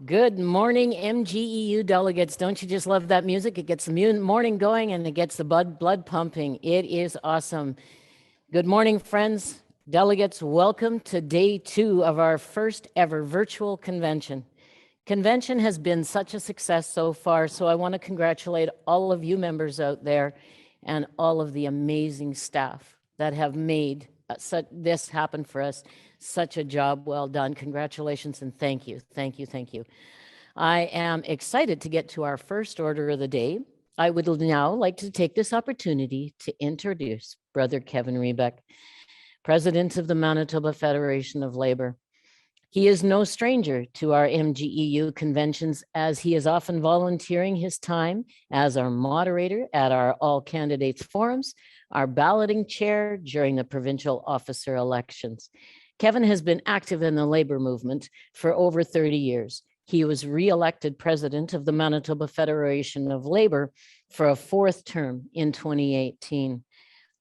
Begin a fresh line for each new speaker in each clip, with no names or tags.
Good morning, MGEU delegates. Don't you just love that music? It gets the morning going and it gets the blood pumping. It is awesome. Good morning, friends. Delegates, welcome to day 2 of our first ever virtual convention. Convention has been such a success so far, so I want to congratulate all of you members out there and all of the amazing staff that have made this happen for us. Such a job well done. Congratulations and thank you, thank you, thank you. I am excited to get to our first order of the day. I would now like to take this opportunity to introduce Brother Kevin Rebeck, President of the Manitoba Federation of Labor. He is no stranger to our MGEU conventions, as he is often volunteering his time as our moderator at our all candidates forums, our balloting chair during the provincial officer elections. Kevin has been active in the labor movement for over 30 years. He was re-elected president of the Manitoba Federation of Labor for a 4th term in 2018.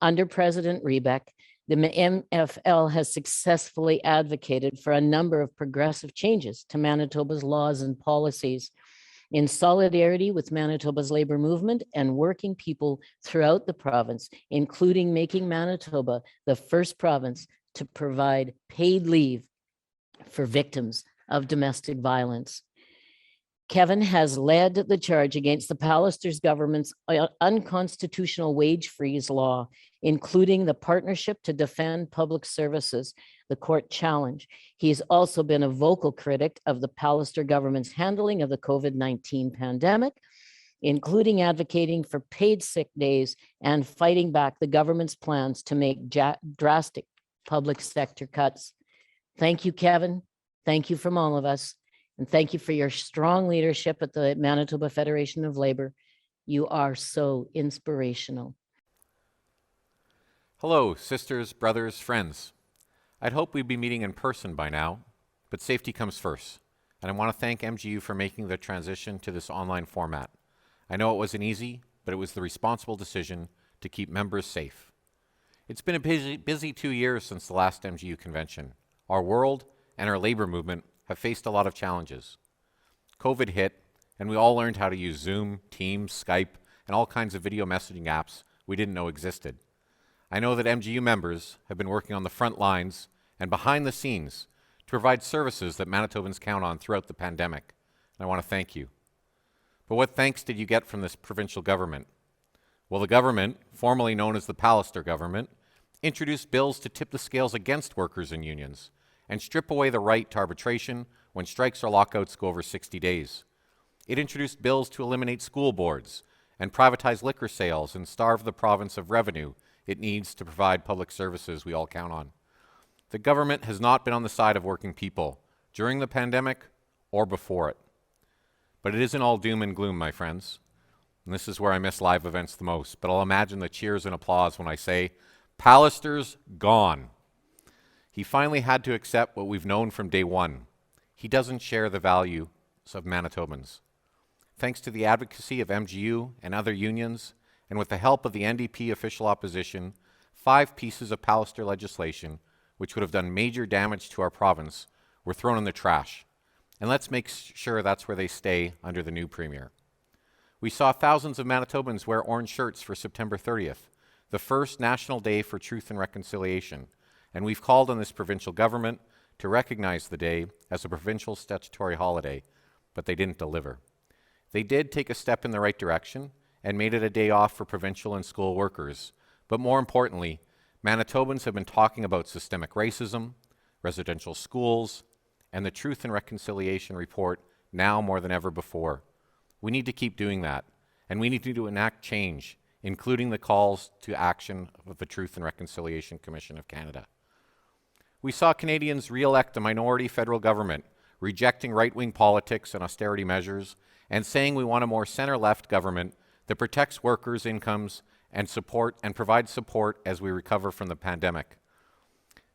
Under President Rebeck, the MFL has successfully advocated for a number of progressive changes to Manitoba's laws and policies. In solidarity with Manitoba's labor movement and working people throughout the province, including making Manitoba the first province to provide paid leave for victims of domestic violence. Kevin has led the charge against the Pallister's government's unconstitutional wage freeze law, including the Partnership to Defend Public Services, the court challenge. He's also been a vocal critic of the Pallister government's handling of the COVID-19 pandemic, including advocating for paid sick days and fighting back the government's plans to make drastic public sector cuts. Thank you, Kevin. Thank you from all of us. And thank you for your strong leadership at the Manitoba Federation of Labor. You are so inspirational.
Hello, sisters, brothers, friends. I'd hoped we'd be meeting in person by now, but safety comes first. And I want to thank MGU for making the transition to this online format. I know it wasn't easy, but it was the responsible decision to keep members safe. It's been a busy 2 years since the last MGU convention. Our world and our labor movement have faced a lot of challenges. COVID hit, and we all learned how to use Zoom, Teams, Skype, and all kinds of video messaging apps we didn't know existed. I know that MGU members have been working on the front lines and behind the scenes to provide services that Manitobans count on throughout the pandemic, and I want to thank you. But what thanks did you get from this provincial government? Well, the government, formerly known as the Pallister government, introduced bills to tip the scales against workers and unions and strip away the right to arbitration when strikes or lockouts go over 60 days. It introduced bills to eliminate school boards and privatize liquor sales and starve the province of revenue it needs to provide public services we all count on. The government has not been on the side of working people during the pandemic or before it. But it isn't all doom and gloom, my friends. And this is where I miss live events the most, but I'll imagine the cheers and applause when I say, Pallister's gone. He finally had to accept what we've known from day one. He doesn't share the values of Manitobans. Thanks to the advocacy of MGU and other unions, and with the help of the NDP official opposition, 5 pieces of Pallister legislation, which would have done major damage to our province, were thrown in the trash. And let's make sure that's where they stay under the new premier. We saw thousands of Manitobans wear orange shirts for September 30th, the first National Day for Truth and Reconciliation, and we've called on this provincial government to recognize the day as a provincial statutory holiday, but they didn't deliver. They did take a step in the right direction and made it a day off for provincial and school workers, but more importantly, Manitobans have been talking about systemic racism, residential schools, and the Truth and Reconciliation report now more than ever before. We need to keep doing that, and we need to enact change, including the calls to action of the Truth and Reconciliation Commission of Canada. We saw Canadians re-elect a minority federal government, rejecting right-wing politics and austerity measures, and saying we want a more center-left government that protects workers' incomes and provides support as we recover from the pandemic.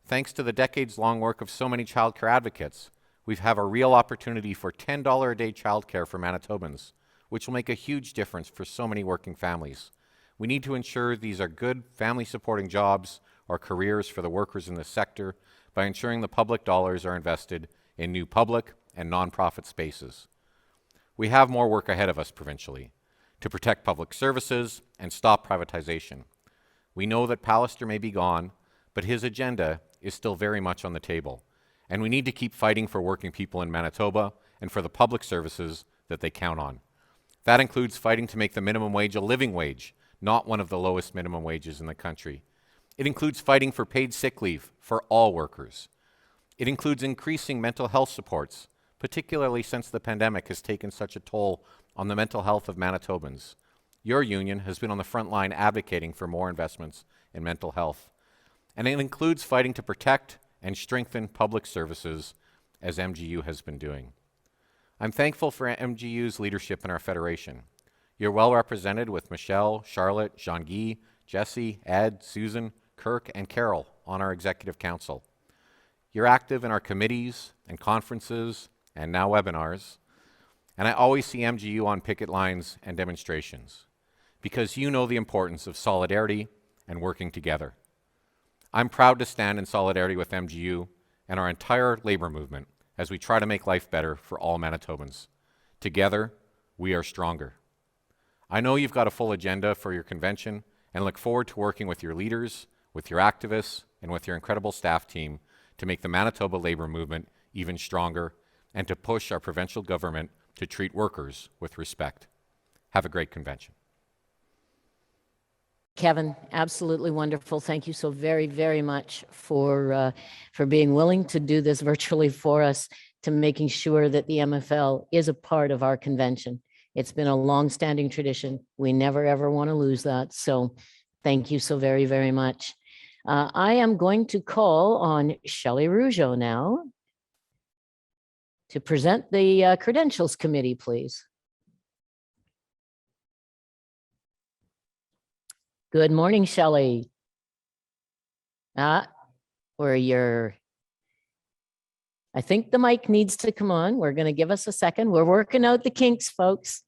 Thanks to the decades-long work of so many childcare advocates, we have a real opportunity for $10 a day childcare for Manitobans, which will make a huge difference for so many working families. We need to ensure these are good family-supporting jobs or careers for the workers in this sector by ensuring the public dollars are invested in new public and nonprofit spaces. We have more work ahead of us provincially to protect public services and stop privatization. We know that Pallister may be gone, but his agenda is still very much on the table, and we need to keep fighting for working people in Manitoba and for the public services that they count on. That includes fighting to make the minimum wage a living wage, not one of the lowest minimum wages in the country. It includes fighting for paid sick leave for all workers. It includes increasing mental health supports, particularly since the pandemic has taken such a toll on the mental health of Manitobans. Your union has been on the front line advocating for more investments in mental health. And it includes fighting to protect and strengthen public services, as MGEU has been doing. I'm thankful for MGEU's leadership in our federation. You're well represented with Michelle, Charlotte, Jean-Guy, Jesse, Ed, Susan, Kirk, and Carol on our executive council. You're active in our committees and conferences and now webinars. And I always see MGEU on picket lines and demonstrations because you know the importance of solidarity and working together. I'm proud to stand in solidarity with MGEU and our entire labor movement as we try to make life better for all Manitobans. Together, we are stronger. I know you've got a full agenda for your convention and look forward to working with your leaders, with your activists, and with your incredible staff team to make the Manitoba labor movement even stronger and to push our provincial government to treat workers with respect. Have a great convention.
Kevin, absolutely wonderful. Thank you so very, very much for being willing to do this virtually for us, to making sure that the MFL is a part of our convention. It's been a long-standing tradition. We never, ever want to lose that. So thank you so very, very much. I am going to call on Shelley Rougeau now to present the Credentials Committee, please. Good morning, Shelley. I think the mic needs to come on. We're going to give us a second. We're working out the kinks, folks.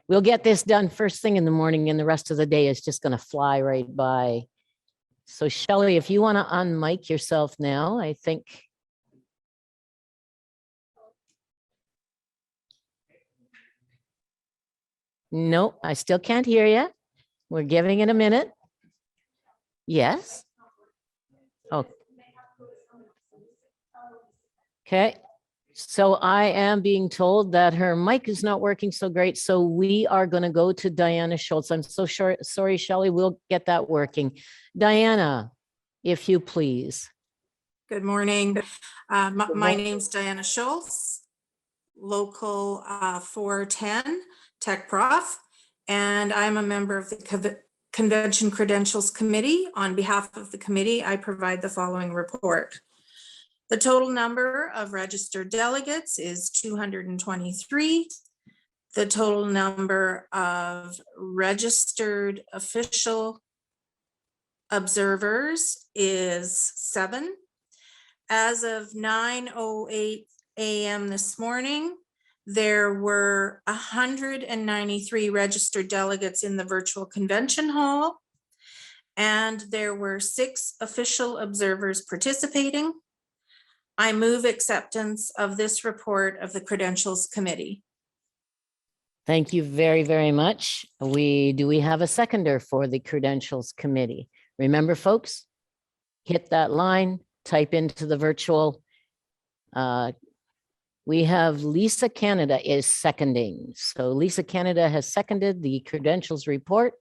We'll get this done first thing in the morning, and the rest of the day is just going to fly right by. So Shelley, if you want to unmic yourself now, I think. No, I still can't hear you. We're giving it a minute. Yes. Oh. Okay. So I am being told that her mic is not working so great. So we are going to go to Diana Schultz. I'm so sorry, Shelley. We'll get that working. Diana, if you please.
Good morning. My name's Diana Schultz, local 410 Tech Prof, and I'm a member of the Convention Credentials Committee. On behalf of the committee, I provide the following report. The total number of registered delegates is 223. The total number of registered official observers is 7. As of 9:08 a.m. this morning, there were 193 registered delegates in the virtual convention hall, and there were 6 official observers participating. I move acceptance of this report of the Credentials Committee.
Thank you very, very much. Do we have a seconder for the Credentials Committee? Remember, folks, hit that line, type into the virtual. We have Lisa Canada is seconding. So Lisa Canada has seconded the credentials report.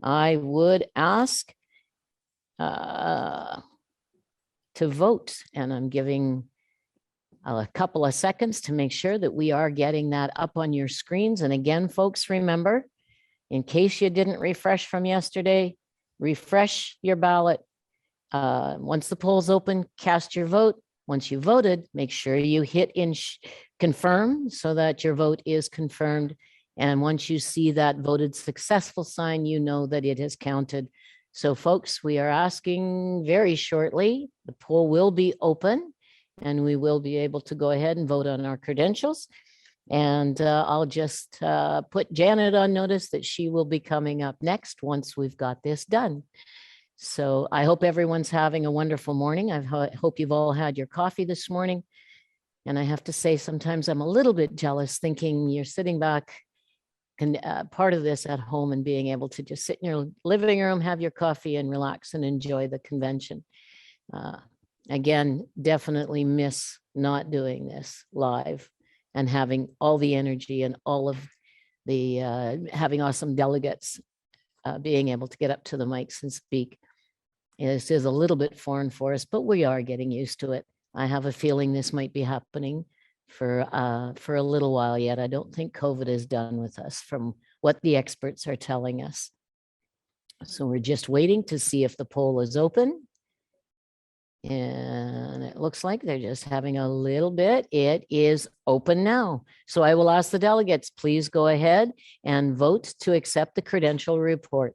I would ask to vote, and I'm giving a couple of seconds to make sure that we are getting that up on your screens. And again, folks, remember, in case you didn't refresh from yesterday, refresh your ballot. Once the polls open, cast your vote. Once you voted, make sure you hit confirm so that your vote is confirmed. And once you see that voted successful sign, you know that it has counted. So folks, we are asking very shortly, the poll will be open and we will be able to go ahead and vote on our credentials. And I'll just put Janet on notice that she will be coming up next once we've got this done. So I hope everyone's having a wonderful morning. I hope you've all had your coffee this morning. And I have to say, sometimes I'm a little bit jealous thinking you're sitting back and part of this at home and being able to just sit in your living room, have your coffee and relax and enjoy the convention. Again, definitely miss not doing this live and having all the energy and all of the having awesome delegates being able to get up to the mics and speak. This is a little bit foreign for us, but we are getting used to it. I have a feeling this might be happening for a little while yet. I don't think COVID is done with us from what the experts are telling us. So we're just waiting to see if the poll is open. And it looks like they're just having a little bit. It is open now. So I will ask the delegates, please go ahead and vote to accept the credential report.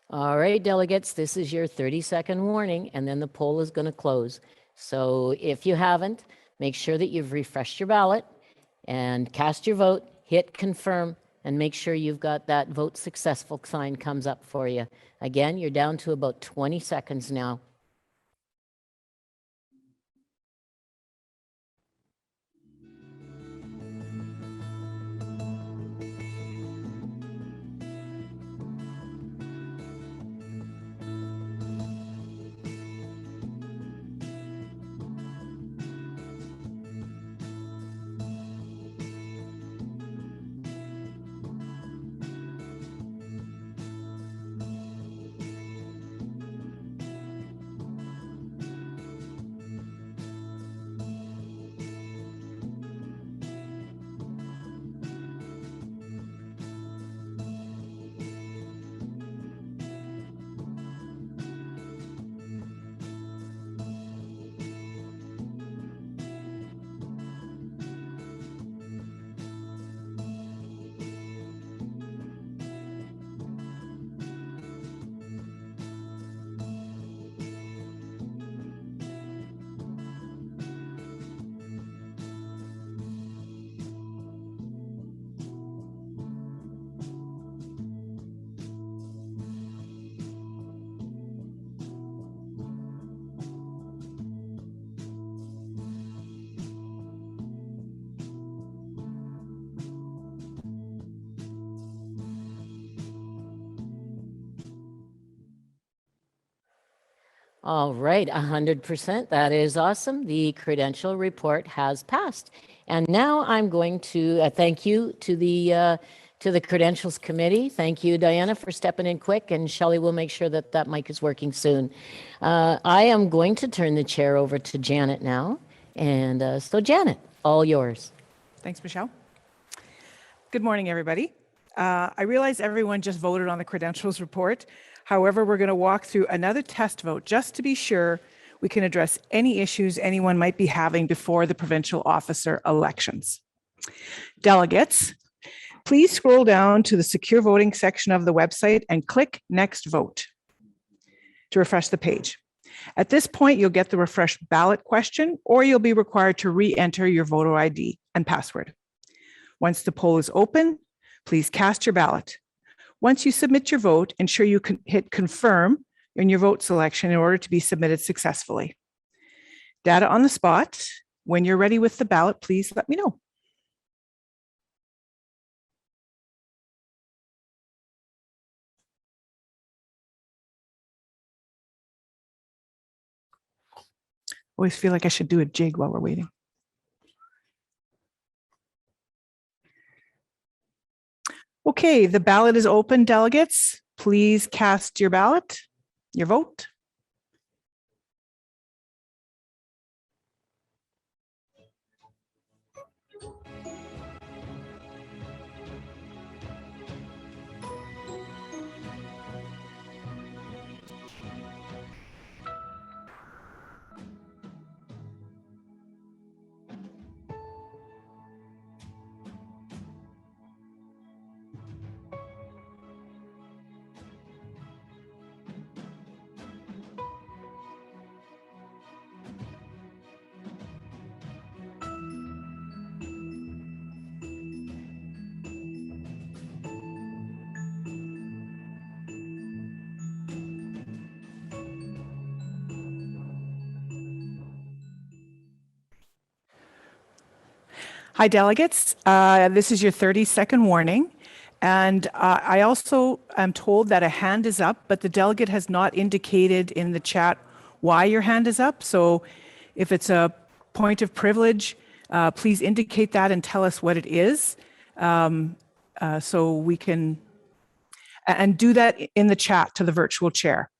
All right, delegates, this is your 30-second warning, and then the poll is going to close. So if you haven't, make sure that you've refreshed your ballot and cast your vote, hit confirm, and make sure you've got that vote successful sign comes up for you. Again, you're down to about 20 seconds now. All right, 100%. That is awesome. The credential report has passed. And now I'm going to thank you to the credentials committee. Thank you, Diana, for stepping in quick, and Shelley will make sure that that mic is working soon. I am going to turn the chair over to Janet now. And so Janet, all yours.
Thanks, Michelle. Good morning, everybody. I realize everyone just voted on the credentials report. However, we're going to walk through another test vote just to be sure we can address any issues anyone might be having before the provincial officer elections. Delegates, please scroll down to the secure voting section of the website and click Next Vote to refresh the page. At this point, you'll get the refresh ballot question, or you'll be required to re-enter your voter ID and password. Once the poll is open, please cast your ballot. Once you submit your vote, ensure you can hit confirm in your vote selection in order to be submitted successfully. Data on the spot. When you're ready with the ballot, please let me know. Always feel like I should do a jig while we're waiting. Okay, the ballot is open, delegates. Please cast your ballot, your vote. Hi, delegates. This is your 30-second warning. And I also am told that a hand is up, but the delegate has not indicated in the chat why your hand is up. So if it's a point of privilege, please indicate that and tell us what it is. So we can, and do that in the chat to the virtual chair.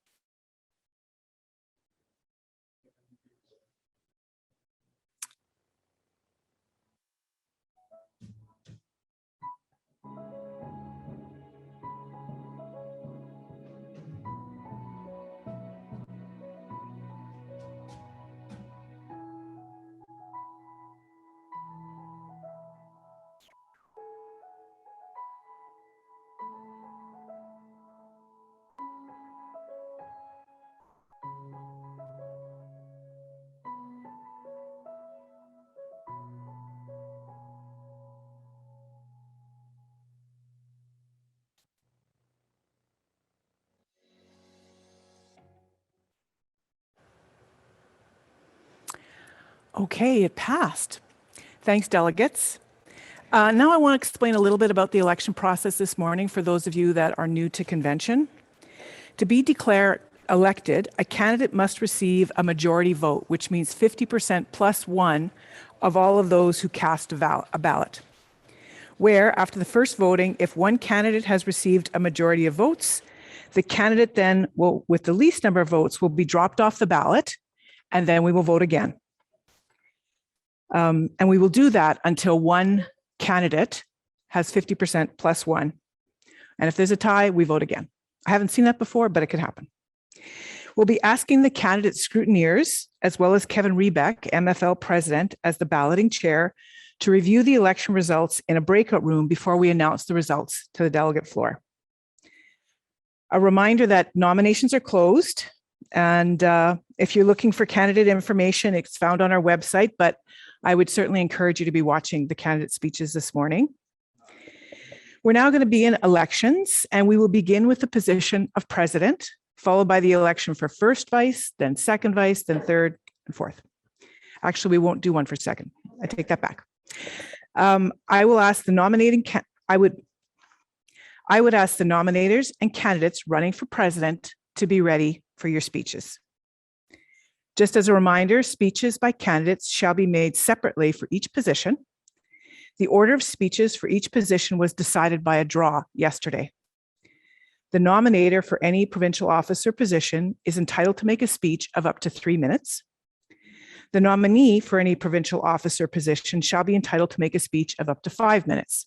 Okay, it passed. Thanks, delegates. Now I want to explain a little bit about the election process this morning for those of you that are new to convention. To be declared elected, a candidate must receive a majority vote, which means 50% plus one of all of those who cast a ballot. Where, after the first voting, if one candidate has received a majority of votes, the candidate then will, with the least number of votes, will be dropped off the ballot, and then we will vote again. And we will do that until one candidate has 50% plus one. And if there's a tie, we vote again. I haven't seen that before, but it could happen. We'll be asking the candidate scrutineers, as well as Kevin Rebeck, MFL president, as the balloting chair, to review the election results in a breakout room before we announce the results to the delegate floor. A reminder that nominations are closed. And if you're looking for candidate information, it's found on our website, but I would certainly encourage you to be watching the candidate speeches this morning. We're now going to be in elections, and we will begin with the position of president, followed by the election for first vice, then second vice, then third and fourth. Actually, we won't do one for second. I take that back. I will ask the nominating, I would ask the nominators and candidates running for president to be ready for your speeches. Just as a reminder, speeches by candidates shall be made separately for each position. The order of speeches for each position was decided by a draw yesterday. The nominator for any provincial office or position is entitled to make a speech of up to 3 minutes. The nominee for any provincial office or position shall be entitled to make a speech of up to 5 minutes.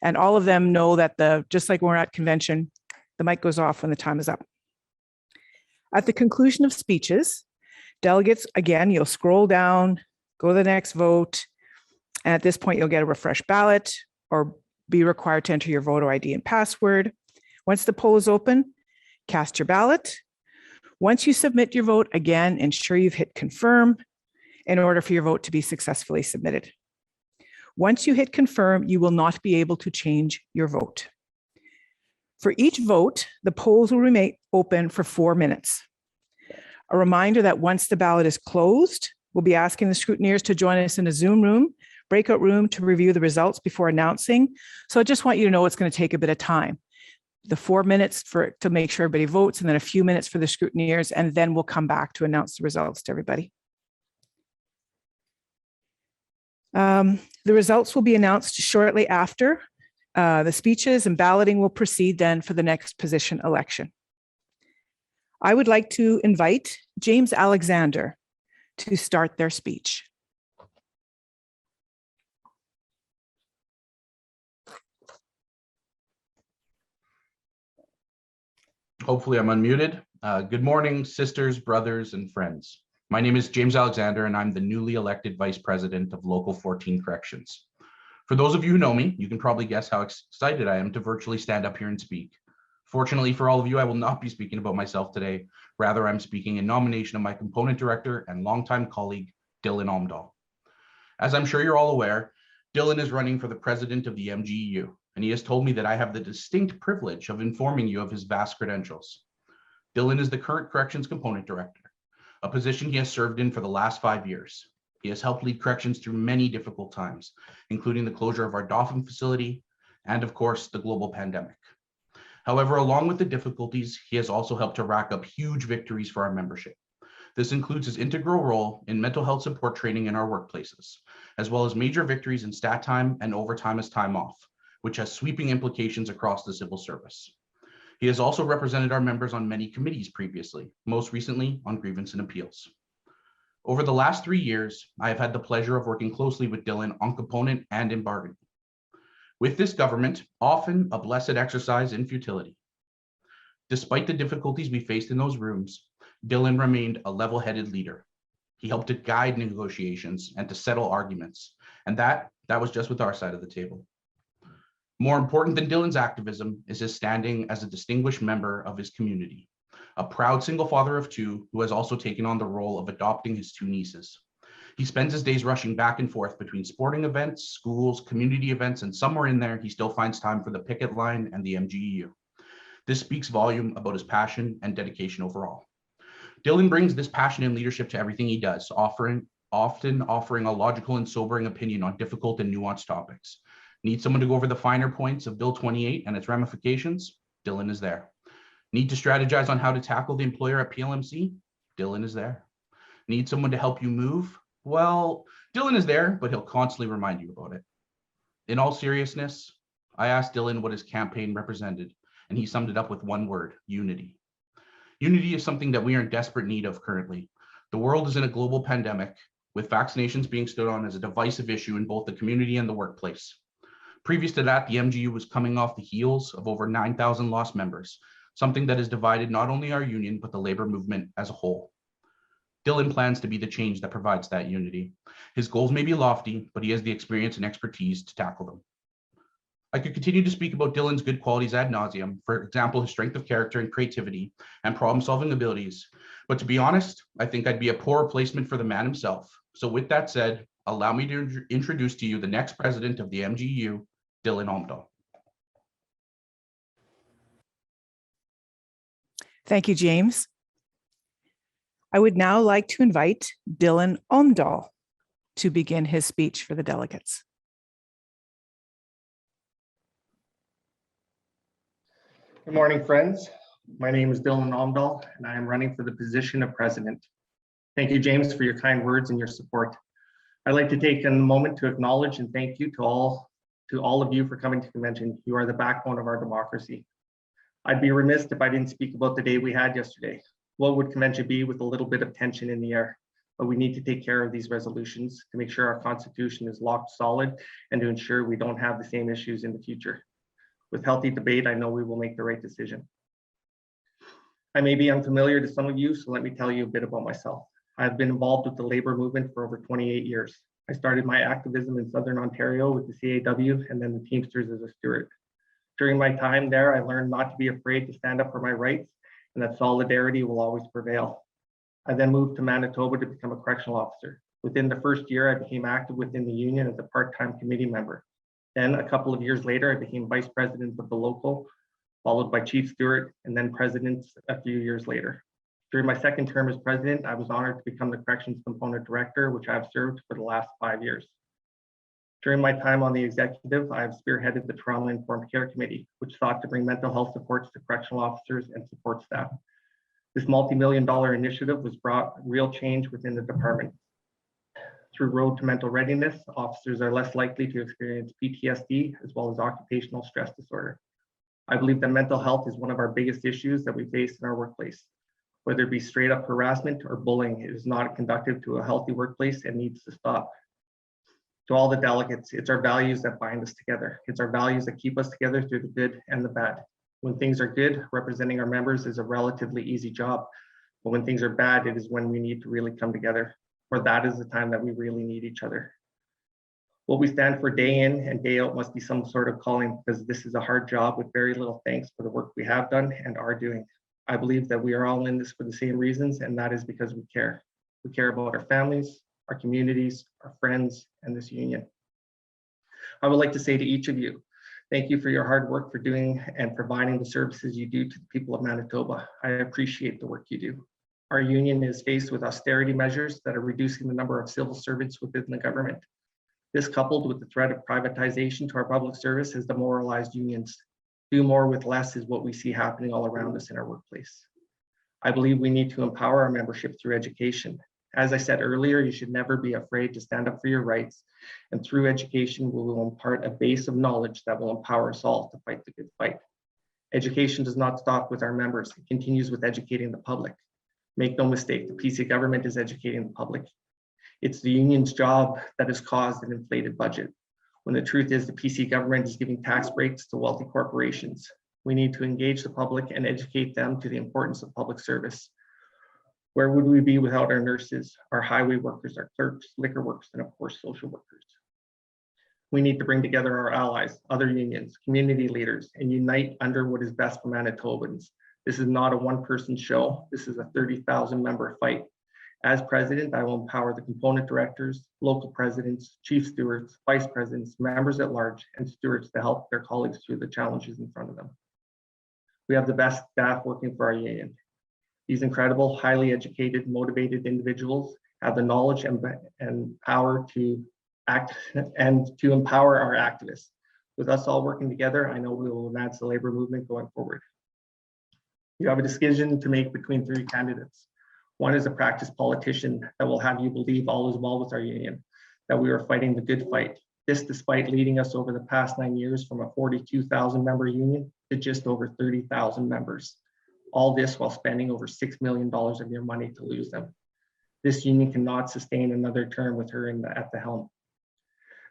And all of them know that just like when we're at convention, the mic goes off when the time is up. At the conclusion of speeches, delegates, again, you'll scroll down, go to the next vote, and at this point, you'll get a refresh ballot or be required to enter your voter ID and password. Once the poll is open, cast your ballot. Once you submit your vote, again, ensure you've hit confirm in order for your vote to be successfully submitted. Once you hit confirm, you will not be able to change your vote. For each vote, the polls will remain open for 4 minutes. A reminder that once the ballot is closed, we'll be asking the scrutineers to join us in a Zoom room, breakout room, to review the results before announcing. So I just want you to know it's going to take a bit of time. The 4 minutes to make sure everybody votes, and then a few minutes for the scrutineers, and then we'll come back to announce the results to everybody. The results will be announced shortly after the speeches, and balloting will proceed then for the next position election. I would like to invite James Alexander to start their speech.
Hopefully I'm unmuted. Good morning, sisters, brothers, and friends. My name is James Alexander, and I'm the newly elected Vice President of Local 14 Corrections. For those of you who know me, you can probably guess how excited I am to virtually stand up here and speak. Fortunately for all of you, I will not be speaking about myself today. Rather, I'm speaking in nomination of my component director and longtime colleague, Dylan Omdahl. As I'm sure you're all aware, Dylan is running for the president of the MGEU, and he has told me that I have the distinct privilege of informing you of his vast credentials. Dylan is the current corrections component director, a position he has served in for the last 5 years. He has helped lead corrections through many difficult times, including the closure of our Dauphin facility and, of course, the global pandemic. However, along with the difficulties, he has also helped to rack up huge victories for our membership. This includes his integral role in mental health support training in our workplaces, as well as major victories in stat time and overtime as time off, which has sweeping implications across the civil service. He has also represented our members on many committees previously, most recently on grievance and appeals. Over the last 3 years, I have had the pleasure of working closely with Dylan on component and in bargaining. With this government, often a blessed exercise in futility. Despite the difficulties we faced in those rooms, Dylan remained a level-headed leader. He helped to guide negotiations and to settle arguments, and that was just with our side of the table. More important than Dylan's activism is his standing as a distinguished member of his community, a proud single father of 2 who has also taken on the role of adopting his 2 nieces. He spends his days rushing back and forth between sporting events, schools, community events, and somewhere in there, he still finds time for the picket line and the MGEU. This speaks volume about his passion and dedication overall. Dylan brings this passion and leadership to everything he does, often offering a logical and sobering opinion on difficult and nuanced topics. Need someone to go over the finer points of Bill 28 and its ramifications? Dylan is there. Need to strategize on how to tackle the employer at PLMC? Dylan is there. Need someone to help you move? Well, Dylan is there, but he'll constantly remind you about it. In all seriousness, I asked Dylan what his campaign represented, and he summed it up with one word: unity. Unity is something that we are in desperate need of currently. The world is in a global pandemic, with vaccinations being stood on as a divisive issue in both the community and the workplace. Previous to that, the MGU was coming off the heels of over 9,000 lost members, something that has divided not only our union, but the labor movement as a whole. Dylan plans to be the change that provides that unity. His goals may be lofty, but he has the experience and expertise to tackle them. I could continue to speak about Dylan's good qualities ad nauseum, for example, his strength of character and creativity and problem-solving abilities. But to be honest, I think I'd be a poor replacement for the man himself. So with that said, allow me to introduce to you the next president of the MGEU, Dylan Omdahl.
Thank you, James. I would now like to invite Dylan Omdahl to begin his speech for the delegates.
Good morning, friends. My name is Dylan Omdahl, and I am running for the position of president. Thank you, James, for your kind words and your support. I'd like to take a moment to acknowledge and thank you to all of you for coming to convention. You are the backbone of our democracy. I'd be remiss if I didn't speak about the day we had yesterday. What would convention be with a little bit of tension in the air? But we need to take care of these resolutions to make sure our Constitution is locked solid and to ensure we don't have the same issues in the future. With healthy debate, I know we will make the right decision. I may be unfamiliar to some of you, so let me tell you a bit about myself. I've been involved with the labor movement for over 28 years. I started my activism in Southern Ontario with the CAW and then the Teamsters as a steward. During my time there, I learned not to be afraid to stand up for my rights and that solidarity will always prevail. I then moved to Manitoba to become a correctional officer. Within the first year, I became active within the union as a part-time committee member. Then a couple of years later, I became vice president of the local, followed by chief steward, and then president a few years later. During my second term as president, I was honored to become the corrections component director, which I've served for the last 5 years. During my time on the executive, I have spearheaded the Trauma Informed Care Committee, which sought to bring mental health supports to correctional officers and support staff. This multi-million-dollar initiative was brought real change within the department. through Road to Mental Readiness, officers are less likely to experience PTSD as well as occupational stress disorder. I believe that mental health is one of our biggest issues that we face in our workplace. Whether it be straight up harassment or bullying, it is not conducive to a healthy workplace and needs to stop. To all the delegates, it's our values that bind us together. It's our values that keep us together through the good and the bad. When things are good, representing our members is a relatively easy job. But when things are bad, it is when we need to really come together, or that is the time that we really need each other. What we stand for day in and day out must be some sort of calling, because this is a hard job with very little thanks for the work we have done and are doing. I believe that we are all in this for the same reasons, and that is because we care. We care about our families, our communities, our friends, and this union. I would like to say to each of you, thank you for your hard work for doing and providing the services you do to the people of Manitoba. I appreciate the work you do. Our union is faced with austerity measures that are reducing the number of civil servants within the government. This, coupled with the threat of privatization to our public service, has demoralized unions. Do more with less is what we see happening all around us in our workplace. I believe we need to empower our membership through education. As I said earlier, you should never be afraid to stand up for your rights. And through education, we will impart a base of knowledge that will empower us all to fight the good fight. Education does not stop with our members. It continues with educating the public. Make no mistake, the PC government is educating the public. It's the union's job that has caused an inflated budget, when the truth is the PC government is giving tax breaks to wealthy corporations. We need to engage the public and educate them to the importance of public service. Where would we be without our nurses, our highway workers, our clerks, liquor workers, and of course, social workers? We need to bring together our allies, other unions, community leaders, and unite under what is best for Manitobans. This is not a one-person show. This is a 30,000 member fight. As president, I will empower the component directors, local presidents, chief stewards, vice presidents, members at large, and stewards to help their colleagues through the challenges in front of them. We have the best staff working for our union. These incredible, highly educated, motivated individuals have the knowledge and power to act and to empower our activists. With us all working together, I know we will advance the labor movement going forward. You have a decision to make between three candidates. One is a practiced politician that will have you believe all is well with our union, that we are fighting the good fight. This despite leading us over the past 9 years from a 42,000 member union to just over 30,000 members. All this while spending over $6 million of your money to lose them. This union cannot sustain another term with her at the helm.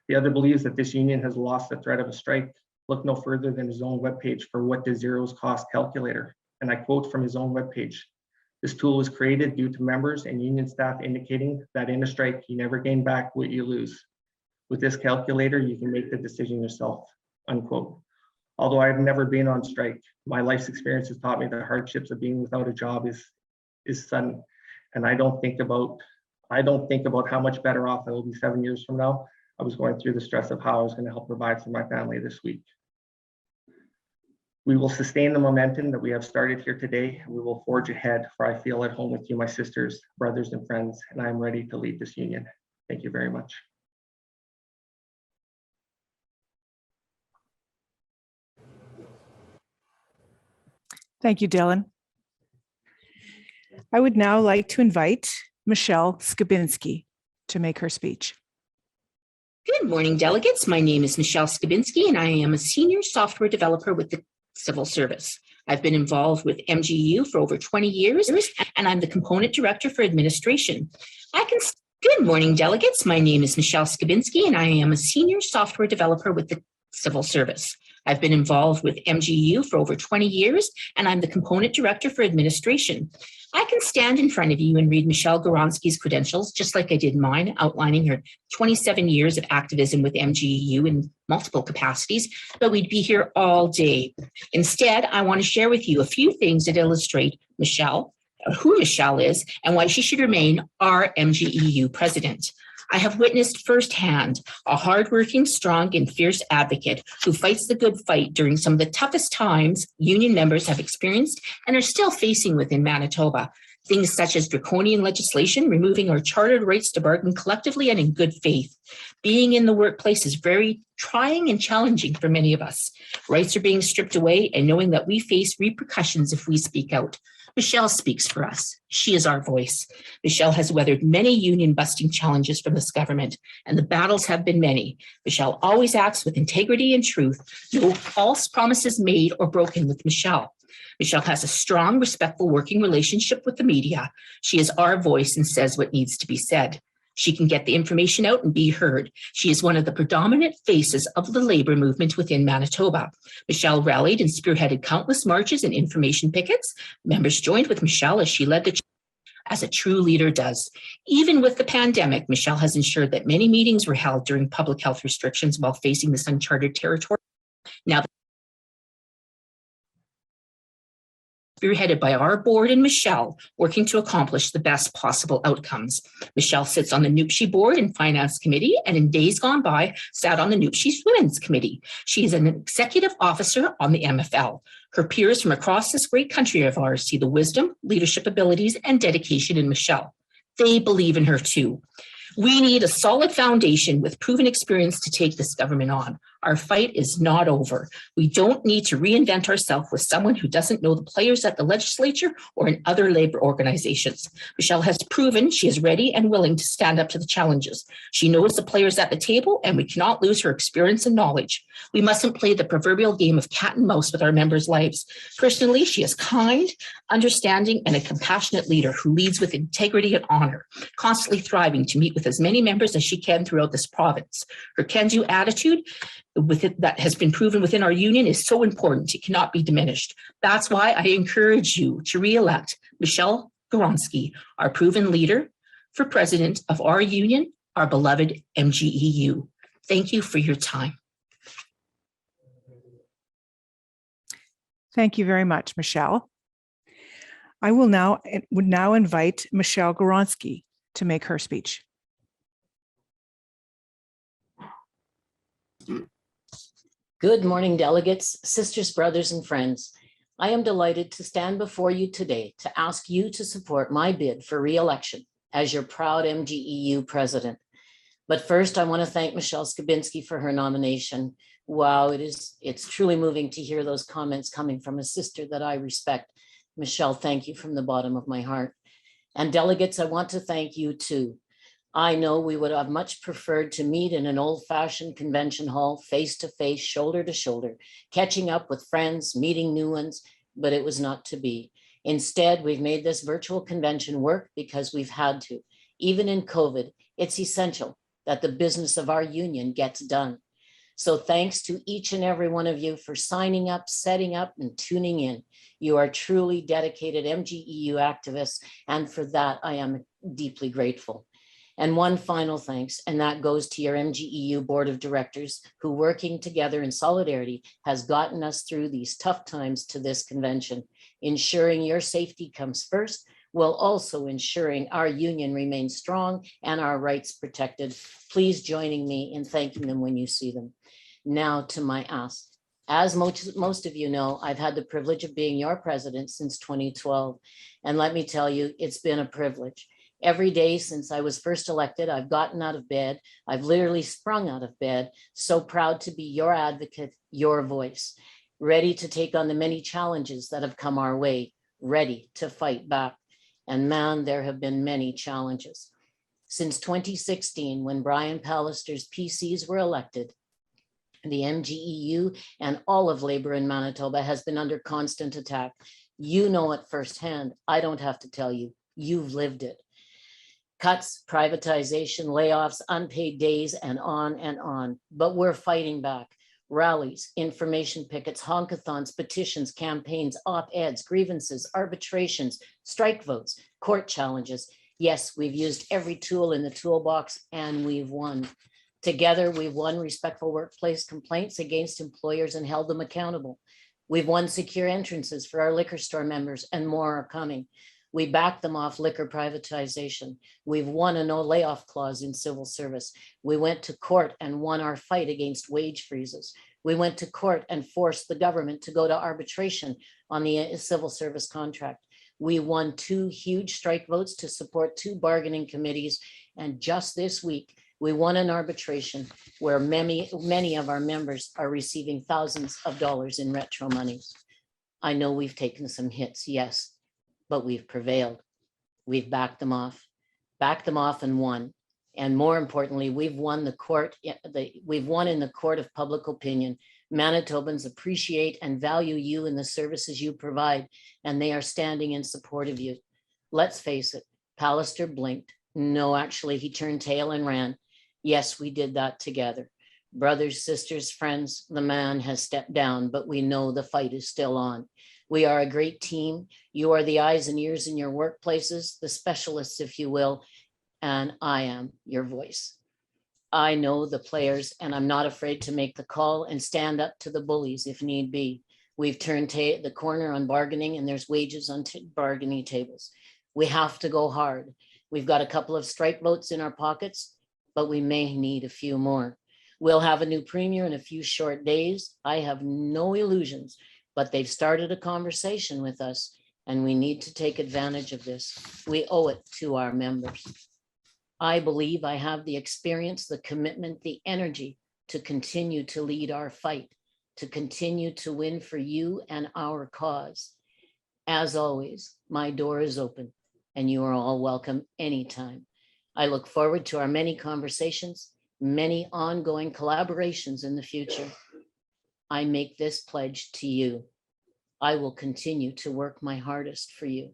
The other believes that this union has lost the threat of a strike. Look no further than his own webpage for what the zeros cost calculator. And I quote from his own webpage. This tool was created due to members and union staff indicating that in a strike, you never gain back what you lose. With this calculator, you can make the decision yourself, unquote. Although I've never been on strike, my life's experience has taught me the hardships of being without a job is sudden. And I don't think about how much better off I will be 7 years from now. I was going through the stress of how I was going to help provide for my family this week. We will sustain the momentum that we have started here today, and we will forge ahead, for I feel at home with you, my sisters, brothers, and friends, and I am ready to lead this union. Thank you very much.
Thank you, Dylan. I would now like to invite Michelle Skabinski to make her speech.
Good morning, delegates. My name is Michelle Skabinski, and I am a senior software developer with the Civil Service. I've been involved with MGEU for over 20 years, and I'm the component director for administration. Good morning, delegates. My name is Michelle Skabinski, and I am a senior software developer with the Civil Service. I've been involved with MGEU for over 20 years, and I'm the component director for administration. I can stand in front of you and read Michelle Goronski's credentials, just like I did mine, outlining her 27 years of activism with MGEU in multiple capacities, but we'd be here all day. Instead, I want to share with you a few things that illustrate Michelle, who Michelle is, and why she should remain our MGEU president. I have witnessed firsthand a hardworking, strong, and fierce advocate who fights the good fight during some of the toughest times union members have experienced and are still facing within Manitoba. Things such as draconian legislation, removing our chartered rights to bargain collectively and in good faith. Being in the workplace is very trying and challenging for many of us. Rights are being stripped away and knowing that we face repercussions if we speak out. Michelle speaks for us. She is our voice. Michelle has weathered many union busting challenges from this government, and the battles have been many. Michelle always acts with integrity and truth. No false promises made or broken with Michelle. Michelle has a strong, respectful working relationship with the media. She is our voice and says what needs to be said. She can get the information out and be heard. She is one of the predominant faces of the labor movement within Manitoba. Michelle rallied and spearheaded countless marches and information pickets. Members joined with Michelle as she led the as a true leader does. Even with the pandemic, Michelle has ensured that many meetings were held during public health restrictions while facing this uncharted territory. Now, spearheaded by our board and Michelle, working to accomplish the best possible outcomes. Michelle sits on the NUPSI board and finance committee, and in days gone by, sat on the NUPSI women's committee. She is an executive officer on the MFL. Her peers from across this great country of ours see the wisdom, leadership abilities, and dedication in Michelle. They believe in her too. We need a solid foundation with proven experience to take this government on. Our fight is not over. We don't need to reinvent ourselves with someone who doesn't know the players at the legislature or in other labor organizations. Michelle has proven she is ready and willing to stand up to the challenges. She knows the players at the table, and we cannot lose her experience and knowledge. We mustn't play the proverbial game of cat and mouse with our members' lives. Personally, she is kind, understanding, and a compassionate leader who leads with integrity and honor, constantly thriving to meet with as many members as she can throughout this province. Her can-do attitude that has been proven within our union is so important, it cannot be diminished. That's why I encourage you to re-elect Michelle Goronsky, our proven leader, for president of our union, our beloved MGEU. Thank you for your time.
Thank you very much, Michelle. I would now invite Michelle Goronsky to make her speech.
Good morning, delegates, sisters, brothers, and friends. I am delighted to stand before you today to ask you to support my bid for re-election as your proud MGEU president. But first, I want to thank Michelle Skibinski for her nomination. Wow, it's truly moving to hear those comments coming from a sister that I respect. Michelle, thank you from the bottom of my heart. And delegates, I want to thank you too. I know we would have much preferred to meet in an old-fashioned convention hall, face-to-face, shoulder-to-shoulder, catching up with friends, meeting new ones, but it was not to be. Instead, we've made this virtual convention work because we've had to. Even in COVID, it's essential that the business of our union gets done. So thanks to each and every one of you for signing up, setting up, and tuning in. You are truly dedicated MGEU activists, and for that, I am deeply grateful. And one final thanks, and that goes to your MGEU Board of Directors, who working together in solidarity has gotten us through these tough times to this convention. Ensuring your safety comes first, while also ensuring our union remains strong and our rights protected. Please joining me in thanking them when you see them. Now to my ask. As most of you know, I've had the privilege of being your president since 2012. And let me tell you, it's been a privilege. Every day since I was first elected, I've gotten out of bed. I've literally sprung out of bed. So proud to be your advocate, your voice, ready to take on the many challenges that have come our way, ready to fight back. And man, there have been many challenges. Since 2016, when Brian Pallister's PCs were elected, the MGEU and all of labor in Manitoba has been under constant attack. You know it firsthand. I don't have to tell you. You've lived it. Cuts, privatization, layoffs, unpaid days, and on and on. But we're fighting back. Rallies, information pickets, honkathons, petitions, campaigns, op-eds, grievances, arbitrations, strike votes, court challenges. Yes, we've used every tool in the toolbox and we've won. Together, we've won respectful workplace complaints against employers and held them accountable. We've won secure entrances for our liquor store members, and more are coming. We backed them off liquor privatization. We've won a no layoff clause in civil service. We went to court and won our fight against wage freezes. We went to court and forced the government to go to arbitration on the civil service contract. We won 2 huge strike votes to support 2 bargaining committees. And just this week, we won an arbitration where many of our members are receiving thousands of dollars in retro monies. I know we've taken some hits, yes, but we've prevailed. We've backed them off and won. And more importantly, we've won in the court of public opinion. Manitobans appreciate and value you and the services you provide, and they are standing in support of you. Let's face it, Pallister blinked. No, actually, he turned tail and ran. Yes, we did that together. Brothers, sisters, friends, the man has stepped down, but we know the fight is still on. We are a great team. You are the eyes and ears in your workplaces, the specialists, if you will, and I am your voice. I know the players, and I'm not afraid to make the call and stand up to the bullies if need be. We've turned the corner on bargaining, and there's wages on bargaining tables. We have to go hard. We've got a couple of strike votes in our pockets, but we may need a few more. We'll have a new premier in a few short days. I have no illusions, but they've started a conversation with us, and we need to take advantage of this. We owe it to our members. I believe I have the experience, the commitment, the energy to continue to lead our fight, to continue to win for you and our cause. As always, my door is open, and you are all welcome anytime. I look forward to our many conversations, many ongoing collaborations in the future. I make this pledge to you. I will continue to work my hardest for you.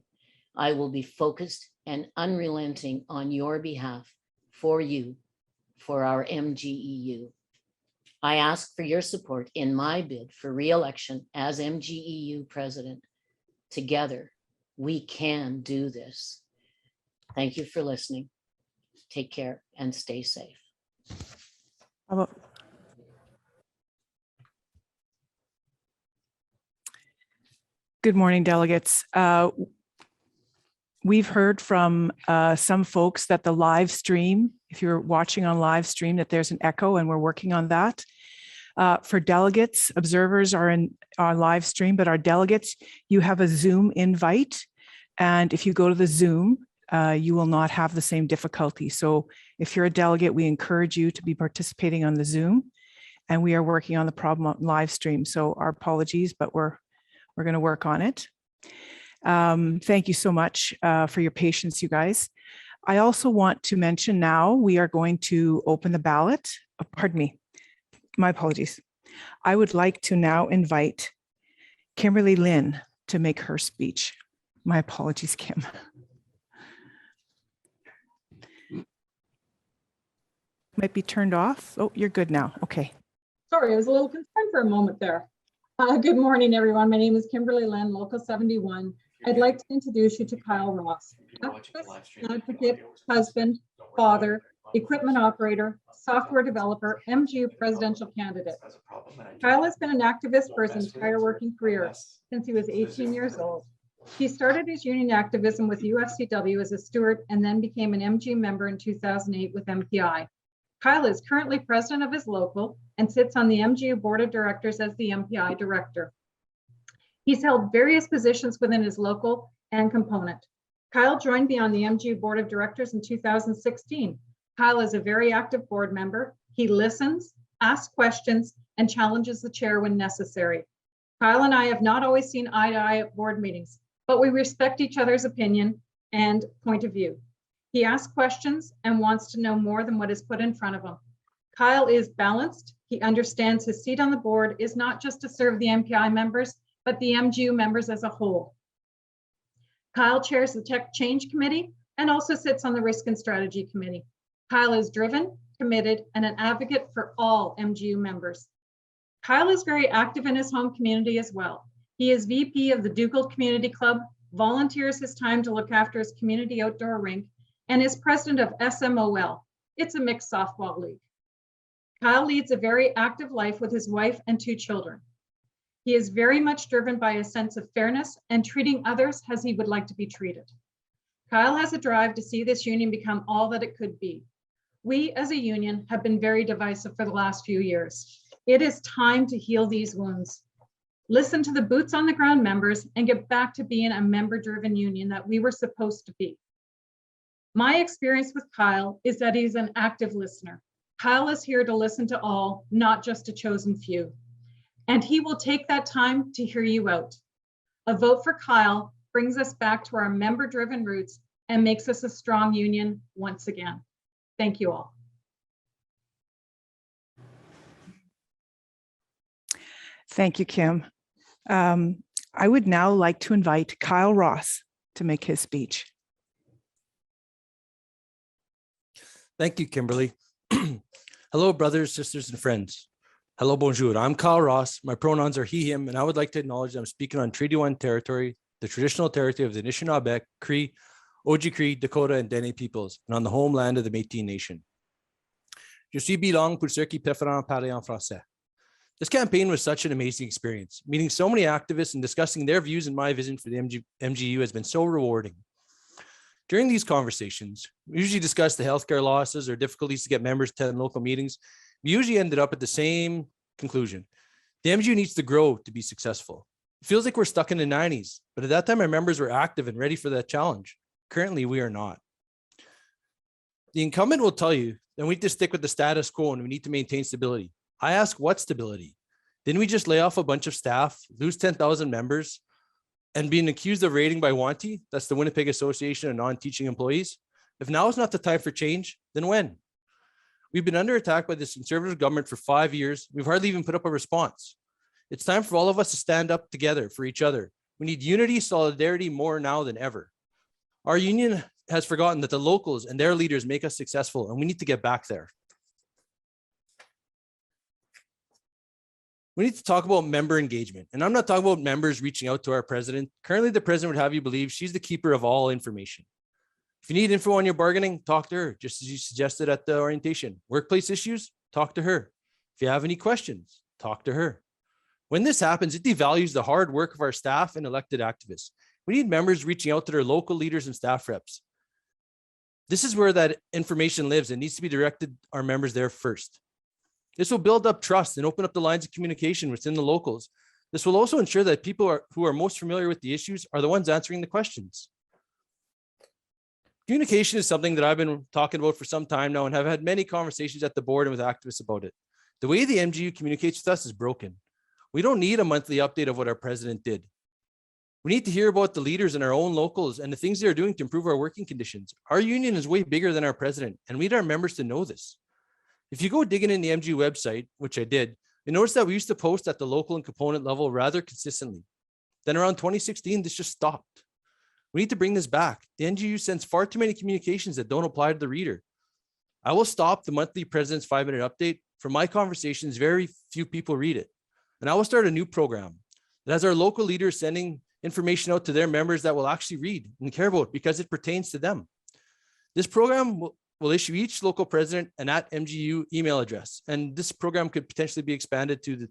I will be focused and unrelenting on your behalf, for you, for our MGEU. I ask for your support in my bid for re-election as MGEU president. Together, we can do this. Thank you for listening. Take care and stay safe.
Good morning, delegates. We've heard from some folks that the live stream, if you're watching on live stream, that there's an echo, and we're working on that. For delegates, observers are in our live stream, but our delegates, you have a Zoom invite. And if you go to the Zoom, you will not have the same difficulty. So if you're a delegate, we encourage you to be participating on the Zoom, and we are working on the problem on live stream. So our apologies, but we're going to work on it. Thank you so much for your patience, you guys. I also want to mention now we are going to open the ballot. Oh, pardon me, my apologies. I would like to now invite Kimberly Lynn to make her speech. My apologies, Kim. Might be turned off. Oh, you're good now. Okay.
Sorry, I was a little concerned for a moment there. Good morning, everyone. My name is Kimberly Lynn, Local 71. I'd like to introduce you to Kyle Ross, advocate, husband, father, equipment operator, software developer, MGEU presidential candidate. Kyle has been an activist for his entire working career since he was 18 years old. He started his union activism with UFCW as a steward and then became an MG member in 2008 with MPI. Kyle is currently president of his local and sits on the MGEU board of directors as the MPI director. He's held various positions within his local and component. Kyle joined me on the MGEU board of directors in 2016. Kyle is a very active board member. He listens, asks questions, and challenges the chair when necessary. Kyle and I have not always seen eye to eye at board meetings, but we respect each other's opinion and point of view. He asks questions and wants to know more than what is put in front of him. Kyle is balanced. He understands his seat on the board is not just to serve the MPI members, but the MGEU members as a whole. Kyle chairs the Tech Change Committee and also sits on the Risk and Strategy Committee. Kyle is driven, committed, and an advocate for all MGEU members. Kyle is very active in his home community as well. He is VP of the Dugald Community Club, volunteers his time to look after his community outdoor rink, and is president of SMOL. It's a mixed softball league. Kyle leads a very active life with his wife and 2 children. He is very much driven by a sense of fairness and treating others as he would like to be treated. Kyle has a drive to see this union become all that it could be. We as a union have been very divisive for the last few years. It is time to heal these wounds. Listen to the boots on the ground members and get back to being a member-driven union that we were supposed to be. My experience with Kyle is that he's an active listener. Kyle is here to listen to all, not just a chosen few. And he will take that time to hear you out. A vote for Kyle brings us back to our member-driven roots and makes us a strong union once again. Thank you all.
Thank you, Kim. I would now like to invite Kyle Ross to make his speech.
Thank you, Kimberly. Hello, brothers, sisters, and friends. Hello, bonjour. I'm Kyle Ross. My pronouns are he, him, and I would like to acknowledge that I'm speaking on Treaty 1 territory, the traditional territory of the Anishinaabe, Cree, Oji-Cree, Dakota, and Dene peoples, and on the homeland of the Métis Nation. Je suis bilingue pour ceux qui préfèrent parler en français. This campaign was such an amazing experience. Meeting so many activists and discussing their views and my vision for the MGEU has been so rewarding. During these conversations, we usually discuss the healthcare losses or difficulties to get members to attend local meetings. We usually ended up at the same conclusion. The MGEU needs to grow to be successful. It feels like we're stuck in the 90s, but at that time, our members were active and ready for that challenge. Currently, we are not. The incumbent will tell you that we need to stick with the status quo and we need to maintain stability. I ask, what stability? Didn't we just lay off a bunch of staff, lose 10,000 members, and being accused of raiding by Wanty, that's the Winnipeg Association of Non-Teaching Employees? If now is not the time for change, then when? We've been under attack by this conservative government for 5 years. We've hardly even put up a response. It's time for all of us to stand up together for each other. We need unity, solidarity more now than ever. Our union has forgotten that the locals and their leaders make us successful, and we need to get back there. We need to talk about member engagement. And I'm not talking about members reaching out to our president. Currently, the president would have you believe she's the keeper of all information. If you need info on your bargaining, talk to her, just as you suggested at the orientation. Workplace issues, talk to her. If you have any questions, talk to her. When this happens, it devalues the hard work of our staff and elected activists. We need members reaching out to their local leaders and staff reps. This is where that information lives and needs to be directed our members there first. This will build up trust and open up the lines of communication within the locals. This will also ensure that people who are most familiar with the issues are the ones answering the questions. Communication is something that I've been talking about for some time now and have had many conversations at the board and with activists about it. The way the MGEU communicates with us is broken. We don't need a monthly update of what our president did. We need to hear about the leaders in our own locals and the things they are doing to improve our working conditions. Our union is way bigger than our president, and we need our members to know this. If you go digging in the MGEU website, which I did, you notice that we used to post at the local and component level rather consistently. Then around 2016, this just stopped. We need to bring this back. The MGEU sends far too many communications that don't apply to the reader. I will stop the monthly President's 5-minute update. From my conversations, very few people read it. And I will start a new program that has our local leaders sending information out to their members that will actually read and care about because it pertains to them. This program will issue each local president an @MGEU email address. And this program could potentially be expanded to the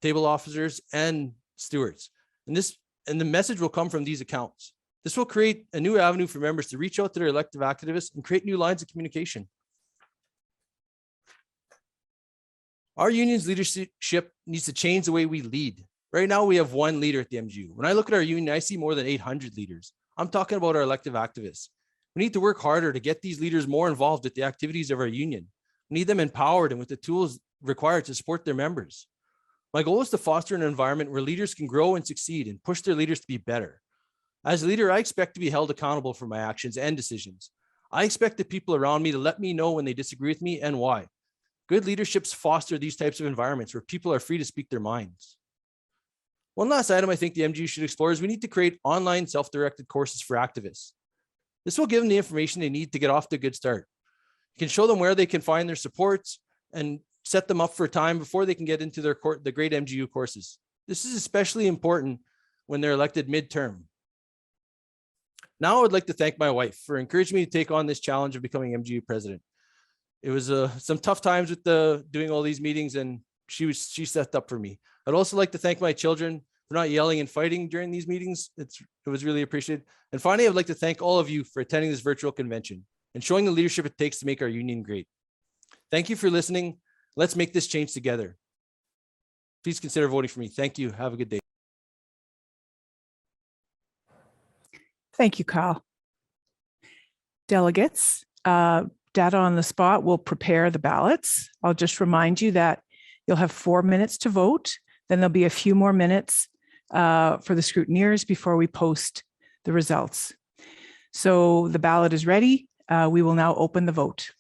table officers and stewards. And the message will come from these accounts. This will create a new avenue for members to reach out to their elected activists and create new lines of communication. Our union's leadership needs to change the way we lead. Right now, we have one leader at the MGEU. When I look at our union, I see more than 800 leaders. I'm talking about our elected activists. We need to work harder to get these leaders more involved with the activities of our union. We need them empowered and with the tools required to support their members. My goal is to foster an environment where leaders can grow and succeed and push their leaders to be better. As a leader, I expect to be held accountable for my actions and decisions. I expect the people around me to let me know when they disagree with me and why. Good leaderships foster these types of environments where people are free to speak their minds. One last item I think the MGEU should explore is we need to create online self-directed courses for activists. This will give them the information they need to get off to a good start. You can show them where they can find their supports and set them up for time before they can get into the great MGEU courses. This is especially important when they're elected midterm. Now I would like to thank my wife for encouraging me to take on this challenge of becoming MGEU president. It was some tough times with doing all these meetings, and she stepped up for me. I'd also like to thank my children for not yelling and fighting during these meetings. It was really appreciated. And finally, I'd like to thank all of you for attending this virtual convention and showing the leadership it takes to make our union great. Thank you for listening. Let's make this change together. Please consider voting for me. Thank you. Have a good day.
Thank you, Kyle. Delegates, data on the spot will prepare the ballots. I'll just remind you that you'll have 4 minutes to vote. Then there'll be a few more minutes for the scrutineers before we post the results. So the ballot is ready. We will now open the vote.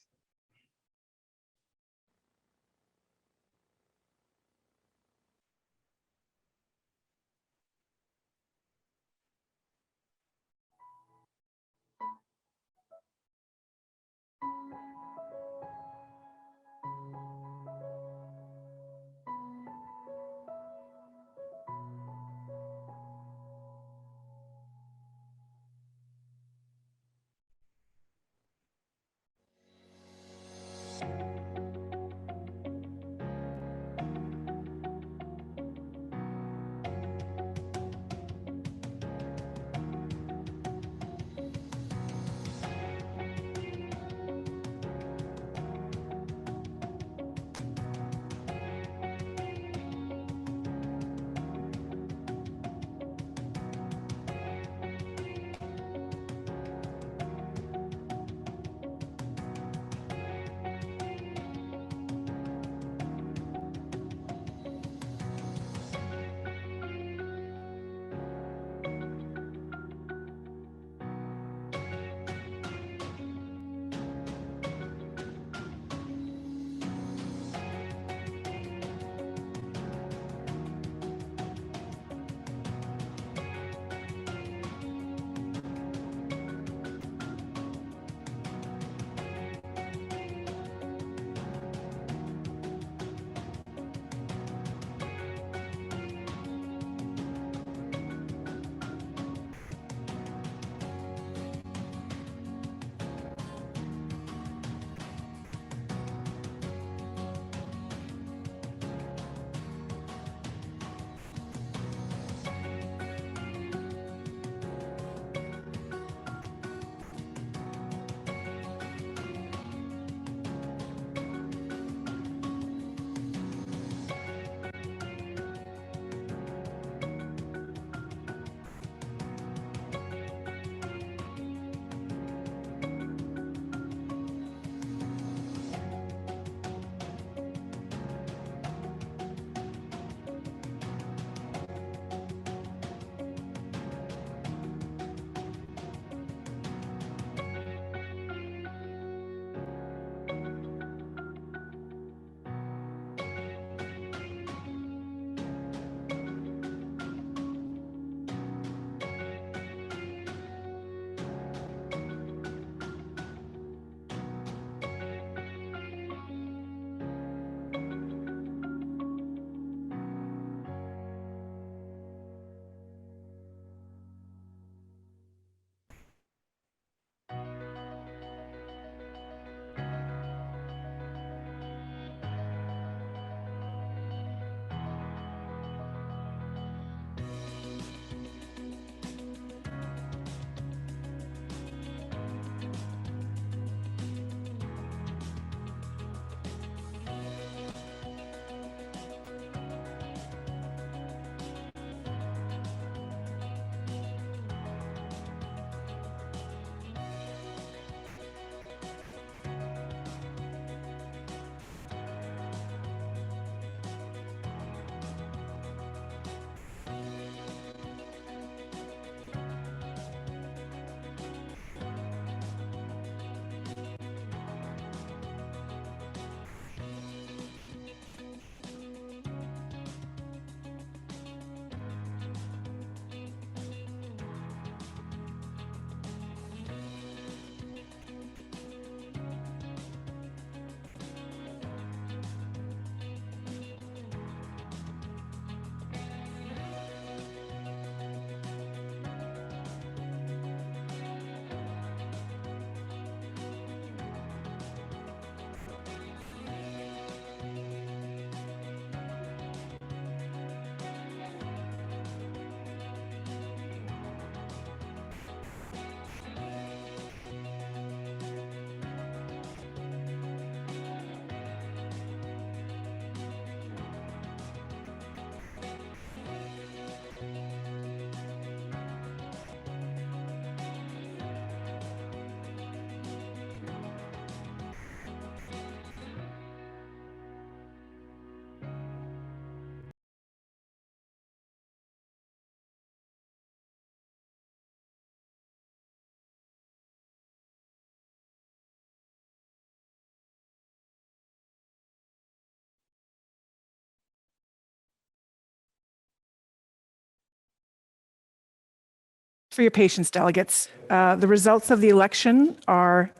For your patience, delegates. The results of the election are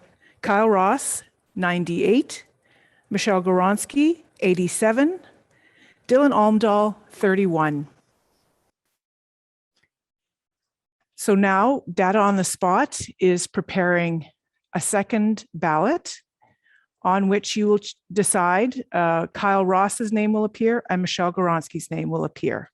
Kyle Ross, 98, Michelle Goronsky, 87, Dylan Almdahl, 31. So now Data on the Spot is preparing a second ballot on which you will decide Kyle Ross's name will appear and Michelle Goronsky's name will appear.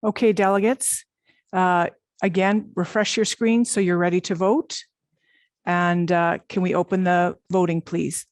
Okay, delegates. Again, refresh your screen so you're ready to vote. And can we open the voting, please?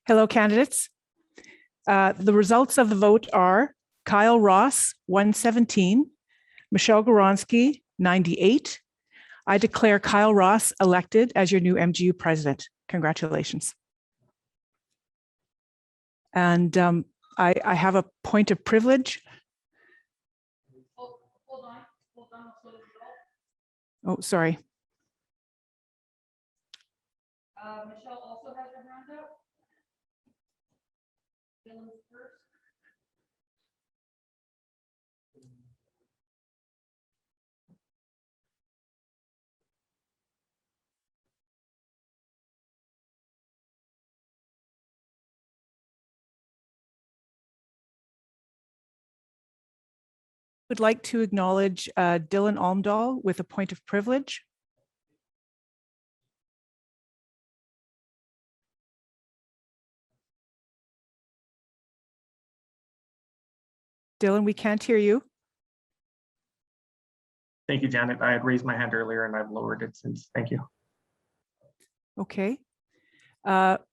Hello, candidates. The results of the vote are Kyle Ross, 117, Michelle Goronsky, 98. I declare Kyle Ross elected as your new MGU president. Congratulations. And I have a point of privilege. Oh, sorry. Michelle also has her hand up. Would like to acknowledge Dylan Almdahl with a point of privilege. Dylan, we can't hear you.
Thank you, Janet. I had raised my hand earlier and I've lowered it since. Thank you.
Okay.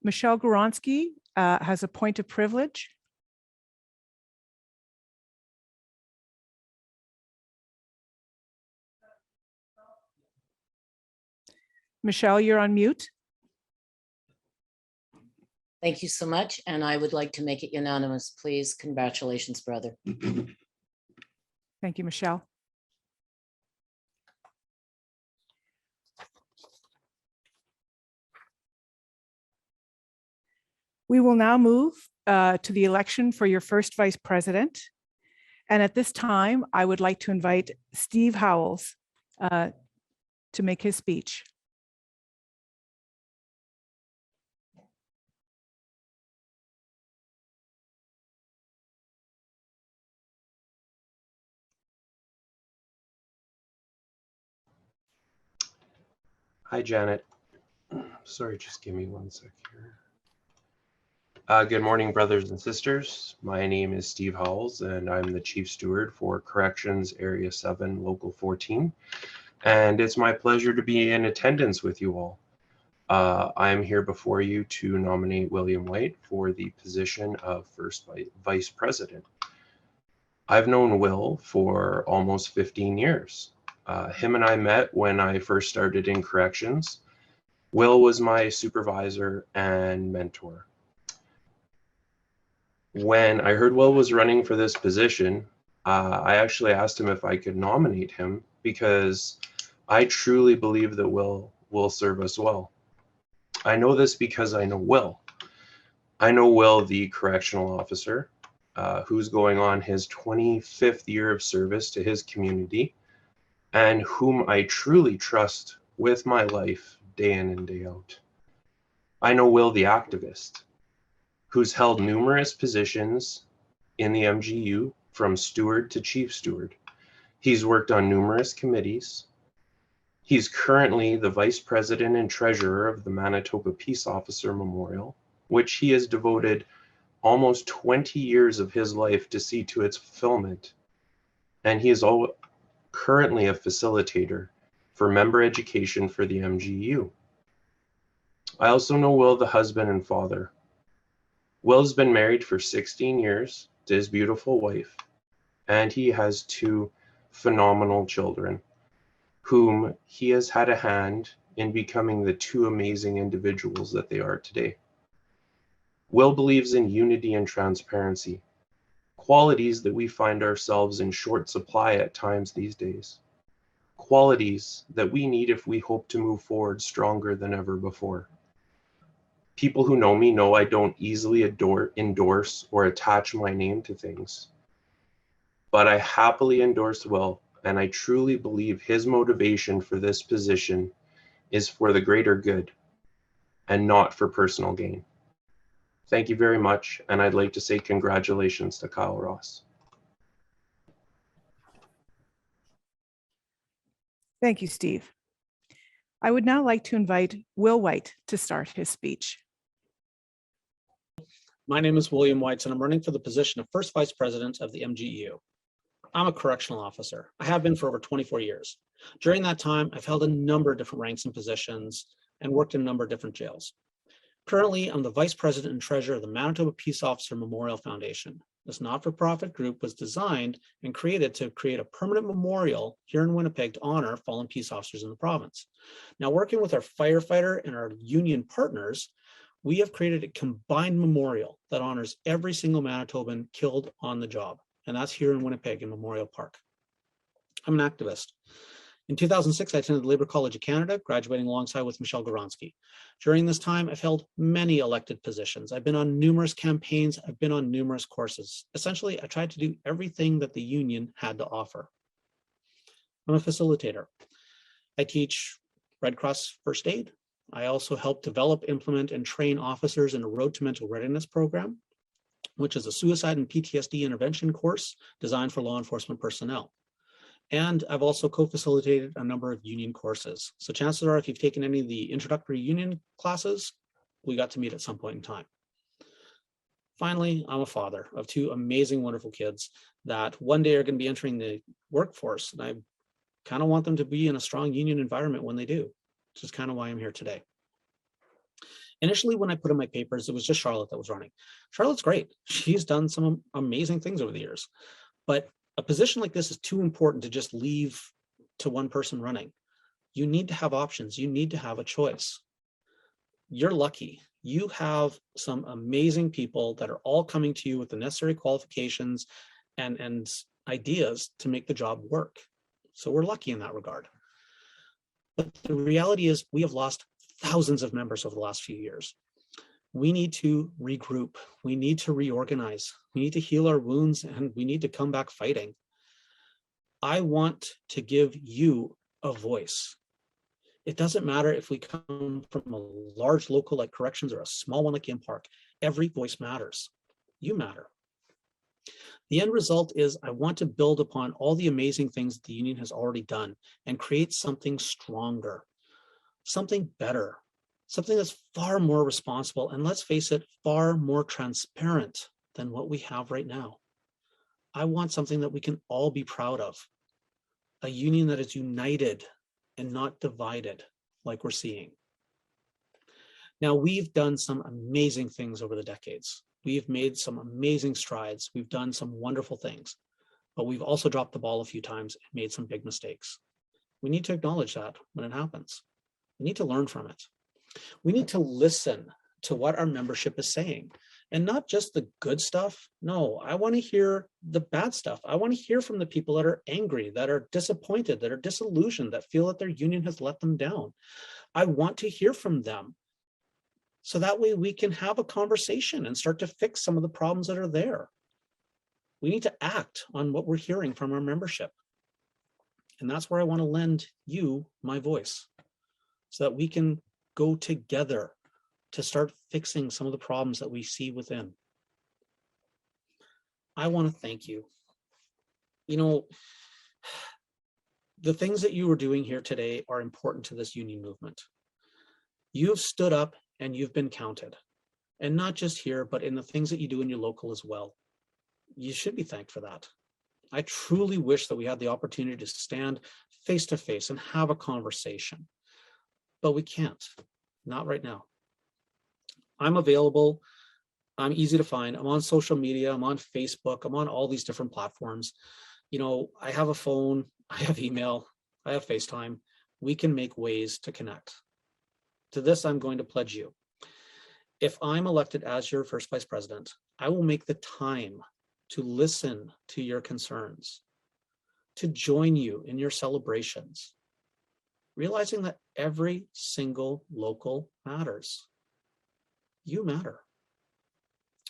Michelle Goronsky has a point of privilege. Michelle, you're on mute.
Thank you so much. And I would like to make it unanimous, please. Congratulations, brother.
Thank you, Michelle. We will now move to the election for your first vice president. And at this time, I would like to invite Steve Howells to make his speech.
Hi, Janet. Sorry, just give me 1 sec here. Good morning, brothers and sisters. My name is Steve Howells, and I'm the Chief Steward for Corrections Area 7, Local 14. And it's my pleasure to be in attendance with you all. I'm here before you to nominate William White for the position of First Vice President. I've known Will for almost 15 years. Him and I met when I first started in corrections. Will was my supervisor and mentor. When I heard Will was running for this position, I actually asked him if I could nominate him because I truly believe that Will serve us well. I know this because I know Will. I know Will, the correctional officer, who's going on his 25th year of service to his community, and whom I truly trust with my life day in and day out. I know Will, the activist, who's held numerous positions in the MGEU from steward to chief steward. He's worked on numerous committees. He's currently the vice president and treasurer of the Manitoba Peace Officer Memorial, which he has devoted almost 20 years of his life to see to its fulfillment. And he is currently a facilitator for member education for the MGEU. I also know Will, the husband and father. Will's been married for 16 years to his beautiful wife, and he has 2 phenomenal children, whom he has had a hand in becoming the 2 amazing individuals that they are today. Will believes in unity and transparency, qualities that we find ourselves in short supply at times these days, qualities that we need if we hope to move forward stronger than ever before. People who know me know I don't easily endorse or attach my name to things, but I happily endorse Will, and I truly believe his motivation for this position is for the greater good and not for personal gain. Thank you very much, and I'd like to say congratulations to Kyle Ross.
Thank you, Steve. I would now like to invite Will White to start his speech.
My name is William White, and I'm running for the position of First Vice President of the MGEU. I'm a correctional officer. I have been for over 24 years. During that time, I've held a number of different ranks and positions and worked in a number of different jails. Currently, I'm the Vice President and Treasurer of the Manitoba Peace Officer Memorial Foundation. This not-for-profit group was designed and created to create a permanent memorial here in Winnipeg to honor fallen peace officers in the province. Now, working with our firefighter and our union partners, we have created a combined memorial that honors every single Manitoban killed on the job, and that's here in Winnipeg in Memorial Park. I'm an activist. In 2006, I attended the Labour College of Canada, graduating alongside with Michelle Goronsky. During this time, I've held many elected positions. I've been on numerous campaigns. I've been on numerous courses. Essentially, I tried to do everything that the union had to offer. I'm a facilitator. I teach Red Cross first aid. I also help develop, implement, and train officers in a Road to Mental Readiness program, which is a suicide and PTSD intervention course designed for law enforcement personnel. And I've also co-facilitated a number of union courses. So chances are, if you've taken any of the introductory union classes, we got to meet at some point in time. Finally, I'm a father of two amazing, wonderful kids that one day are going to be entering the workforce. And I kind of want them to be in a strong union environment when they do, which is kind of why I'm here today. Initially, when I put in my papers, it was just Charlotte that was running. Charlotte's great. She's done some amazing things over the years, but a position like this is too important to just leave to one person running. You need to have options. You need to have a choice. You're lucky. You have some amazing people that are all coming to you with the necessary qualifications and ideas to make the job work. So we're lucky in that regard. But the reality is we have lost thousands of members over the last few years. We need to regroup. We need to reorganize. We need to heal our wounds, and we need to come back fighting. I want to give you a voice. It doesn't matter if we come from a large local like Corrections or a small one like Yam Park. Every voice matters. You matter. The end result is I want to build upon all the amazing things that the union has already done and create something stronger, something better, something that's far more responsible, and let's face it, far more transparent than what we have right now. I want something that we can all be proud of, a union that is united and not divided like we're seeing. Now, we've done some amazing things over the decades. We've made some amazing strides. We've done some wonderful things, but we've also dropped the ball a few times and made some big mistakes. We need to acknowledge that when it happens. We need to learn from it. We need to listen to what our membership is saying, and not just the good stuff. No, I want to hear the bad stuff. I want to hear from the people that are angry, that are disappointed, that are disillusioned, that feel that their union has let them down. I want to hear from them, so that way we can have a conversation and start to fix some of the problems that are there. We need to act on what we're hearing from our membership. And that's where I want to lend you my voice, so that we can go together to start fixing some of the problems that we see within. I want to thank you. You know, the things that you are doing here today are important to this union movement. You've stood up and you've been counted, and not just here, but in the things that you do in your local as well. You should be thanked for that. I truly wish that we had the opportunity to stand face to face and have a conversation, but we can't, not right now. I'm available. I'm easy to find. I'm on social media. I'm on Facebook. I'm on all these different platforms. You know, I have a phone, I have email, I have FaceTime. We can make ways to connect. To this, I'm going to pledge you. If I'm elected as your first vice president, I will make the time to listen to your concerns, to join you in your celebrations, realizing that every single local matters. You matter.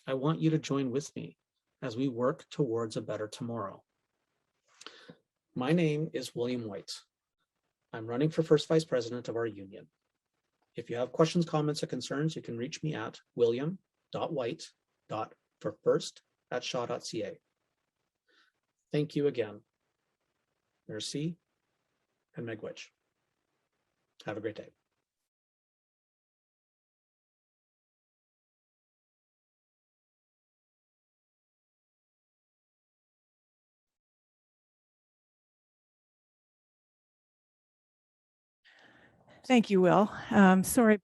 I want you to join with me as we work towards a better tomorrow. My name is William White. I'm running for first vice president of our union. If you have questions, comments, or concerns, you can reach me at william.white.forfirst@shaw.ca. Thank you again. Merci and miigwech. Have a great day.
Thank you, Will. Sorry.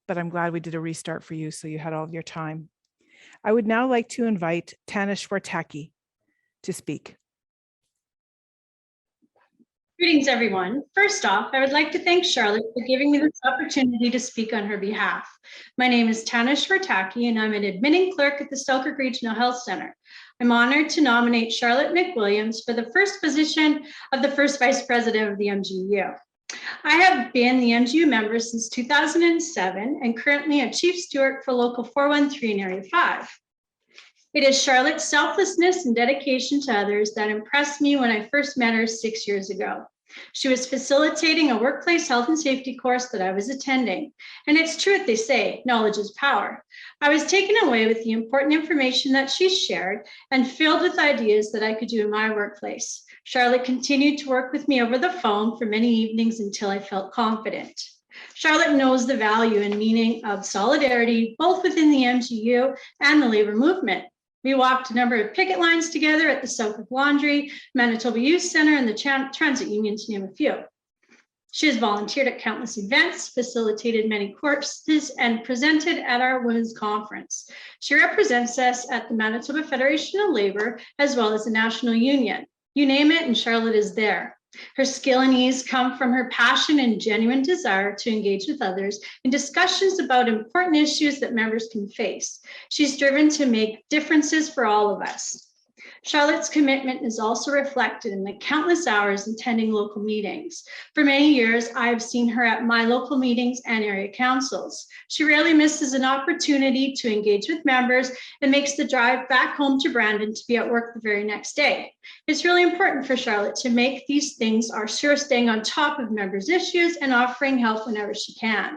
but I'm glad we did a restart for you so you had all of your time. I would now like to invite Tanis Schwartacki to speak.
Greetings, everyone. First off, I would like to thank Charlotte for giving me this opportunity to speak on her behalf. My name is Tanis Schwartacki, and I'm an admitting clerk at the Selkirk Regional Health Center. I'm honored to nominate Charlotte McWilliams for the first position of the first vice president of the MGEU. I have been the MGEU member since 2007 and currently a chief steward for Local 413 in Area 5. It is Charlotte's selflessness and dedication to others that impressed me when I first met her 6 years ago. She was facilitating a workplace health and safety course that I was attending. And it's true what they say, knowledge is power. I was taken away with the important information that she shared and filled with ideas that I could do in my workplace. Charlotte continued to work with me over the phone for many evenings until I felt confident. Charlotte knows the value and meaning of solidarity, both within the MGEU and the labor movement. We walked a number of picket lines together at the Selkirk Laundry, Manitoba Youth Center, and the Transit Union, to name a few. She has volunteered at countless events, facilitated many courses, and presented at our Women's Conference. She represents us at the Manitoba Federation of Labor, as well as the National Union. You name it, and Charlotte is there. Her skill and ease come from her passion and genuine desire to engage with others in discussions about important issues that members can face. She's driven to make differences for all of us. Charlotte's commitment is also reflected in the countless hours attending local meetings. For many years, I've seen her at my local meetings and area councils. She rarely misses an opportunity to engage with members and makes the drive back home to Brandon to be at work the very next day. It's really important for Charlotte to make these things sure staying on top of members' issues and offering help whenever she can.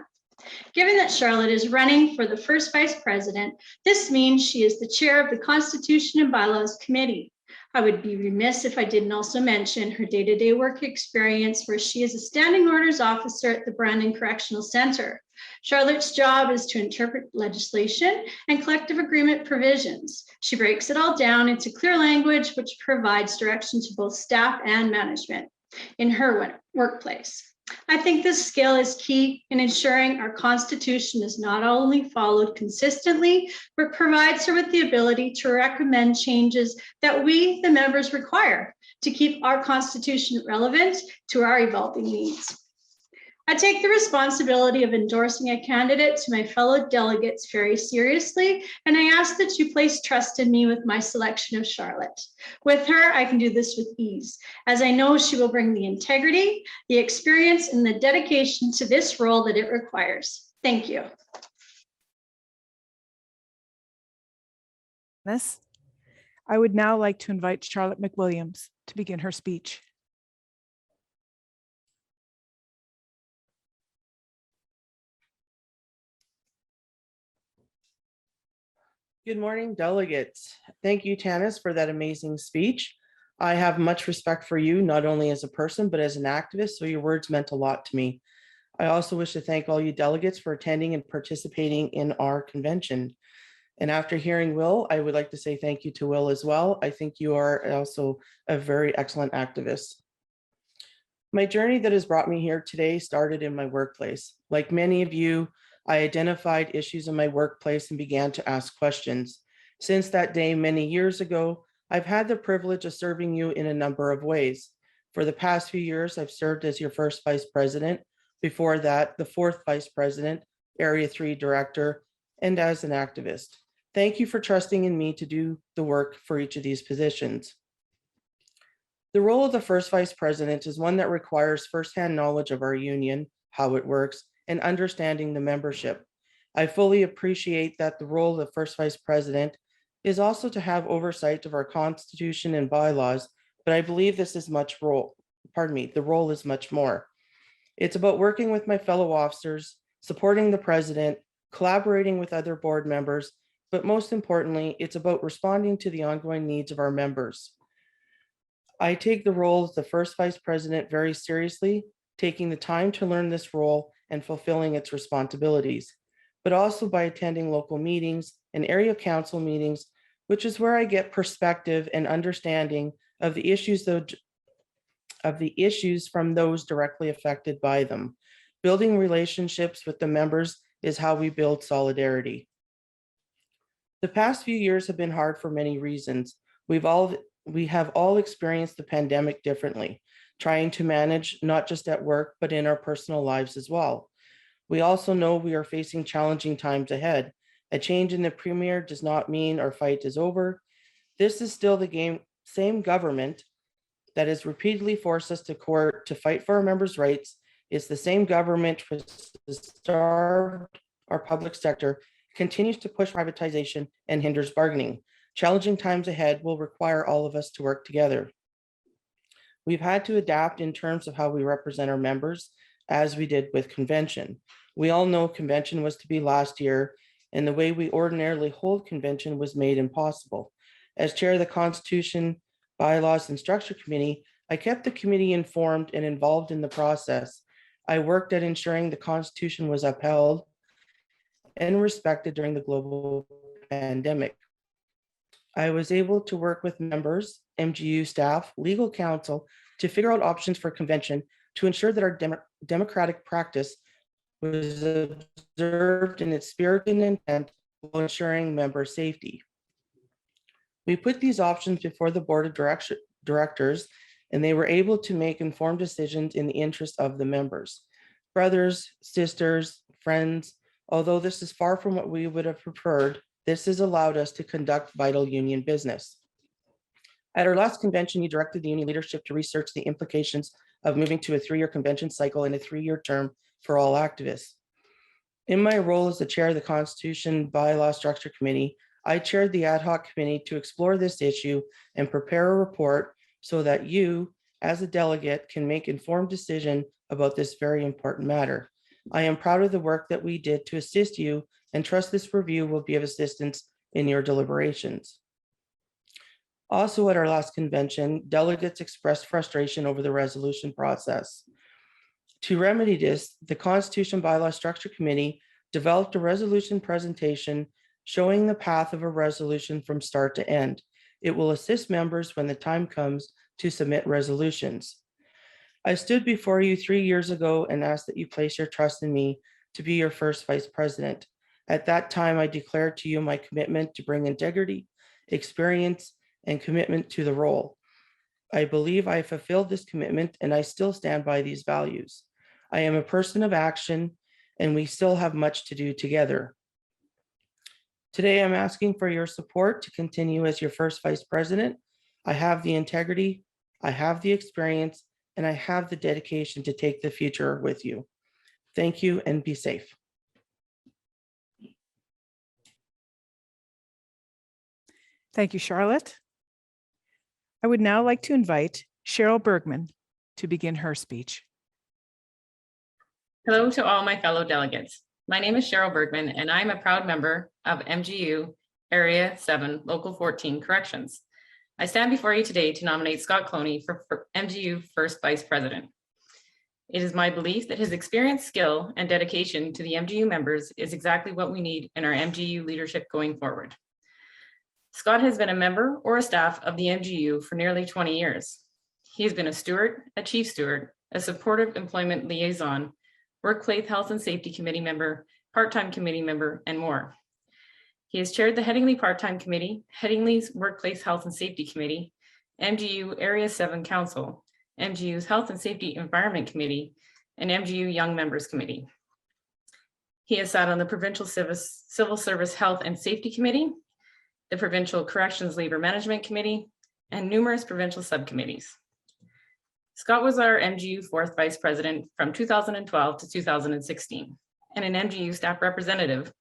Given that Charlotte is running for the first vice president, this means she is the chair of the Constitution and Bylaws Committee. I would be remiss if I didn't also mention her day-to-day work experience, where she is a standing orders officer at the Brandon Correctional Center. Charlotte's job is to interpret legislation and collective agreement provisions. She breaks it all down into clear language, which provides direction to both staff and management in her workplace. I think this skill is key in ensuring our Constitution is not only followed consistently, but provides her with the ability to recommend changes that we, the members, require to keep our Constitution relevant to our evolving needs. I take the responsibility of endorsing a candidate to my fellow delegates very seriously, and I ask that you place trust in me with my selection of Charlotte. With her, I can do this with ease, as I know she will bring the integrity, the experience, and the dedication to this role that it requires. Thank you.
I would now like to invite Charlotte McWilliams to begin her speech.
Good morning, delegates. Thank you, Tanis, for that amazing speech. I have much respect for you, not only as a person, but as an activist, so your words meant a lot to me. I also wish to thank all you delegates for attending and participating in our convention. And after hearing Will, I would like to say thank you to Will as well. I think you are also a very excellent activist. My journey that has brought me here today started in my workplace. Like many of you, I identified issues in my workplace and began to ask questions. Since that day, many years ago, I've had the privilege of serving you in a number of ways. For the past few years, I've served as your first vice president. Before that, the fourth vice president, Area 3 director, and as an activist. Thank you for trusting in me to do the work for each of these positions. The role of the first vice president is one that requires firsthand knowledge of our union, how it works, and understanding the membership. I fully appreciate that the role of the first vice president is also to have oversight of our Constitution and bylaws, but I believe this is the role is much more. It's about working with my fellow officers, supporting the president, collaborating with other board members, but most importantly, it's about responding to the ongoing needs of our members. I take the role as the first vice president very seriously, taking the time to learn this role and fulfilling its responsibilities, but also by attending local meetings and area council meetings, which is where I get perspective and understanding of the issues from those directly affected by them, building relationships with the members is how we build solidarity. The past few years have been hard for many reasons. We have all experienced the pandemic differently, trying to manage not just at work, but in our personal lives as well. We also know we are facing challenging times ahead. A change in the premier does not mean our fight is over. This is still the same government that has repeatedly forced us to court to fight for our members' rights. It's the same government which has starved our public sector, continues to push privatization, and hinders bargaining. Challenging times ahead will require all of us to work together. We've had to adapt in terms of how we represent our members, as we did with convention. We all know convention was to be last year, and the way we ordinarily hold convention was made impossible. As chair of the Constitution, Bylaws, and Structure Committee, I kept the committee informed and involved in the process. I worked at ensuring the Constitution was upheld and respected during the global pandemic. I was able to work with members, MGEU staff, legal counsel to figure out options for convention to ensure that our democratic practice was observed in its spirit and intent while ensuring member safety. We put these options before the board of directors, and they were able to make informed decisions in the interest of the members. Brothers, sisters, friends, although this is far from what we would have preferred, this has allowed us to conduct vital union business. At our last convention, you directed the union leadership to research the implications of moving to a 3-year convention cycle and a 3-year term for all activists. In my role as the chair of the Constitution Bylaw Structure Committee, I chaired the ad hoc committee to explore this issue and prepare a report so that you, as a delegate, can make informed decision about this very important matter. I am proud of the work that we did to assist you and trust this review will be of assistance in your deliberations. Also, at our last convention, delegates expressed frustration over the resolution process. To remedy this, the Constitution Bylaw Structure Committee developed a resolution presentation showing the path of a resolution from start to end. It will assist members when the time comes to submit resolutions. I stood before you 3 years ago and asked that you place your trust in me to be your first vice president. At that time, I declared to you my commitment to bring integrity, experience, and commitment to the role. I believe I have fulfilled this commitment and I still stand by these values. I am a person of action and we still have much to do together. Today, I'm asking for your support to continue as your first vice president. I have the integrity, I have the experience, and I have the dedication to take the future with you. Thank you and be safe.
Thank you, Charlotte. I would now like to invite Cheryl Bergman to begin her speech.
Hello to all my fellow delegates. My name is Cheryl Bergman, and I'm a proud member of MGEU Area 7, Local 14 Corrections. I stand before you today to nominate Scott Cloney for MGEU First Vice President. It is my belief that his experience, skill, and dedication to the MGEU members is exactly what we need in our MGEU leadership going forward. Scott has been a member or a staff of the MGEU for nearly 20 years. He has been a steward, a chief steward, a supportive employment liaison, workplace health and safety committee member, part-time committee member, and more. He has chaired the Headingley Part-Time Committee, Headingley's Workplace Health and Safety Committee, MGEU Area 7 Council, MGEU's Health and Safety Environment Committee, and MGEU Young Members Committee. He has sat on the Provincial Civil Service Health and Safety Committee, the Provincial Corrections Labor Management Committee, and numerous provincial subcommittees. Scott was our MGEU fourth vice president from 2012 to 2016, and an MGEU staff representative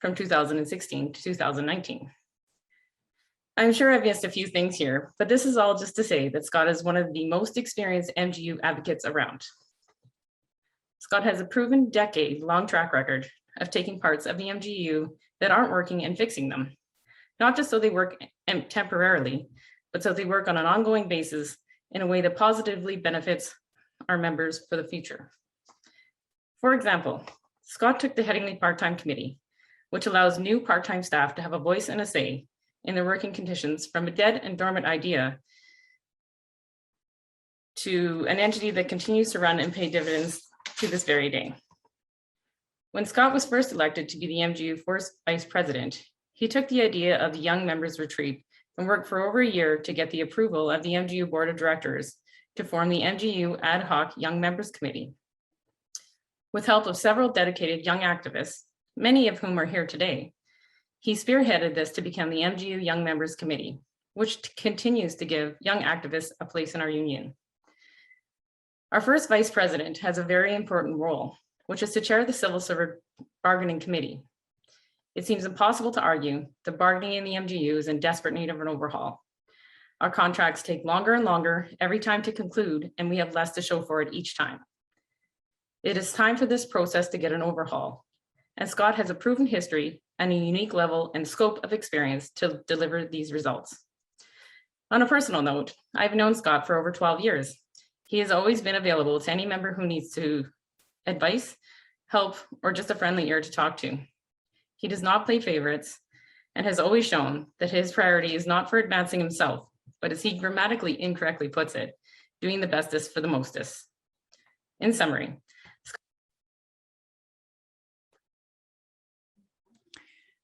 from 2016 to 2019. I'm sure I've missed a few things here, but this is all just to say that Scott is one of the most experienced MGEU advocates around. Scott has a proven decade-long track record of taking parts of the MGEU that aren't working and fixing them, not just so they work temporarily, but so they work on an ongoing basis in a way that positively benefits our members for the future. For example, Scott took the Headingley Part-Time Committee, which allows new part-time staff to have a voice and a say in their working conditions, from a dead and dormant idea to an entity that continues to run and pay dividends to this very day. When Scott was first elected to be the MGU first vice president, he took the idea of the Young Members Retreat and worked for over a year to get the approval of the MGU Board of Directors to form the MGU Ad Hoc Young Members Committee. With help of several dedicated young activists, many of whom are here today, he spearheaded this to become the MGU Young Members Committee, which continues to give young activists a place in our union. Our first vice president has a very important role, which is to chair the Civil Service Bargaining Committee. It seems impossible to argue that bargaining in the MGU is in desperate need of an overhaul. Our contracts take longer and longer every time to conclude, and we have less to show for it each time. It is time for this process to get an overhaul, and Scott has a proven history and a unique level and scope of experience to deliver these results. On a personal note, I've known Scott for over 12 years. He has always been available to any member who needs advice, help, or just a friendly ear to talk to. He does not play favorites and has always shown that his priority is not for advancing himself, but as he grammatically incorrectly puts it, doing the bestest for the mostest. In summary,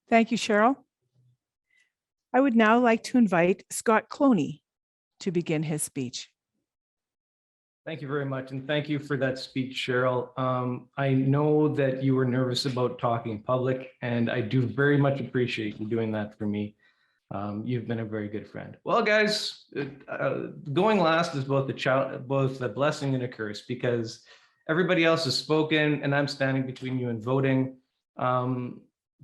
Thank you, Cheryl. I would now like to invite Scott Cloney to begin his speech.
Thank you very much, and thank you for that speech, Cheryl. I know that you were nervous about talking in public, and I do very much appreciate you doing that for me. You've been a very good friend. Well, guys, going last is both a blessing and a curse, because everybody else has spoken, and I'm standing between you and voting.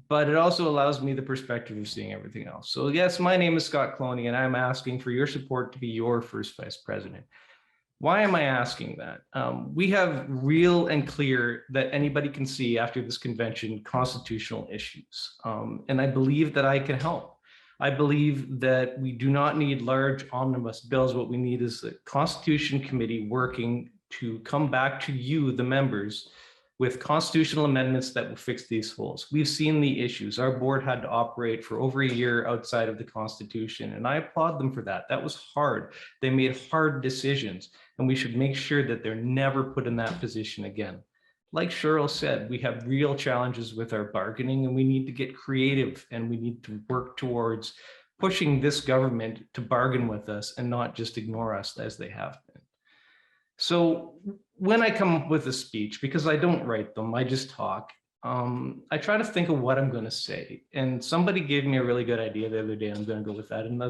But it also allows me the perspective of seeing everything else. So yes, my name is Scott Cloney, and I'm asking for your support to be your first vice president. Why am I asking that? We have real and clear that anybody can see after this convention constitutional issues. And I believe that I can help. I believe that we do not need large omnibus bills. What we need is the Constitution Committee working to come back to you, the members, with constitutional amendments that will fix these holes. We've seen the issues. Our board had to operate for over a year outside of the Constitution, and I applaud them for that. That was hard. They made hard decisions, and we should make sure that they're never put in that position again. Like Cheryl said, we have real challenges with our bargaining, and we need to get creative, and we need to work towards pushing this government to bargain with us and not just ignore us as they have been. So when I come up with a speech, because I don't write them, I just talk, I try to think of what I'm going to say. And somebody gave me a really good idea the other day. I'm going to go with that. And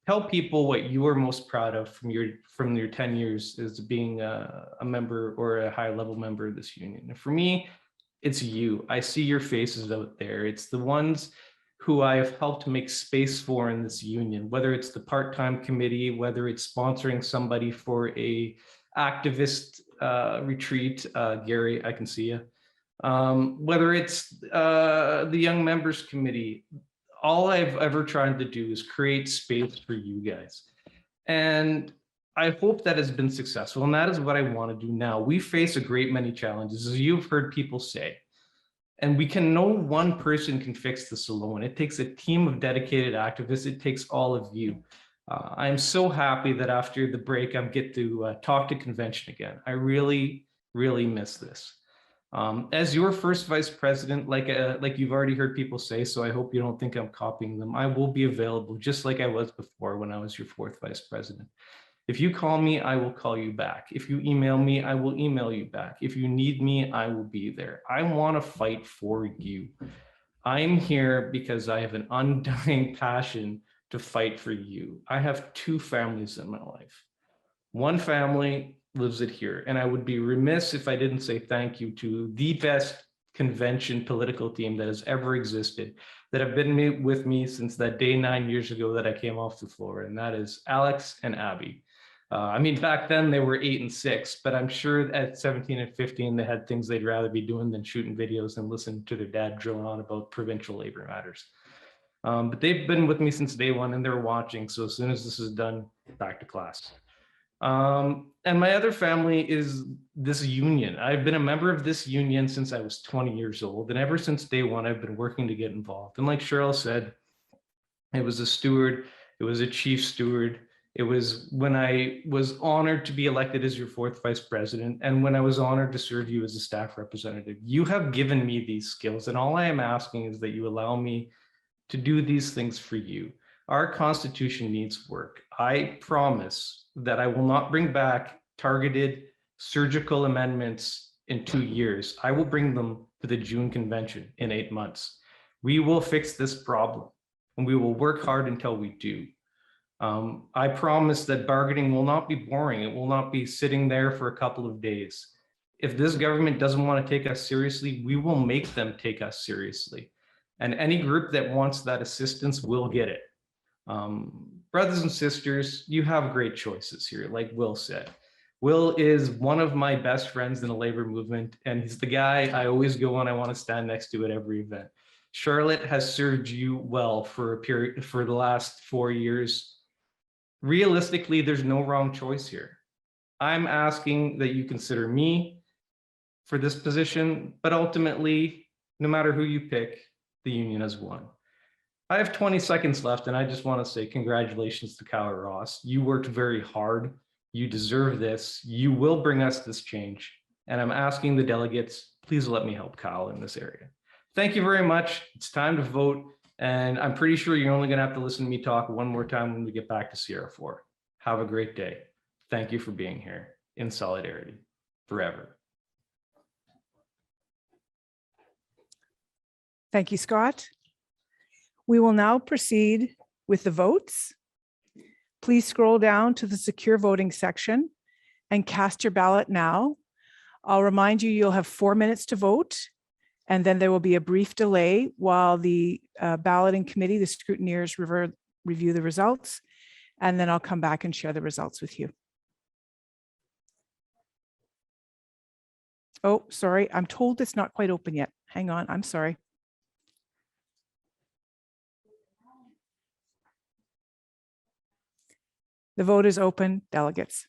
tell people what you are most proud of from your 10 years as being a member or a high level member of this union. And for me, it's you. I see your faces out there. It's the ones who I have helped make space for in this union, whether it's the part-time committee, whether it's sponsoring somebody for a activist retreat, Gary, I can see you. Whether it's the Young Members Committee, all I've ever tried to do is create space for you guys. And I hope that has been successful, and that is what I want to do now. We face a great many challenges, as you've heard people say, and no one person can fix this alone. It takes a team of dedicated activists. It takes all of you. I'm so happy that after the break, I get to talk to convention again. I really, really miss this. As your first vice president, like you've already heard people say, so I hope you don't think I'm copying them, I will be available just like I was before when I was your fourth vice president. If you call me, I will call you back. If you email me, I will email you back. If you need me, I will be there. I want to fight for you. I'm here because I have an undying passion to fight for you. I have two families in my life. One family lives it here, and I would be remiss if I didn't say thank you to the best convention political team that has ever existed, that have been with me since that day 9 years ago that I came off the floor, and that is Alex and Abby. I mean, back then they were 8 and 6, but I'm sure at 17 and 15, they had things they'd rather be doing than shooting videos and listening to their dad drill on about provincial labor matters. But they've been with me since day one, and they're watching. So as soon as this is done, back to class. And my other family is this union. I've been a member of this union since I was 20 years old. And ever since day one, I've been working to get involved. And like Cheryl said, it was a steward, it was a chief steward, It was when I was honored to be elected as your fourth vice president, and when I was honored to serve you as a staff representative. You have given me these skills, and all I am asking is that you allow me to do these things for you. Our Constitution needs work. I promise that I will not bring back targeted surgical amendments in 2 years. I will bring them to the June convention in 8 months. We will fix this problem, and we will work hard until we do. I promise that bargaining will not be boring. It will not be sitting there for a couple of days. If this government doesn't want to take us seriously, we will make them take us seriously. And any group that wants that assistance will get it. Brothers and sisters, you have great choices here, like Will said. Will is one of my best friends in the labor movement, and he's the guy I always go on. I want to stand next to at every event. Charlotte has served you well for the last 4 years. Realistically, there's no wrong choice here. I'm asking that you consider me for this position, but ultimately, no matter who you pick, the union has won. I have 20 seconds left, and I just want to say congratulations to Kyle Ross. You worked very hard. You deserve this. You will bring us this change. And I'm asking the delegates, please let me help Kyle in this area. Thank you very much. It's time to vote. And I'm pretty sure you're only going to have to listen to me talk one more time when we get back to Sierra 4. Have a great day. Thank you for being here in solidarity forever.
Thank you, Scott. We will now proceed with the votes. Please scroll down to the secure voting section and cast your ballot now. I'll remind you, you'll have 4 minutes to vote, and then there will be a brief delay while the balloting committee, the scrutineers, review the results, and then I'll come back and share the results with you. Oh, sorry, I'm told it's not quite open yet. Hang on, I'm sorry. The vote is open, delegates.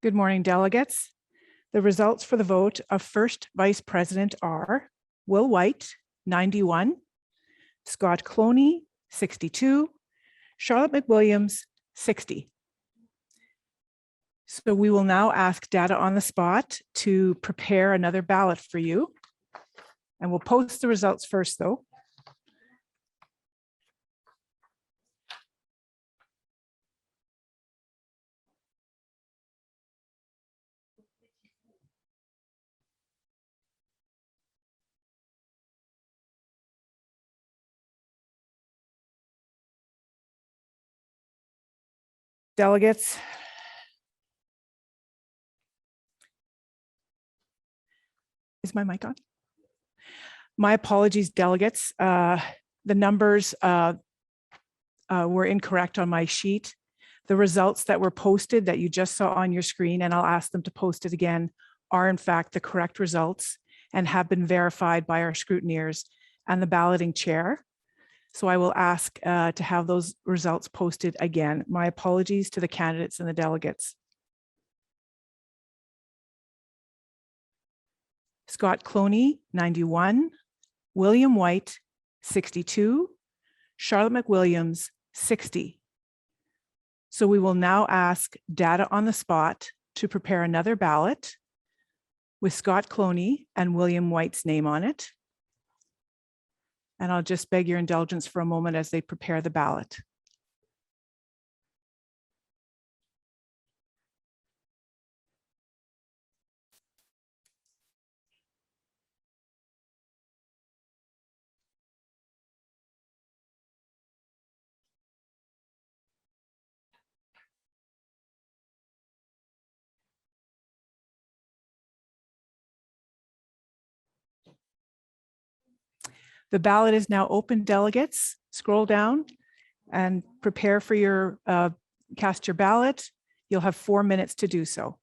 Good morning, delegates. The results for the vote of first vice president are Will White, 91, Scott Cloney, 62, Charlotte McWilliams, 60. So we will now ask data on the spot to prepare another ballot for you. And we'll post the results first, though. Delegates. Is my mic on? My apologies, delegates. The numbers were incorrect on my sheet. The results that were posted that you just saw on your screen, and I'll ask them to post it again, are in fact the correct results and have been verified by our scrutineers and the balloting chair. So I will ask to have those results posted again. My apologies to the candidates and the delegates. Scott Cloney, 91, William White, 62, Charlotte McWilliams, 60. So we will now ask data on the spot to prepare another ballot with Scott Cloney and William White's name on it. And I'll just beg your indulgence for a moment as they prepare the ballot. The ballot is now open, delegates. Scroll down and prepare for your, cast your ballot. You'll have 4 minutes to do so.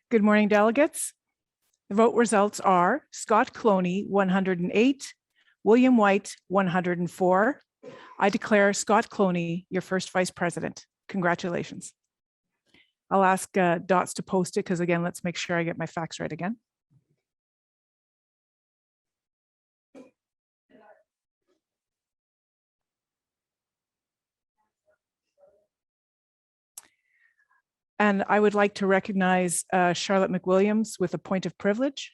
Good morning, delegates. The vote results are Scott Cloney, 108, William White, 104. I declare Scott Cloney your first vice president. Congratulations. I'll ask Dots to post it because again, let's make sure I get my facts right again. And I would like to recognize Charlotte McWilliams with a point of privilege.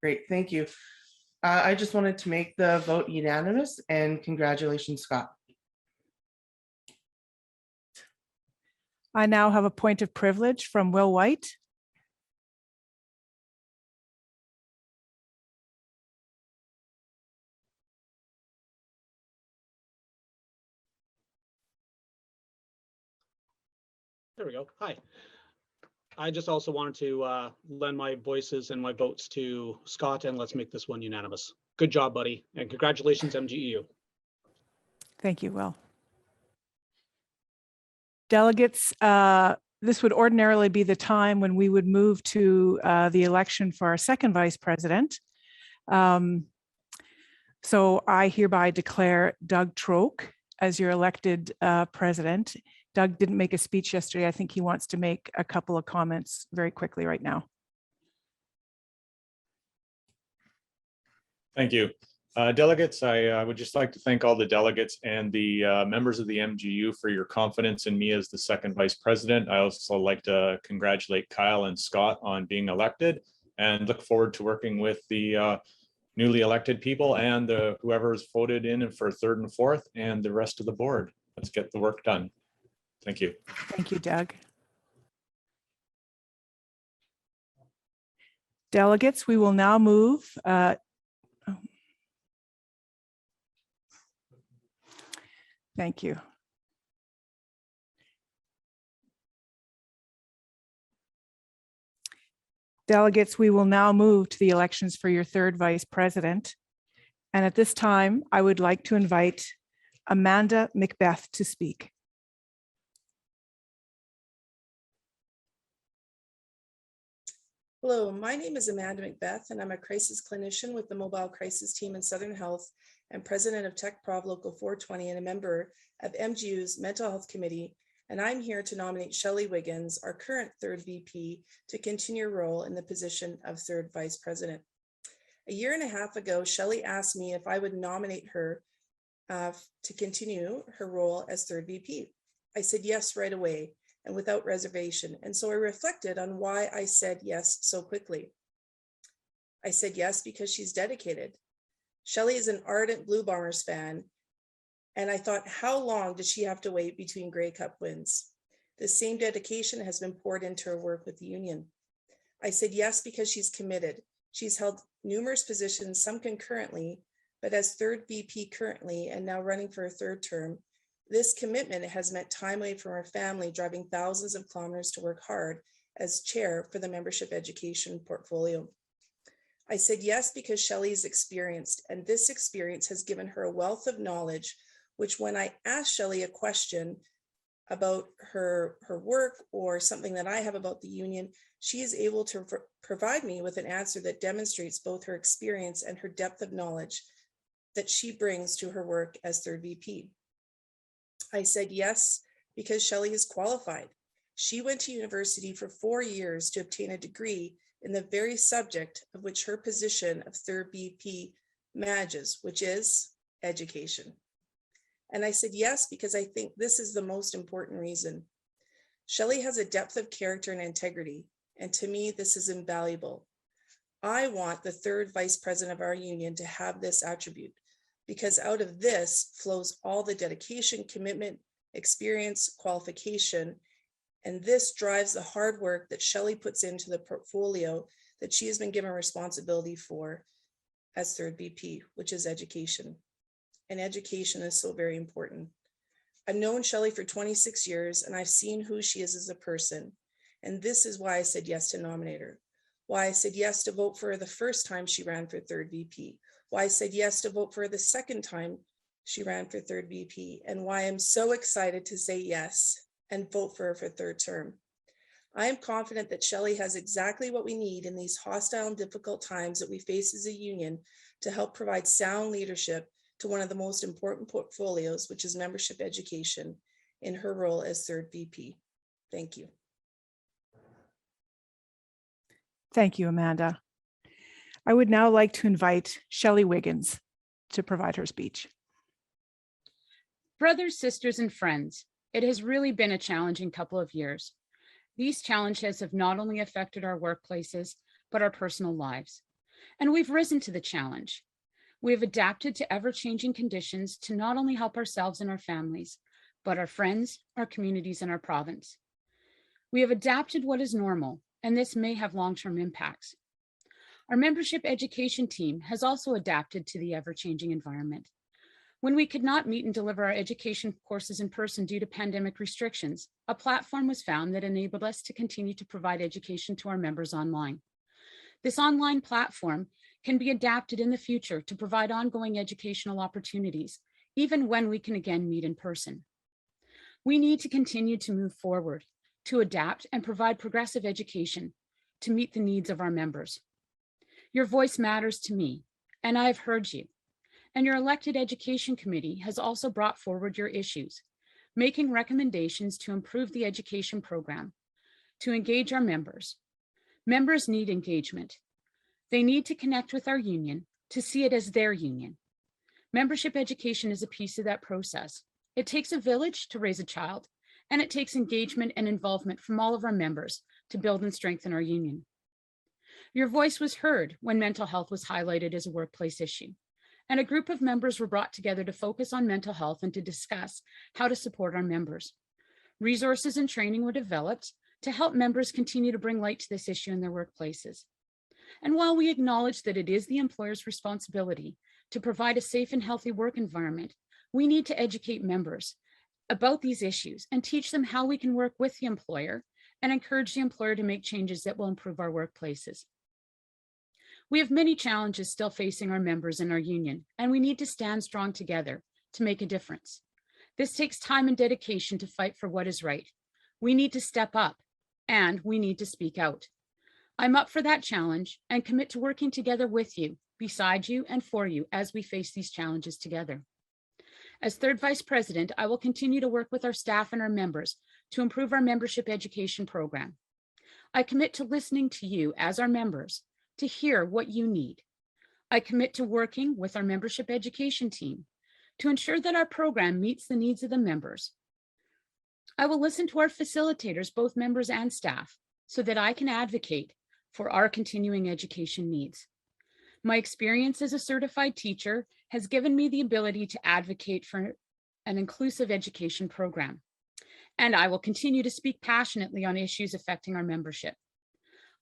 Great, thank you. I just wanted to make the vote unanimous and congratulations, Scott.
I now have a point of privilege from Will White.
There we go. Hi. I just also wanted to lend my voices and my votes to Scott, and let's make this one unanimous. Good job, buddy, and congratulations, MGEU.
Thank you, Will. Delegates, this would ordinarily be the time when we would move to the election for our second vice president. So I hereby declare Doug Troke as your elected president. Doug didn't make a speech yesterday. I think he wants to make a couple of comments very quickly right now.
Thank you. Delegates, I would just like to thank all the delegates and the members of the MGU for your confidence in me as the second vice president. I also like to congratulate Kyle and Scott on being elected and look forward to working with the newly elected people and whoever's voted in for third and fourth and the rest of the board. Let's get the work done. Thank you.
Thank you, Doug. Delegates, we will now move. Thank you. Delegates, we will now move to the elections for your third vice president. And at this time, I would like to invite Amanda Macbeth to speak.
Hello, my name is Amanda Macbeth, and I'm a crisis clinician with the Mobile Crisis Team in Southern Health and president of Tech Prov Local 420 and a member of MGU's Mental Health Committee. And I'm here to nominate Shelley Wiggins, our current third VP, to continue her role in the position of third vice president. A year and a half ago, Shelley asked me if I would nominate her to continue her role as third VP. I said yes right away and without reservation. And so I reflected on why I said yes so quickly. I said yes because she's dedicated. Shelley is an ardent Blue Bombers fan. And I thought, how long does she have to wait between Grey Cup wins? The same dedication has been poured into her work with the union. I said yes because she's committed. She's held numerous positions, some concurrently, but as third VP currently and now running for a third term. This commitment has meant time away from her family, driving thousands of kilometers to work hard as chair for the membership education portfolio. I said yes because Shelley is experienced, and this experience has given her a wealth of knowledge, which when I asked Shelley a question about her work or something that I have about the union, she is able to provide me with an answer that demonstrates both her experience and her depth of knowledge that she brings to her work as third VP. I said yes because Shelley is qualified. She went to university for 4 years to obtain a degree in the very subject of which her position of third VP manages, which is education. And I said yes because I think this is the most important reason. Shelley has a depth of character and integrity, and to me, this is invaluable. I want the third vice president of our union to have this attribute, because out of this flows all the dedication, commitment, experience, qualification, And this drives the hard work that Shelley puts into the portfolio that she has been given responsibility for as third VP, which is education. And education is so very important. I've known Shelley for 26 years and I've seen who she is as a person. And this is why I said yes to nominate her. Why I said yes to vote for her the first time she ran for third VP. Why I said yes to vote for her the second time she ran for third VP. And why I'm so excited to say yes and vote for her for third term. I am confident that Shelley has exactly what we need in these hostile and difficult times that we face as a union to help provide sound leadership to one of the most important portfolios, which is membership education, in her role as third VP. Thank you.
Thank you, Amanda. I would now like to invite Shelley Wiggins to provide her speech.
Brothers, sisters, and friends, it has really been a challenging couple of years. These challenges have not only affected our workplaces, but our personal lives. And we've risen to the challenge. We have adapted to ever-changing conditions to not only help ourselves and our families, but our friends, our communities, and our province. We have adapted what is normal, and this may have long-term impacts. Our membership education team has also adapted to the ever-changing environment. When we could not meet and deliver our education courses in person due to pandemic restrictions, a platform was found that enabled us to continue to provide education to our members online. This online platform can be adapted in the future to provide ongoing educational opportunities, even when we can again meet in person. We need to continue to move forward, to adapt and provide progressive education to meet the needs of our members. Your voice matters to me, and I have heard you. And your elected education committee has also brought forward your issues, making recommendations to improve the education program, to engage our members. Members need engagement. They need to connect with our union, to see it as their union. Membership education is a piece of that process. It takes a village to raise a child, and it takes engagement and involvement from all of our members to build and strengthen our union. Your voice was heard when mental health was highlighted as a workplace issue, and a group of members were brought together to focus on mental health and to discuss how to support our members. Resources and training were developed to help members continue to bring light to this issue in their workplaces. And while we acknowledge that it is the employer's responsibility to provide a safe and healthy work environment, we need to educate members about these issues and teach them how we can work with the employer and encourage the employer to make changes that will improve our workplaces. We have many challenges still facing our members in our union, and we need to stand strong together to make a difference. This takes time and dedication to fight for what is right. We need to step up, and we need to speak out. I'm up for that challenge and commit to working together with you, beside you, and for you as we face these challenges together. As third vice president, I will continue to work with our staff and our members to improve our membership education program. I commit to listening to you as our members to hear what you need. I commit to working with our membership education team to ensure that our program meets the needs of the members. I will listen to our facilitators, both members and staff, so that I can advocate for our continuing education needs. My experience as a certified teacher has given me the ability to advocate for an inclusive education program, and I will continue to speak passionately on issues affecting our membership.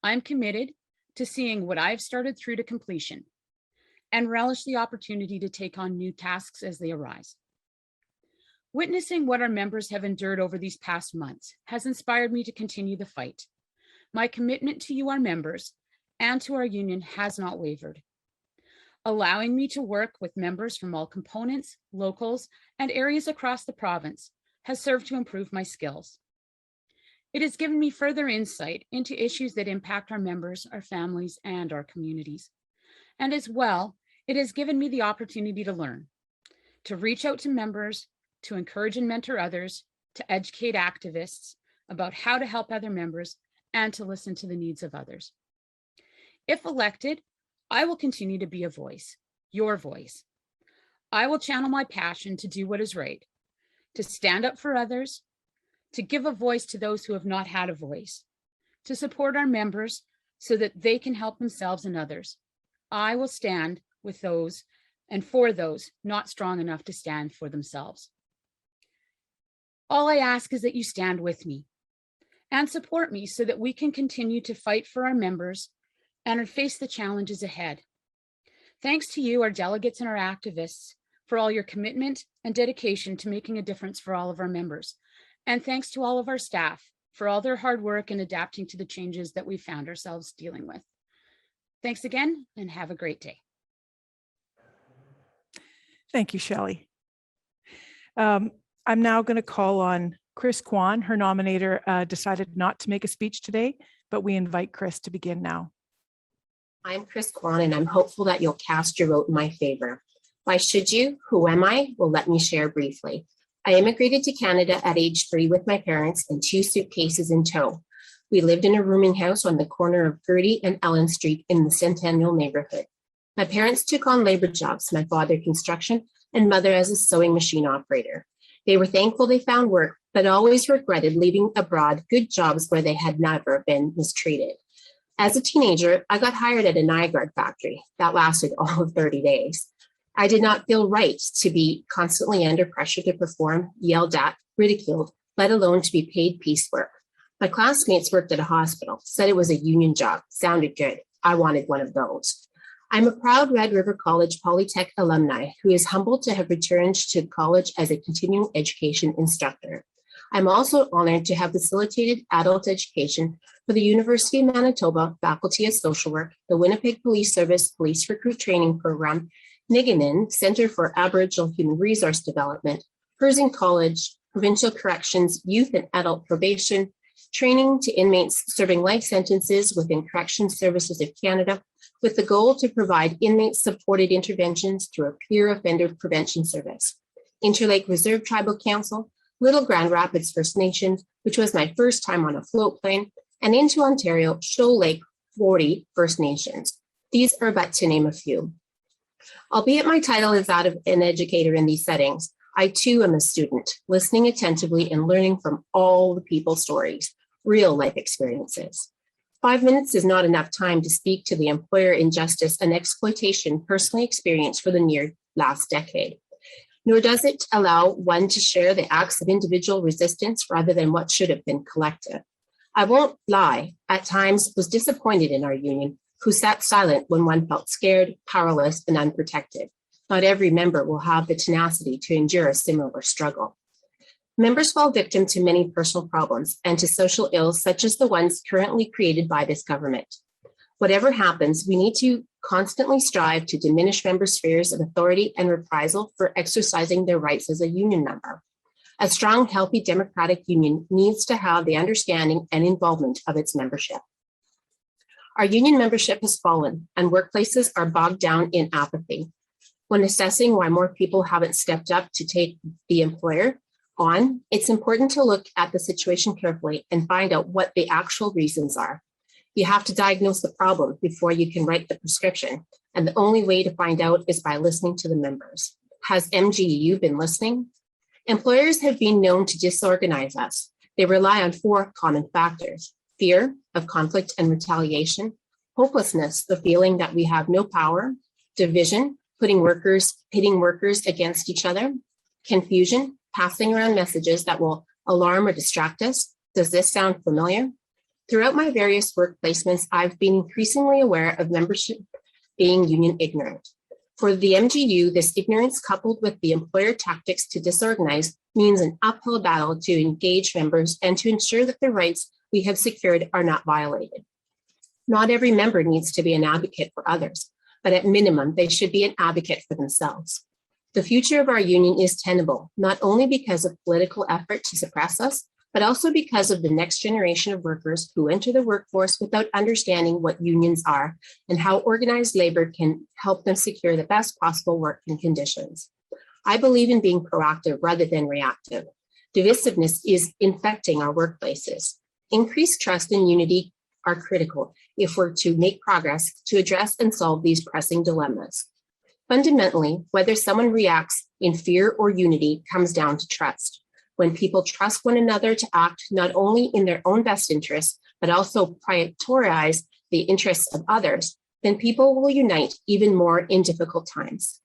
I'm committed to seeing what I've started through to completion and relish the opportunity to take on new tasks as they arise. Witnessing what our members have endured over these past months has inspired me to continue the fight. My commitment to you, our members, and to our union has not wavered. Allowing me to work with members from all components, locals, and areas across the province has served to improve my skills. It has given me further insight into issues that impact our members, our families, and our communities. And as well, it has given me the opportunity to learn, to reach out to members, to encourage and mentor others, to educate activists about how to help other members, and to listen to the needs of others. If elected, I will continue to be a voice, your voice. I will channel my passion to do what is right, to stand up for others, to give a voice to those who have not had a voice, to support our members so that they can help themselves and others. I will stand with those and for those not strong enough to stand for themselves. All I ask is that you stand with me. and support me so that we can continue to fight for our members and face the challenges ahead. Thanks to you, our delegates and our activists, for all your commitment and dedication to making a difference for all of our members. And thanks to all of our staff for all their hard work in adapting to the changes that we found ourselves dealing with. Thanks again, and have a great day.
Thank you, Shelley. I'm now going to call on Chris Kwan. Her nominator decided not to make a speech today, but we invite Chris to begin now.
I'm Chris Kwan, and I'm hopeful that you'll cast your vote in my favor. Why should you? Who am I? Well, let me share briefly. I immigrated to Canada at age 3 with my parents and 2 suitcases in tow. We lived in a rooming house on the corner of Gertie and Ellen Street in the Centennial neighborhood. My parents took on labor jobs, my father construction, and mother as a sewing machine operator. They were thankful they found work, but always regretted leaving abroad good jobs where they had never been mistreated. As a teenager, I got hired at a Niagara factory that lasted all of 30 days. I did not feel right to be constantly under pressure to perform, yelled at, ridiculed, let alone to be paid piecework. My classmates worked at a hospital, said it was a union job, sounded good. I wanted one of those. I'm a proud Red River College Polytech alumni who is humbled to have returned to college as a continuing education instructor. I'm also honored to have facilitated adult education for the University of Manitoba Faculty of Social Work, the Winnipeg Police Service Police Recruit Training Program, Niganin Center for Aboriginal Human Resource Development, Herzing College, Provincial Corrections, Youth and Adult Probation, training to inmates serving life sentences within Corrections Services of Canada, with the goal to provide inmate-supported interventions through a peer offender prevention service. Interlake Reserve Tribal Council, Little Grand Rapids First Nations, which was my first time on a float plane, and into Ontario, Shoal Lake 40 First Nations. These are but to name a few. Albeit my title is that of an educator in these settings, I too am a student, listening attentively and learning from all the people's stories, real life experiences. 5 minutes is not enough time to speak to the employer injustice and exploitation personally experienced for the near last decade. Nor does it allow one to share the acts of individual resistance rather than what should have been collective. I won't lie, at times was disappointed in our union, who sat silent when one felt scared, powerless, and unprotected. Not every member will have the tenacity to endure a similar struggle. Members fall victim to many personal problems and to social ills such as the ones currently created by this government. Whatever happens, we need to constantly strive to diminish members' fears of authority and reprisal for exercising their rights as a union member. A strong, healthy democratic union needs to have the understanding and involvement of its membership. Our union membership has fallen and workplaces are bogged down in apathy. When assessing why more people haven't stepped up to take the employer on, it's important to look at the situation carefully and find out what the actual reasons are. You have to diagnose the problem before you can write the prescription, and the only way to find out is by listening to the members. Has MGEU been listening? Employers have been known to disorganize us. They rely on 4 common factors: fear of conflict and retaliation, hopelessness, the feeling that we have no power, division, pitting workers against each other, confusion, passing around messages that will alarm or distract us. Does this sound familiar? Throughout my various work placements, I've been increasingly aware of membership being union ignorant. For the MGU, this ignorance coupled with the employer tactics to disorganize means an uphill battle to engage members and to ensure that the rights we have secured are not violated. Not every member needs to be an advocate for others, but at minimum, they should be an advocate for themselves. The future of our union is tenable, not only because of political effort to suppress us, but also because of the next generation of workers who enter the workforce without understanding what unions are and how organized labor can help them secure the best possible working conditions. I believe in being proactive rather than reactive. Divisiveness is infecting our workplaces. Increased trust and unity are critical if we're to make progress to address and solve these pressing dilemmas. Fundamentally, whether someone reacts in fear or unity comes down to trust. When people trust one another to act not only in their own best interests, but also prioritize the interests of others, then people will unite even more in difficult times.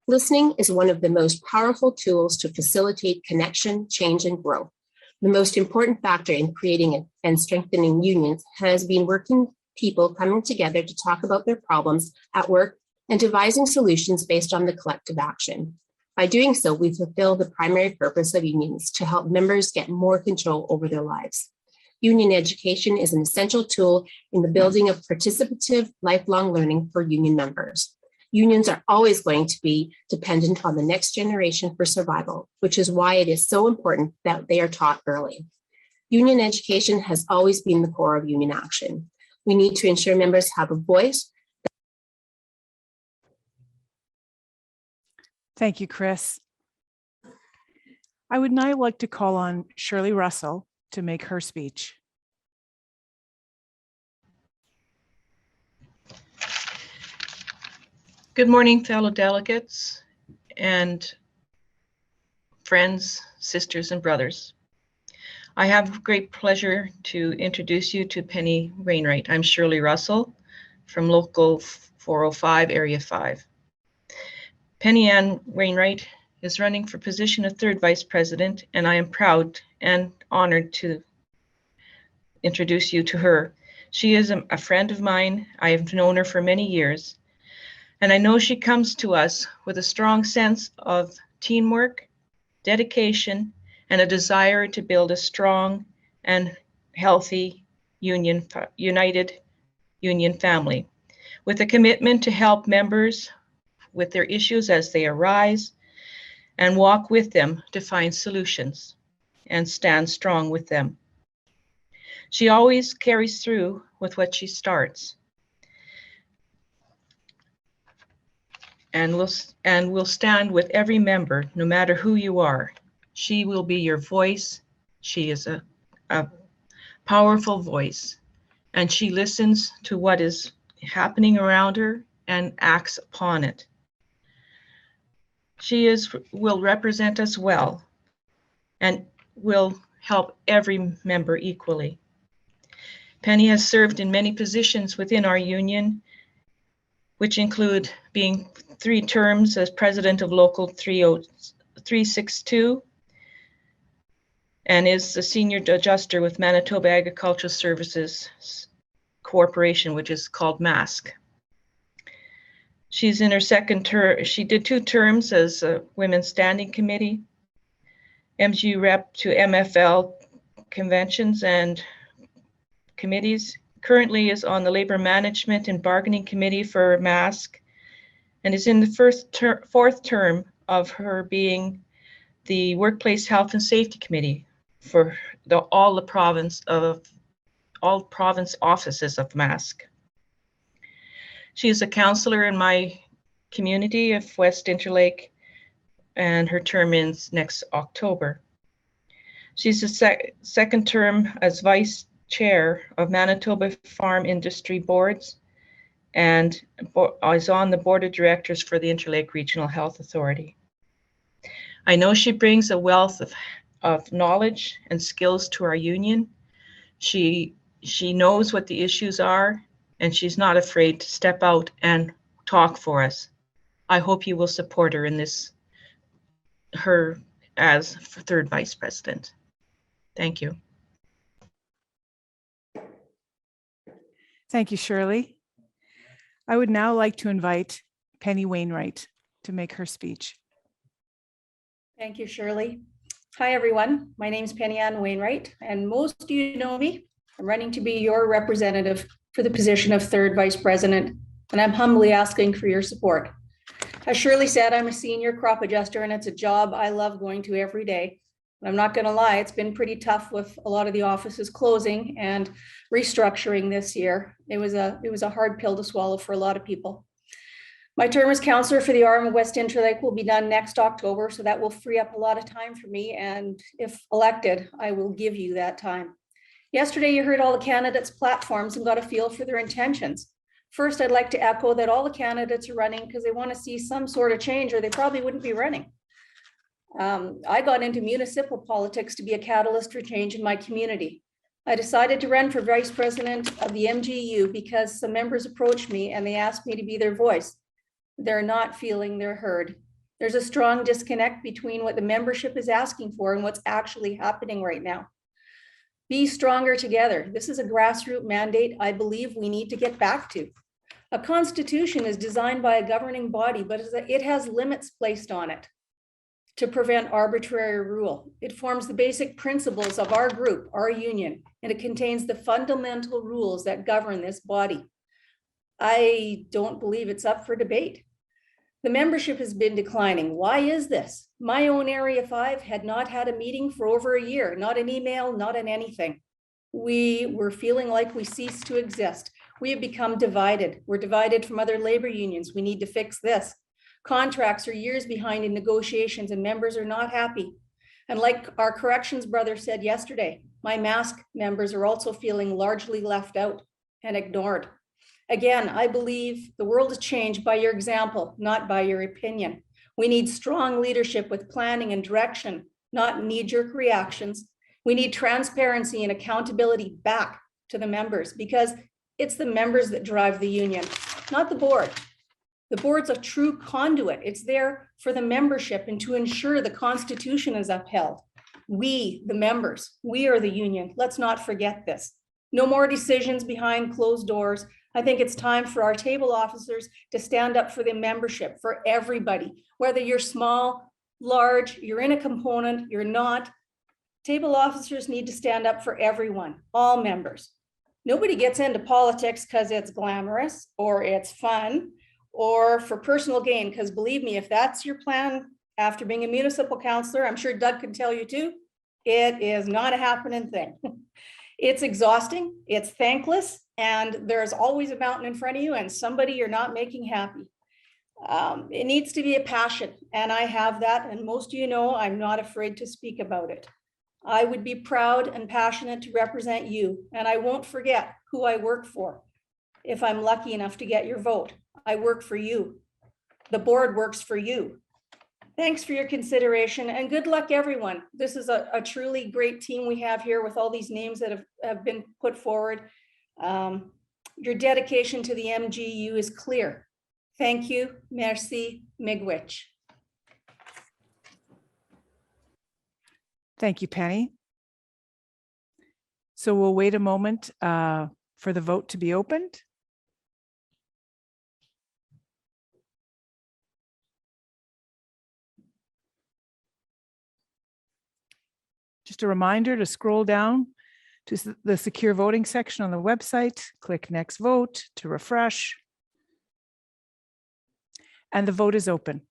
Listening is one of the most powerful tools to facilitate connection, change, and growth. The most important factor in creating and strengthening unions has been working people coming together to talk about their problems at work and devising solutions based on the collective action. By doing so, we fulfill the primary purpose of unions to help members get more control over their lives. Union education is an essential tool in the building of participative lifelong learning for union members. Unions are always going to be dependent on the next generation for survival, which is why it is so important that they are taught early. Union education has always been the core of union action. We need to ensure members have a voice.
Thank you, Chris. I would now like to call on Shirley Russell to make her speech.
Good morning, fellow delegates and friends, sisters, and brothers. I have great pleasure to introduce you to Penny Wainwright. I'm Shirley Russell from Local 405, Area 5. Penny Ann Wainwright is running for position of third vice president, and I am proud and honored to introduce you to her. She is a friend of mine. I have known her for many years, and I know she comes to us with a strong sense of teamwork, dedication, and a desire to build a strong and healthy united union family, with a commitment to help members with their issues as they arise and walk with them to find solutions and stand strong with them. She always carries through with what she starts, and will stand with every member, no matter who you are. She will be your voice. She is a powerful voice, and she listens to what is happening around her and acts upon it. She will represent us well and will help every member equally. Penny has served in many positions within our union, which include being 3 terms as president of Local 362 and is the senior adjuster with Manitoba Agricultural Services Corporation, which is called MASC. She's in her second term. She did 2 terms as a Women's Standing Committee, MGEU rep to MFL conventions and committees. Currently is on the Labor Management and Bargaining Committee for MASC, and is in the fourth term of her being the Workplace Health and Safety Committee for all province offices of MASC. She is a counselor in my community of West Interlake, and her term ends next October. She's a second term as vice chair of Manitoba Farm Industry Boards and is on the board of directors for the Interlake Regional Health Authority. I know she brings a wealth of knowledge and skills to our union. She knows what the issues are, and she's not afraid to step out and talk for us. I hope you will support her in her as third vice president. Thank you.
Thank you, Shirley. I would now like to invite Penny Wainwright to make her speech.
Thank you, Shirley. Hi, everyone. My name is Penny Ann Wainwright, and most of you know me. I'm running to be your representative for the position of third vice president, and I'm humbly asking for your support. As Shirley said, I'm a senior crop adjuster, and it's a job I love going to every day. And I'm not going to lie, it's been pretty tough with a lot of the offices closing and restructuring this year. It was a hard pill to swallow for a lot of people. My term as councillor for the Arm of West Interlake will be done next October, so that will free up a lot of time for me. And if elected, I will give you that time. Yesterday, you heard all the candidates' platforms and got a feel for their intentions. First, I'd like to echo that all the candidates are running because they want to see some sort of change, or they probably wouldn't be running. I got into municipal politics to be a catalyst for change in my community. I decided to run for vice president of the MGEU because some members approached me and they asked me to be their voice. They're not feeling they're heard. There's a strong disconnect between what the membership is asking for and what's actually happening right now. Be stronger together. This is a grassroots mandate I believe we need to get back to. A constitution is designed by a governing body, but it has limits placed on it to prevent arbitrary rule. It forms the basic principles of our group, our union, and it contains the fundamental rules that govern this body. I don't believe it's up for debate. The membership has been declining. Why is this? My own Area 5 had not had a meeting for over a year, not an email, not an anything. We were feeling like we ceased to exist. We have become divided. We're divided from other labor unions. We need to fix this. Contracts are years behind in negotiations and members are not happy. And like our corrections brother said yesterday, my mask members are also feeling largely left out and ignored. Again, I believe the world is changed by your example, not by your opinion. We need strong leadership with planning and direction, not knee-jerk reactions. We need transparency and accountability back to the members because it's the members that drive the union, not the board. The board's a true conduit. It's there for the membership and to ensure the Constitution is upheld. We, the members, we are the union. Let's not forget this. No more decisions behind closed doors. I think it's time for our table officers to stand up for the membership, for everybody, whether you're small, large, you're in a component, you're not. Table officers need to stand up for everyone, all members. Nobody gets into politics because it's glamorous or it's fun or for personal gain, because believe me, if that's your plan after being a municipal councillor, I'm sure Doug can tell you too, it is not a happening thing. It's exhausting, it's thankless, and there's always a mountain in front of you and somebody you're not making happy. It needs to be a passion, and I have that, and most of you know I'm not afraid to speak about it. I would be proud and passionate to represent you, and I won't forget who I work for if I'm lucky enough to get your vote. I work for you. The board works for you. Thanks for your consideration and good luck, everyone. This is a truly great team we have here with all these names that have been put forward. Your dedication to the MGEU is clear. Thank you. Merci. Miigwech.
Thank you, Penny. So we'll wait a moment for the vote to be opened. Just a reminder to scroll down to the secure voting section on the website, click next vote to refresh. And the vote is open.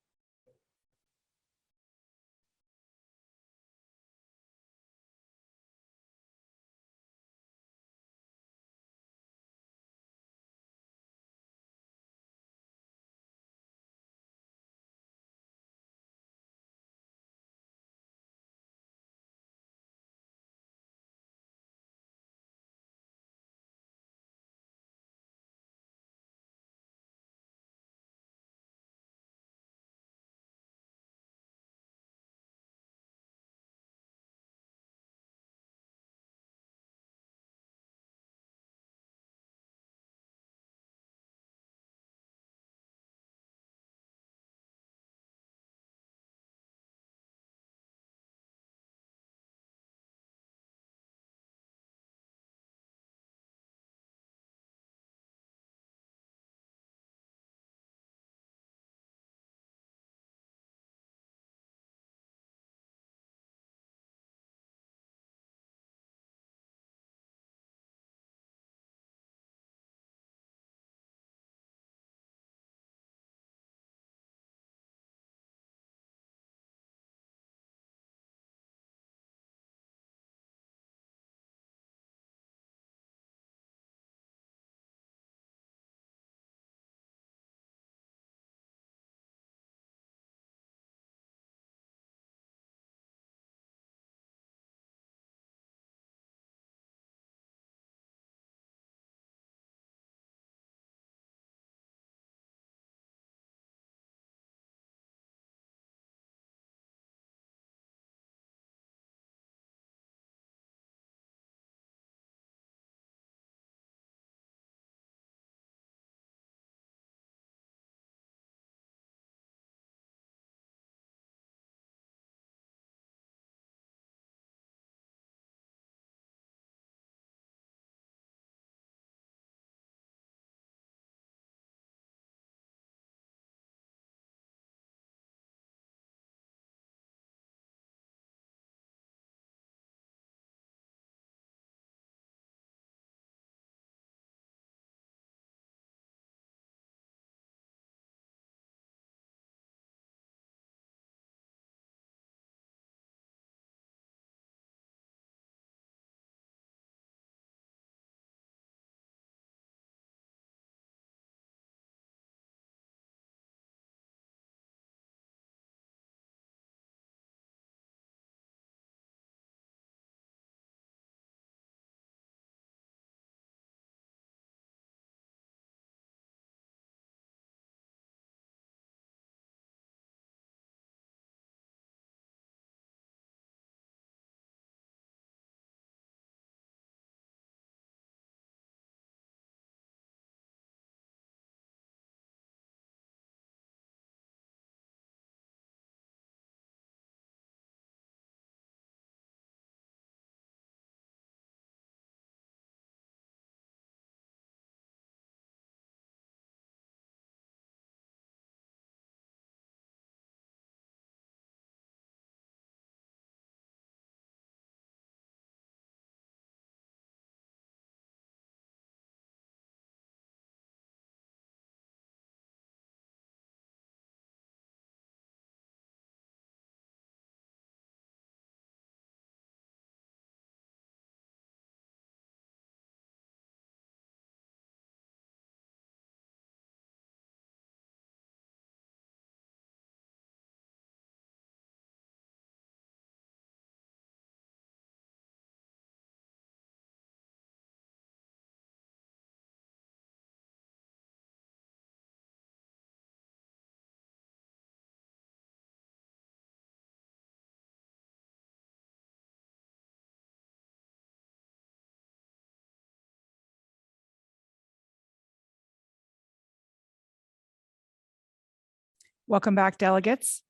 Welcome back, delegates.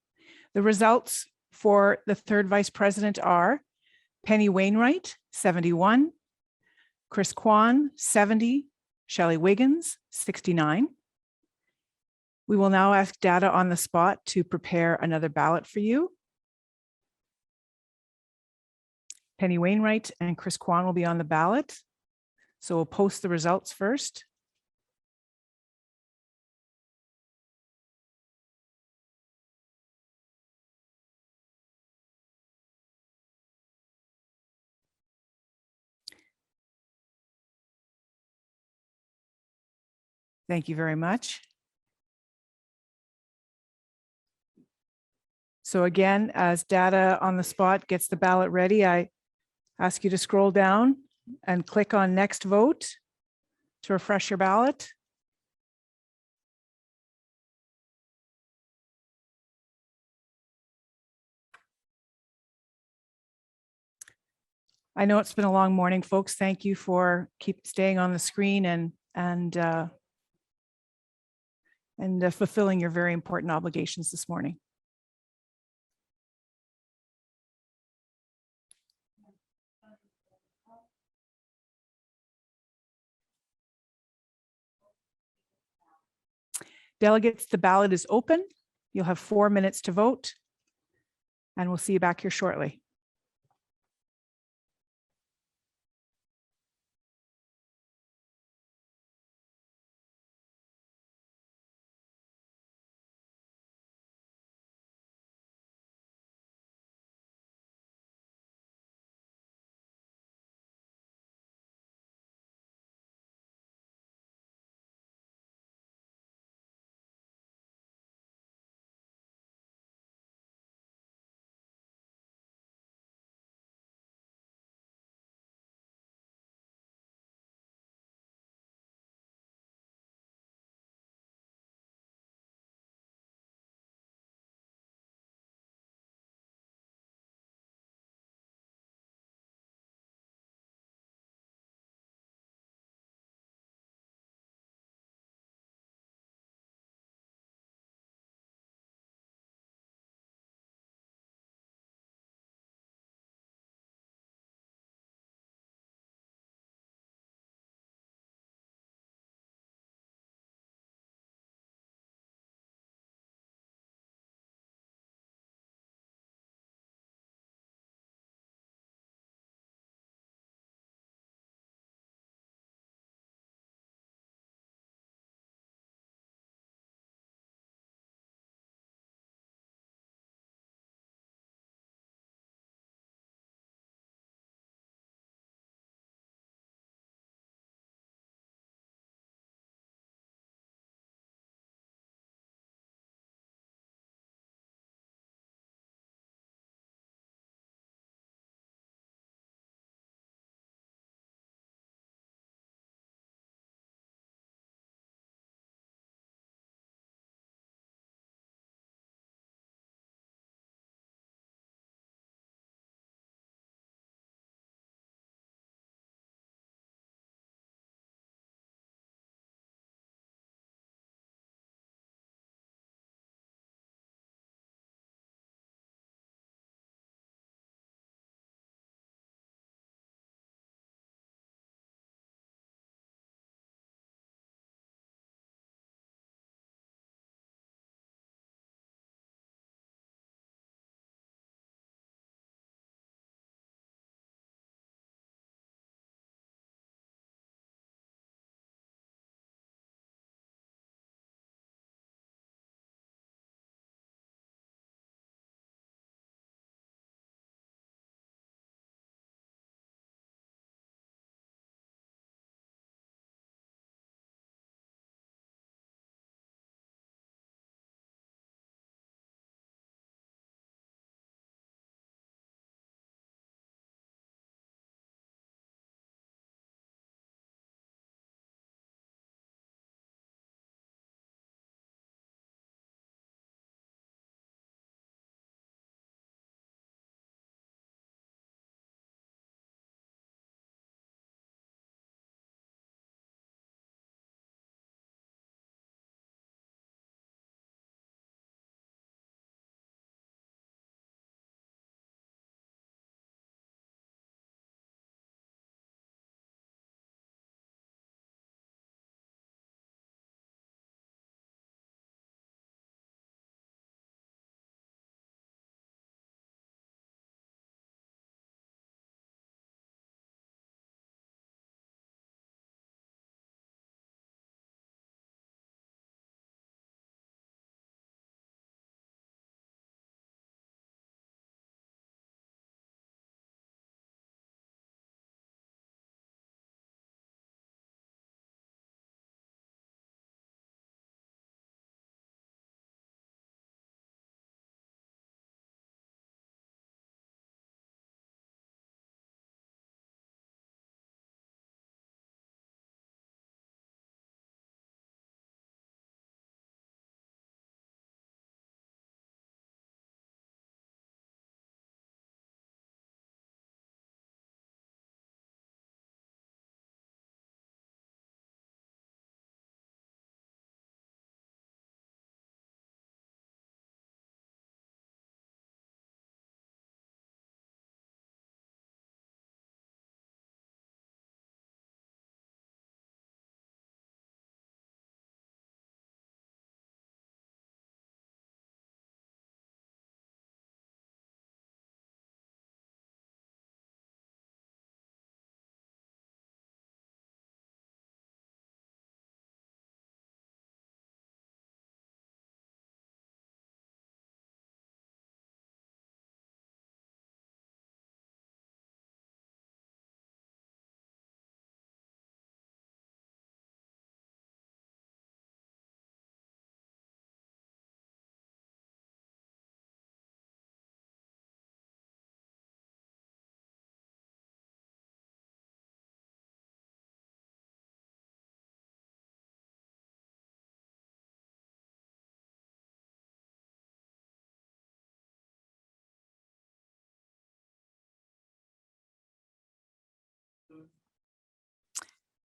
The results for the third vice president are Penny Wainwright, 71, Chris Kwan, 70, Shelley Wiggins, 69. We will now ask data on the spot to prepare another ballot for you. Penny Wainwright and Chris Kwan will be on the ballot. So we'll post the results first. Thank you very much. So again, as data on the spot gets the ballot ready, I ask you to scroll down and click on next vote to refresh your ballot. I know it's been a long morning, folks. Thank you for keep staying on the screen and fulfilling your very important obligations this morning. Delegates, the ballot is open. You'll have 4 minutes to vote, and we'll see you back here shortly.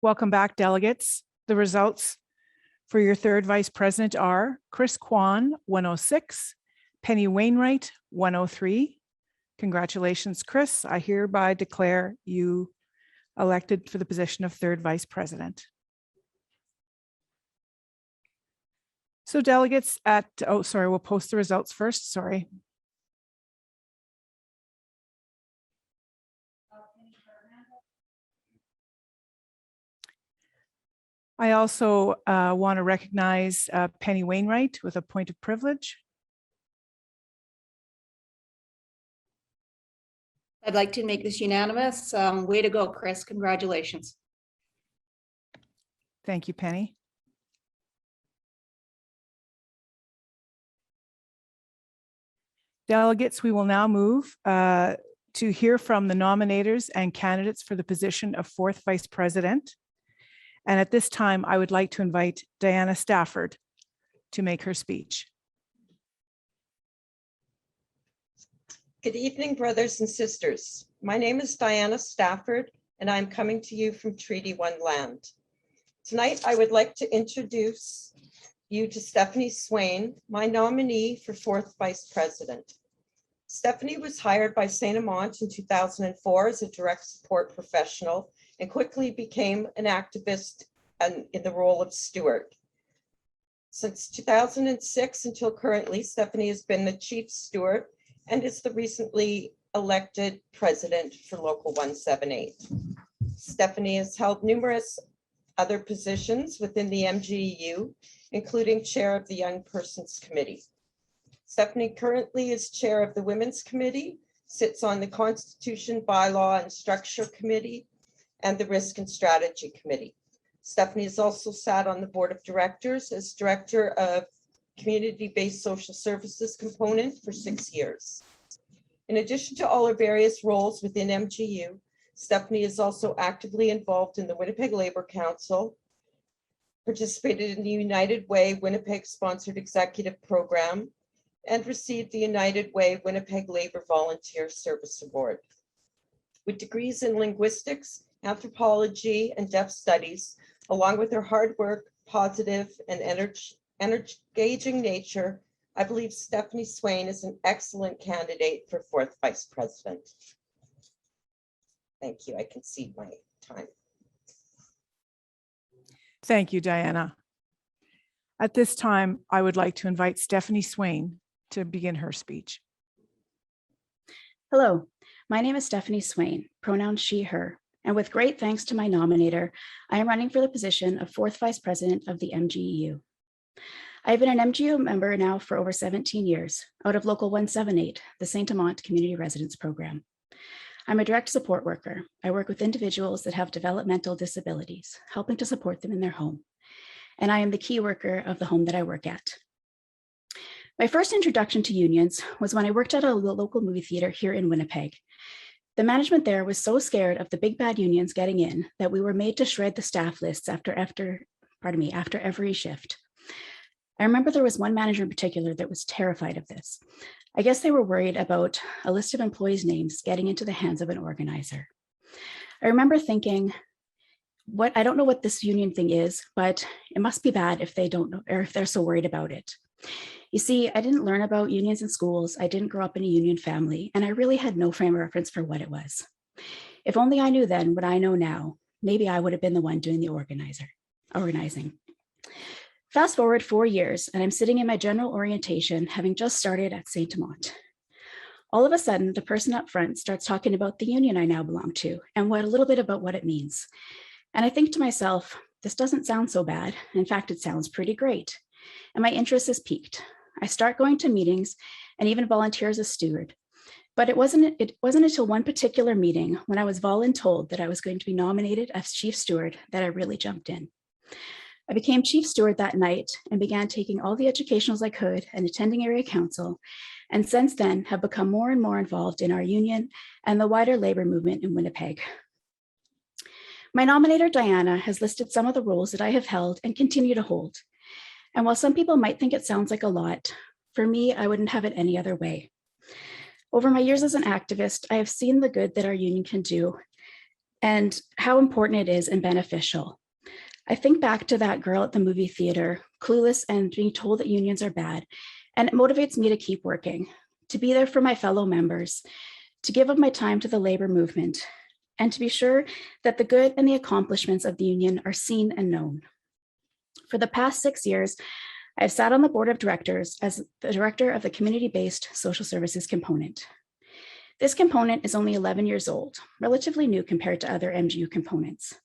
Welcome back, delegates. The results for your third vice president are Chris Kwan, 106, Penny Wainwright, 103. Congratulations, Chris. I hereby declare you elected for the position of third vice president. So delegates we'll post the results first, sorry. I also want to recognize Penny Wainwright with a point of privilege.
I'd like to make this unanimous. Way to go, Chris. Congratulations.
Thank you, Penny. Delegates, we will now move to hear from the nominators and candidates for the position of fourth vice president. And at this time, I would like to invite Diana Stafford to make her speech.
Good evening, brothers and sisters. My name is Diana Stafford, and I'm coming to you from Treaty 1 land. Tonight, I would like to introduce you to Stephanie Swain, my nominee for fourth vice president. Stephanie was hired by St. Amant in 2004 as a direct support professional and quickly became an activist in the role of steward. Since 2006 until currently, Stephanie has been the chief steward and is the recently elected president for Local 178. Stephanie has held numerous other positions within the MGEU, including chair of the Young Persons Committee. Stephanie currently is chair of the Women's Committee, sits on the Constitution, Bylaw and Structure Committee, and the Risk and Strategy Committee. Stephanie has also sat on the board of directors as director of community-based social services component for 6 years. In addition to all her various roles within MGU, Stephanie is also actively involved in the Winnipeg Labour Council, participated in the United Way Winnipeg-sponsored executive program, and received the United Way Winnipeg Labour Volunteer Service Award. With degrees in linguistics, anthropology, and deaf studies, along with her hard work, positive, and engaging nature, I believe Stephanie Swain is an excellent candidate for fourth vice president. Thank you. I concede my time.
Thank you, Diana. At this time, I would like to invite Stephanie Swain to begin her speech.
Hello, my name is Stephanie Swain, pronouns she, her, and with great thanks to my nominator, I am running for the position of fourth vice president of the MGEU. I've been an MGEU member now for over 17 years, out of Local 178, the St. Amant Community Residence Program. I'm a direct support worker. I work with individuals that have developmental disabilities, helping to support them in their home. And I am the key worker of the home that I work at. My first introduction to unions was when I worked at a local movie theater here in Winnipeg. The management there was so scared of the big bad unions getting in that we were made to shred the staff lists after every shift. I remember there was one manager in particular that was terrified of this. I guess they were worried about a list of employees' names getting into the hands of an organizer. I remember thinking, I don't know what this union thing is, but it must be bad if they don't know, or if they're so worried about it. You see, I didn't learn about unions in schools. I didn't grow up in a union family, and I really had no frame of reference for what it was. If only I knew then what I know now, maybe I would have been the one doing the organizing. Fast forward 4 years, and I'm sitting in my general orientation, having just started at St. Amant. All of a sudden, the person up front starts talking about the union I now belong to and a little bit about what it means. And I think to myself, this doesn't sound so bad. In fact, it sounds pretty great. And my interest is piqued. I start going to meetings and even volunteer as a steward. But it wasn't until one particular meeting when I was voluntold that I was going to be nominated as chief steward that I really jumped in. I became chief steward that night and began taking all the educationals I could and attending area council, and since then have become more and more involved in our union and the wider labor movement in Winnipeg. My nominator, Diana, has listed some of the roles that I have held and continue to hold. And while some people might think it sounds like a lot, for me, I wouldn't have it any other way. Over my years as an activist, I have seen the good that our union can do and how important it is and beneficial. I think back to that girl at the movie theater, clueless and being told that unions are bad, and it motivates me to keep working, to be there for my fellow members, to give of my time to the labor movement, and to be sure that the good and the accomplishments of the union are seen and known. For the past 6 years, I've sat on the board of directors as the director of the community-based social services component. This component is only 11 years old, relatively new compared to other MGU components.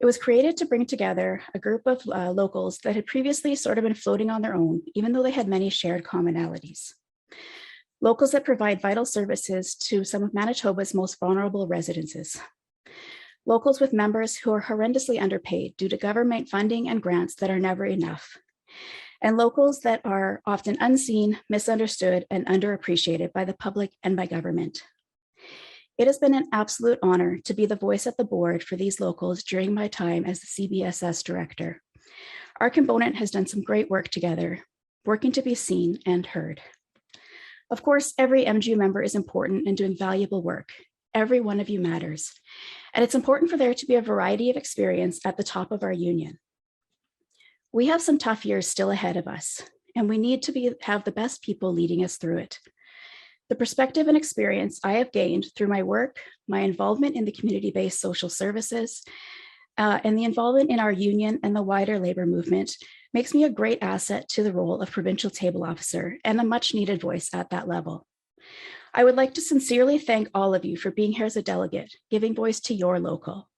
It was created to bring together a group of locals that had previously sort of been floating on their own, even though they had many shared commonalities. Locals that provide vital services to some of Manitoba's most vulnerable residences. Locals with members who are horrendously underpaid due to government funding and grants that are never enough. And locals that are often unseen, misunderstood, and underappreciated by the public and by government. It has been an absolute honor to be the voice at the board for these locals during my time as the CBSS director. Our component has done some great work together, working to be seen and heard. Of course, every MGU member is important and doing valuable work. Every one of you matters. And it's important for there to be a variety of experience at the top of our union. We have some tough years still ahead of us, and we need to have the best people leading us through it. The perspective and experience I have gained through my work, my involvement in the community-based social services, and the involvement in our union and the wider labor movement makes me a great asset to the role of provincial table officer and a much needed voice at that level. I would like to sincerely thank all of you for being here as a delegate, giving voice to your local.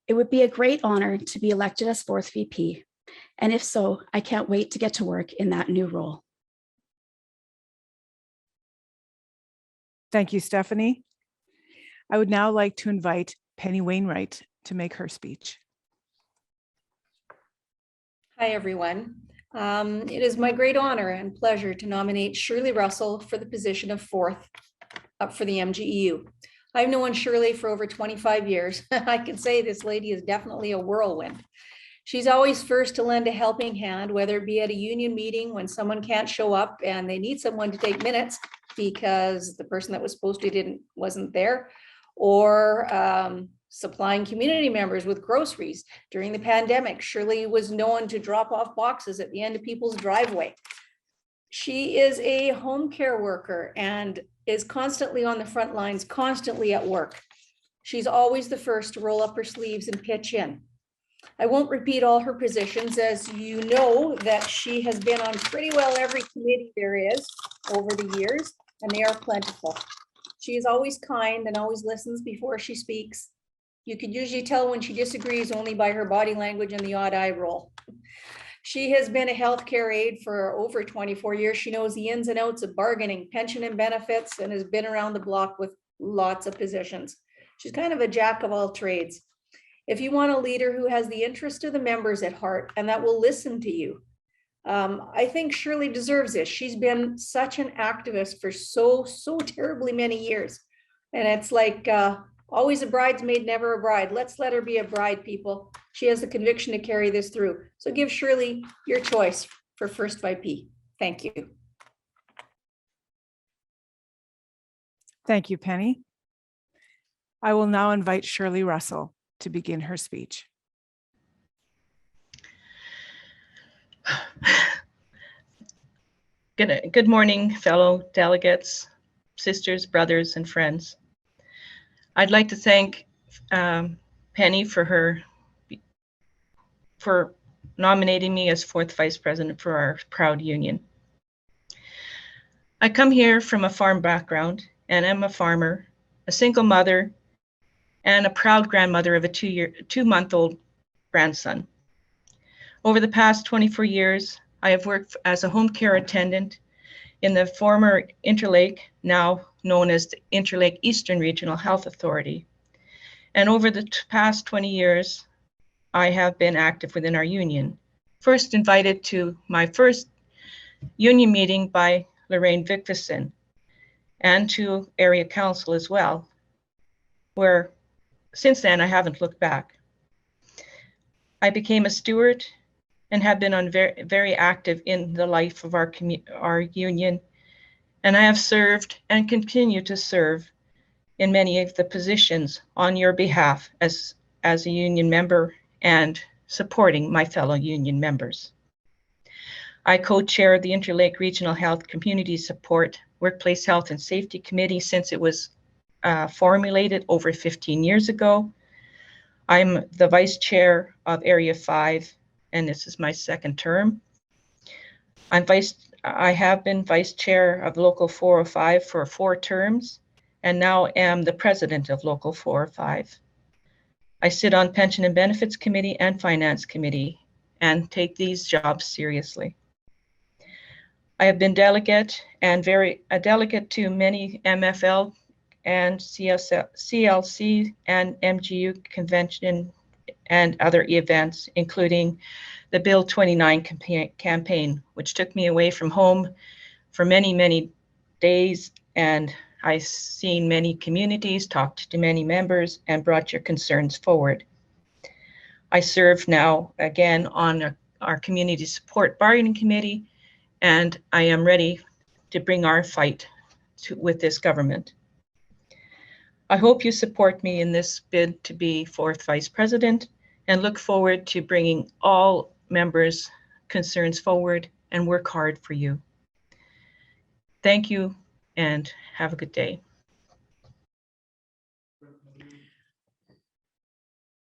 It would be a great honor to be elected as 4th VP. And if so, I can't wait to get to work in that new role.
Thank you, Stephanie. I would now like to invite Penny Wainwright to make her speech.
Hi, everyone. It is my great honor and pleasure to nominate Shirley Russell for the position of 4th up for the MGEU. I've known Shirley for over 25 years. I can say this lady is definitely a whirlwind. She's always first to lend a helping hand, whether it be at a union meeting when someone can't show up and they need someone to take minutes because the person that was supposed to wasn't there, or supplying community members with groceries. During the pandemic, Shirley was known to drop off boxes at the end of people's driveway. She is a home care worker and is constantly on the front lines, constantly at work. She's always the first to roll up her sleeves and pitch in. I won't repeat all her positions, as you know that she has been on pretty well every committee there is over the years, and they are plentiful. She is always kind and always listens before she speaks. You could usually tell when she disagrees only by her body language and the odd eye roll. She has been a healthcare aide for over 24 years. She knows the ins and outs of bargaining, pension and benefits, and has been around the block with lots of positions. She's kind of a jack of all trades. If you want a leader who has the interest of the members at heart and that will listen to you, I think Shirley deserves this. She's been such an activist for so terribly many years. And it's like always a bridesmaid, never a bride. Let's let her be a bride, people. She has the conviction to carry this through. So give Shirley your choice for 1st VP. Thank you.
Thank you, Penny. I will now invite Shirley Russell to begin her speech.
Good morning, fellow delegates, sisters, brothers, and friends. I'd like to thank Penny for nominating me as 4th Vice President for our proud union. I come here from a farm background and am a farmer, a single mother, and a proud grandmother of a 2-month-old grandson. Over the past 24 years, I have worked as a home care attendant in the former Interlake, now known as the Interlake Eastern Regional Health Authority. And over the past 20 years, I have been active within our union. First invited to my first union meeting by Lorraine Victorson and to area council as well, where since then I haven't looked back. I became a steward and have been very active in the life of our union, and I have served and continue to serve in many of the positions on your behalf as a union member and supporting my fellow union members. I co-chair the Interlake Regional Health Community Support Workplace Health and Safety Committee since it was formulated over 15 years ago. I'm the vice chair of Area 5, and this is my second term. I have been vice chair of Local 405 for 4 terms, and now am the president of Local 405. I sit on Pension and Benefits Committee and Finance Committee and take these jobs seriously. I have been delegate to many MFL and CLC and MGEU convention and other events, including the Bill 29 campaign, which took me away from home for many, many days. And I've seen many communities, talked to many members, and brought your concerns forward. I serve now again on our Community Support Bargaining Committee, and I am ready to bring our fight with this government. I hope you support me in this bid to be 4th Vice President, and look forward to bringing all members' concerns forward and work hard for you. Thank you and have a good day.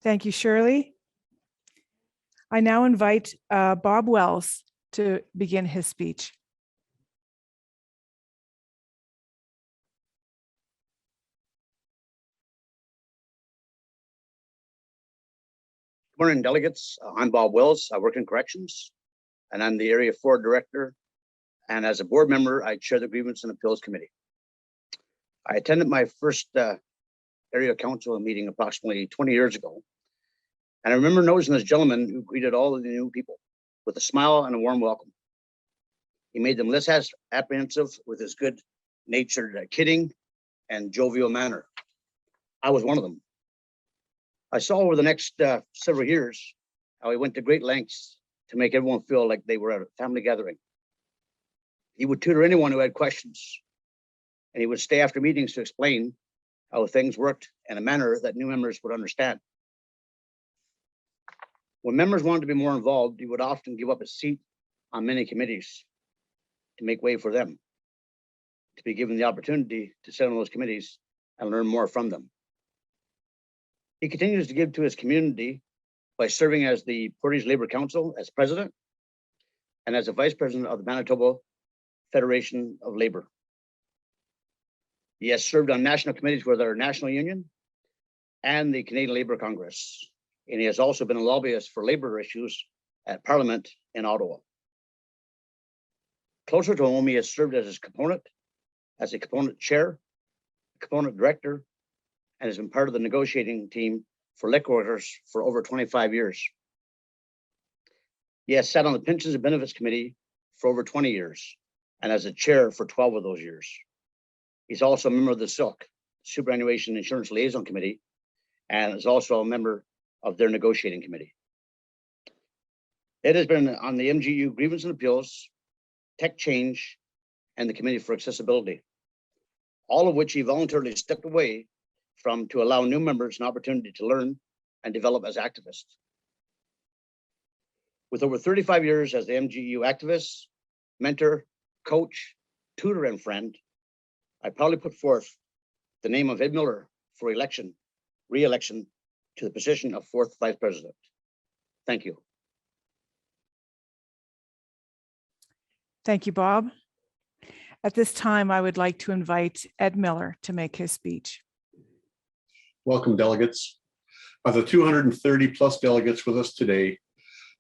Thank you, Shirley. I now invite Bob Wells to begin his speech.
Good morning, delegates. I'm Bob Wells. I work in corrections, and I'm the Area 4 Director. And as a board member, I chair the Grievance and Appeals Committee. I attended my first area council meeting approximately 20 years ago. And I remember noticing this gentleman who greeted all of the new people with a smile and a warm welcome. He made them less apprehensive with his good-natured kidding and jovial manner. I was one of them. I saw over the next several years how he went to great lengths to make everyone feel like they were at a family gathering. He would tutor anyone who had questions, and he would stay after meetings to explain how things worked in a manner that new members would understand. When members wanted to be more involved, he would often give up his seat on many committees to make way for them, to be given the opportunity to sit on those committees and learn more from them. He continues to give to his community by serving as the Portage Labor Council as president and as a vice president of the Manitoba Federation of Labor. He has served on national committees with our national union and the Canadian Labor Congress. And he has also been a lobbyist for labor issues at Parliament in Ottawa. Closer to home, he has served as a component chair, component director, and has been part of the negotiating team for liquor workers for over 25 years. He has sat on the Pensions and Benefits Committee for over 20 years and as a chair for 12 of those years. He's also a member of the SILC, Superannuation Insurance Liaison Committee, and is also a member of their negotiating committee. It has been on the MGEU Grievance and Appeals, Tech Change, and the Committee for Accessibility, all of which he voluntarily stepped away from to allow new members an opportunity to learn and develop as activists. With over 35 years as the MGEU activist, mentor, coach, tutor, and friend, I proudly put forth the name of Ed Miller for re-election to the position of 4th Vice President. Thank you.
Thank you, Bob. At this time, I would like to invite Ed Miller to make his speech.
Welcome, delegates. Of the 230 plus delegates with us today,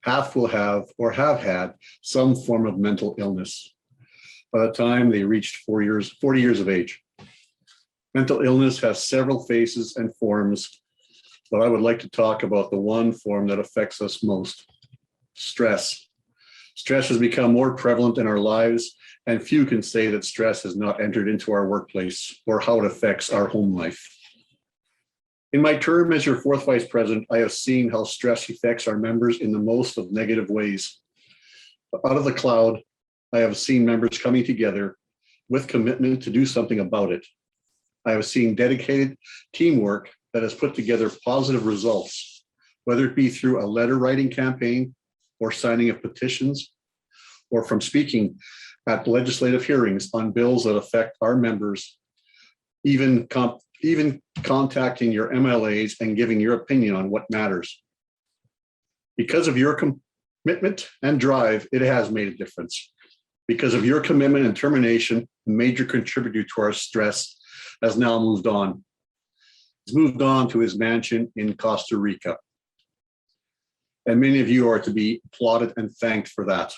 half will have or have had some form of mental illness by the time they reached 40 years of age. Mental illness has several faces and forms, but I would like to talk about the one form that affects us most: stress. Stress has become more prevalent in our lives, and few can say that stress has not entered into our workplace or how it affects our home life. In my term as your 4th Vice President, I have seen how stress affects our members in the most of negative ways. Out of the cloud, I have seen members coming together with commitment to do something about it. I have seen dedicated teamwork that has put together positive results, whether it be through a letter writing campaign or signing of petitions, or from speaking at legislative hearings on bills that affect our members, even contacting your MLAs and giving your opinion on what matters. Because of your commitment and drive, it has made a difference. Because of your commitment and determination, a major contributor to our stress has now moved on. He's moved on to his mansion in Costa Rica. And many of you are to be applauded and thanked for that.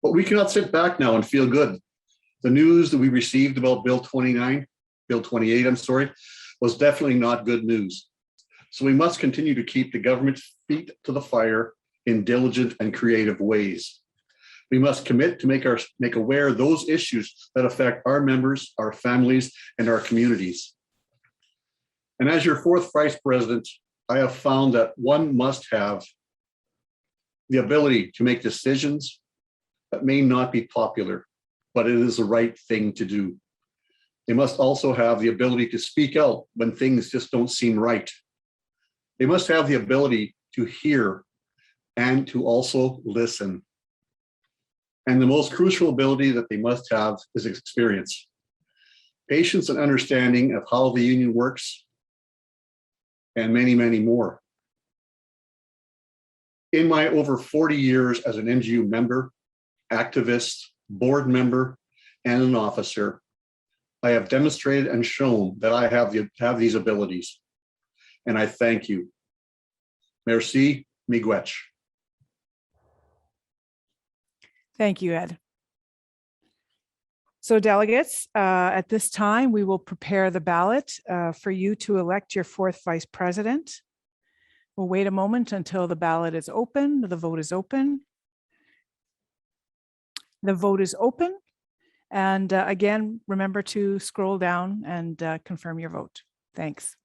But we cannot sit back now and feel good. The news that we received about Bill 28, I'm sorry, was definitely not good news. So we must continue to keep the government's feet to the fire in diligent and creative ways. We must commit to make aware those issues that affect our members, our families, and our communities. And as your fourth vice president, I have found that one must have the ability to make decisions that may not be popular, but it is the right thing to do. They must also have the ability to speak out when things just don't seem right. They must have the ability to hear and to also listen. And the most crucial ability that they must have is experience, patience and understanding of how the union works, and many, many more. In my over 40 years as an MGEU member, activist, board member, and an officer, I have demonstrated and shown that I have these abilities. And I thank you. Merci, miigwech.
Thank you, Ed. So delegates, at this time, we will prepare the ballot for you to elect your fourth vice president. We'll wait a moment until the ballot is open. The vote is open. The vote is open. And again, remember to scroll down and confirm your vote. Thanks.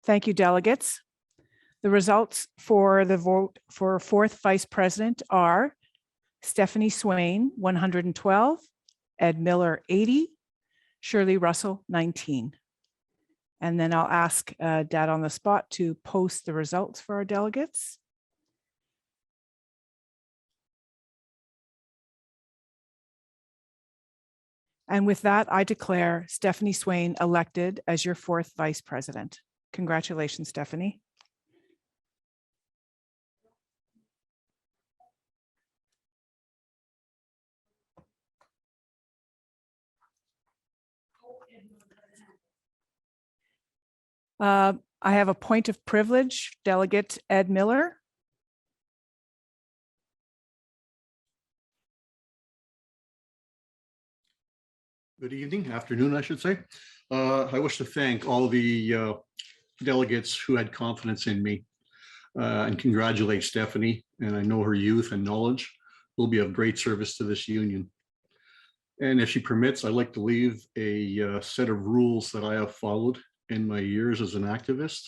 Thank you, delegates. The results for the vote for fourth vice president are Stephanie Swain, 112, Ed Miller, 80, Shirley Russell, 19. And then I'll ask Dad on the spot to post the results for our delegates. And with that, I declare Stephanie Swain elected as your fourth vice president. Congratulations, Stephanie. I have a point of privilege, Delegate Ed Miller.
Good evening, afternoon, I should say. I wish to thank all the delegates who had confidence in me and congratulate Stephanie. And I know her youth and knowledge will be of great service to this union. And if she permits, I'd like to leave a set of rules that I have followed in my years as an activist.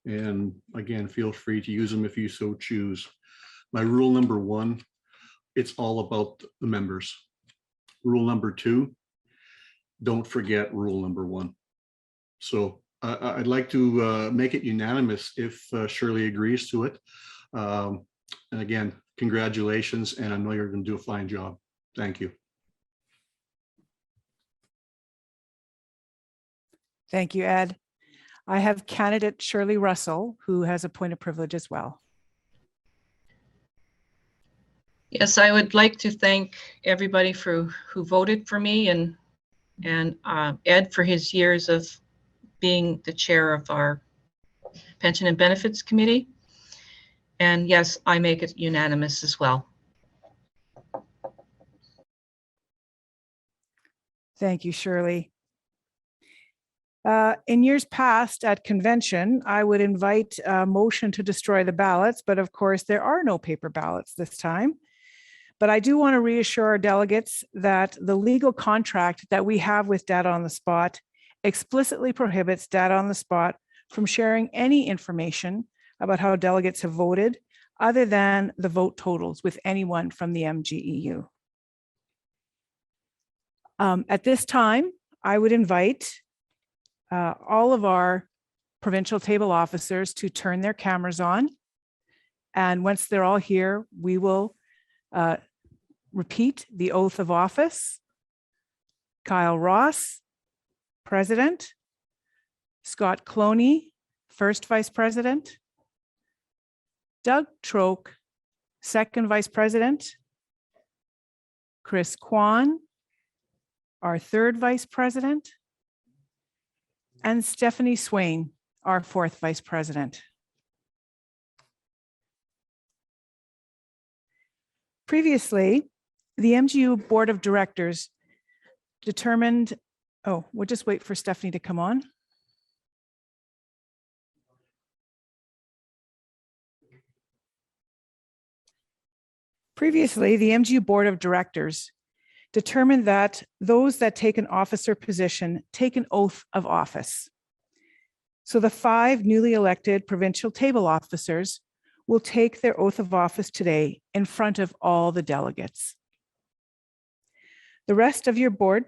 And again, feel free to use them if you so choose. My rule number 1, it's all about the members. Rule number 2, don't forget rule number 1. So I'd like to make it unanimous if Shirley agrees to it. And again, congratulations, and I know you're going to do a fine job. Thank you.
Thank you, Ed. I have candidate Shirley Russell, who has a point of privilege as well.
Yes, I would like to thank everybody who voted for me, and Ed for his years of being the chair of our Pension and Benefits Committee. And yes, I make it unanimous as well.
Thank you, Shirley. In years past at convention, I would invite a motion to destroy the ballots, but of course there are no paper ballots this time. But I do want to reassure our delegates that the legal contract that we have with Data on the Spot explicitly prohibits Data on the Spot from sharing any information about how delegates have voted other than the vote totals with anyone from the MGEU. At this time, I would invite all of our provincial table officers to turn their cameras on. And once they're all here, we will repeat the oath of office. Kyle Ross, President. Scott Cloney, First Vice President. Doug Troke, Second Vice President. Chris Kwan, our Third Vice President. And Stephanie Swain, our Fourth Vice President. Previously, the MGEU Board of Directors determined, oh, we'll just wait for Stephanie to come on. Previously, the MGEU Board of Directors determined that those that take an officer position take an oath of office. So the 5 newly elected provincial table officers will take their oath of office today in front of all the delegates. The rest of your board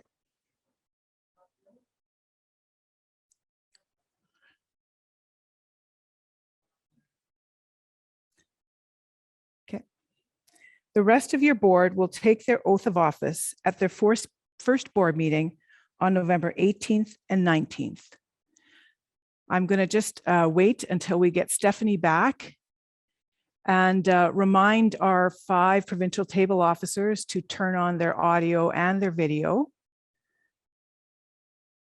The rest of your board will take their oath of office at their first board meeting on November 18th and 19th. I'm going to just wait until we get Stephanie back and remind our 5 provincial table officers to turn on their audio and their video.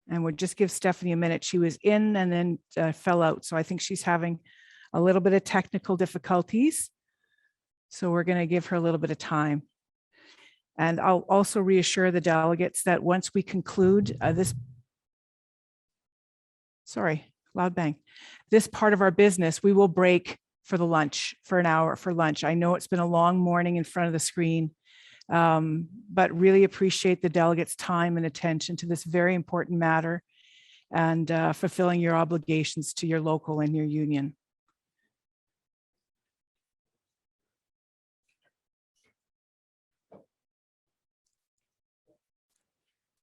And we'll just give Stephanie a minute. She was in and then fell out. So I think she's having a little bit of technical difficulties. So we're going to give her a little bit of time. And I'll also reassure the delegates that once we conclude this part of our business, we will break for the lunch, for an hour for lunch. I know it's been a long morning in front of the screen, but really appreciate the delegates' time and attention to this very important matter. and fulfilling your obligations to your local and your union.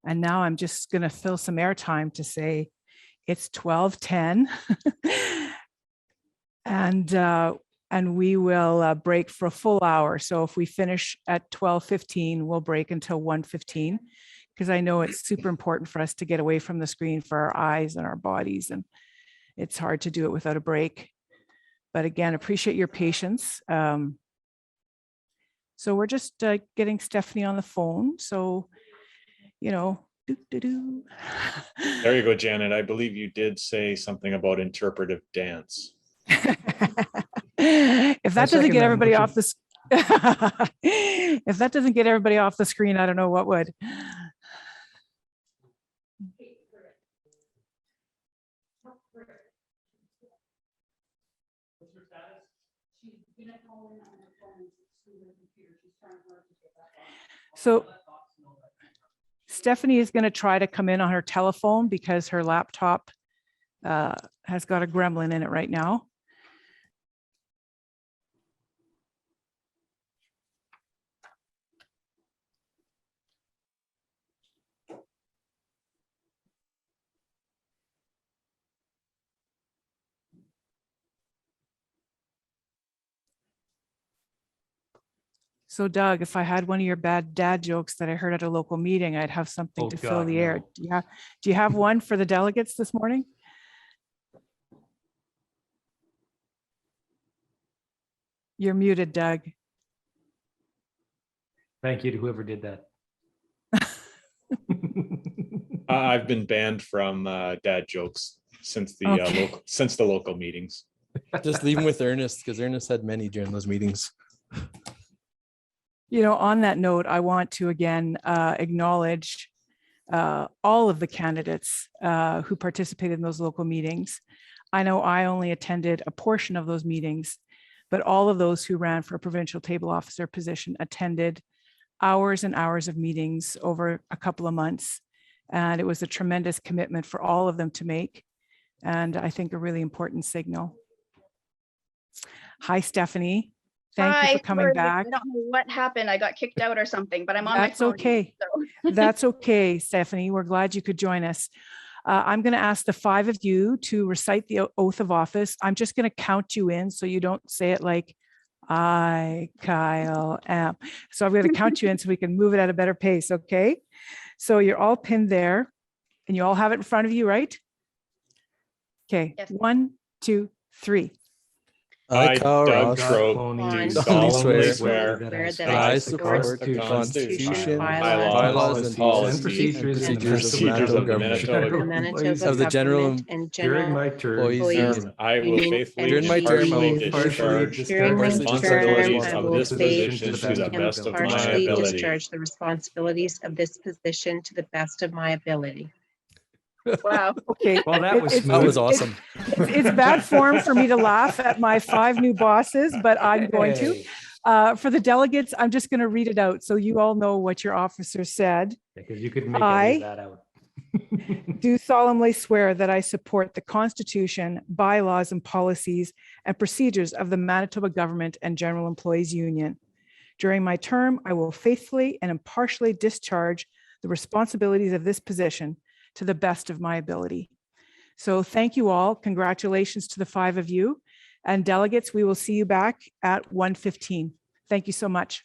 And now I'm just going to fill some airtime to say it's 12:10 and we will break for a full hour. So if we finish at 12:15, we'll break until 1:15, because I know it's super important for us to get away from the screen for our eyes and our bodies, and it's hard to do it without a break. But again, appreciate your patience. So we're just getting Stephanie on the phone. So, you know,
There you go, Janet. I believe you did say something about interpretive dance.
If that doesn't get everybody off the if that doesn't get everybody off the screen, I don't know what would. So Stephanie is going to try to come in on her telephone because her laptop has got a gremlin in it right now. So Doug, if I had one of your bad dad jokes that I heard at a local meeting, I'd have something to fill the air. Do you have one for the delegates this morning? You're muted, Doug.
Thank you to whoever did that.
I've been banned from dad jokes since the local meetings.
Just leave them with Ernest, because Ernest had many during those meetings.
You know, on that note, I want to again acknowledge all of the candidates who participated in those local meetings. I know I only attended a portion of those meetings, but all of those who ran for a provincial table officer position attended hours and hours of meetings over a couple of months. And it was a tremendous commitment for all of them to make. And I think a really important signal. Hi, Stephanie. Thank you for coming back.
I don't know what happened. I got kicked out or something, but I'm on my phone.
That's okay.
So.
That's okay, Stephanie. We're glad you could join us. I'm going to ask the five of you to recite the oath of office. I'm just going to count you in so you don't say it like I, Kyle, am. So I'm going to count you in so we can move it at a better pace, okay? So you're all pinned there and you all have it in front of you, right? Okay, yes. 1, 2, 3.
I, Doug Trope,
do
solemnly swear
that I support the Constitution, bylaws, and procedures of the Manitoba government, of the general
during my
term, I will faithfully and impartially discharge the responsibilities of this position to the best of my ability.
Discharge the responsibilities of this position to the best of my ability.
Wow.
Okay.
Well, that was
awesome.
It's bad form for me to laugh at my 5 new bosses, but I'm going to. For the delegates, I'm just going to read it out so you all know what your officer said.
Because you could make any of that out.
Do solemnly swear that I support the Constitution, bylaws, and policies and procedures of the Manitoba Government and General Employees Union. During my term, I will faithfully and impartially discharge the responsibilities of this position to the best of my ability. So thank you all. Congratulations to the 5 of you. And delegates, we will see you back at 1:15. Thank you so much.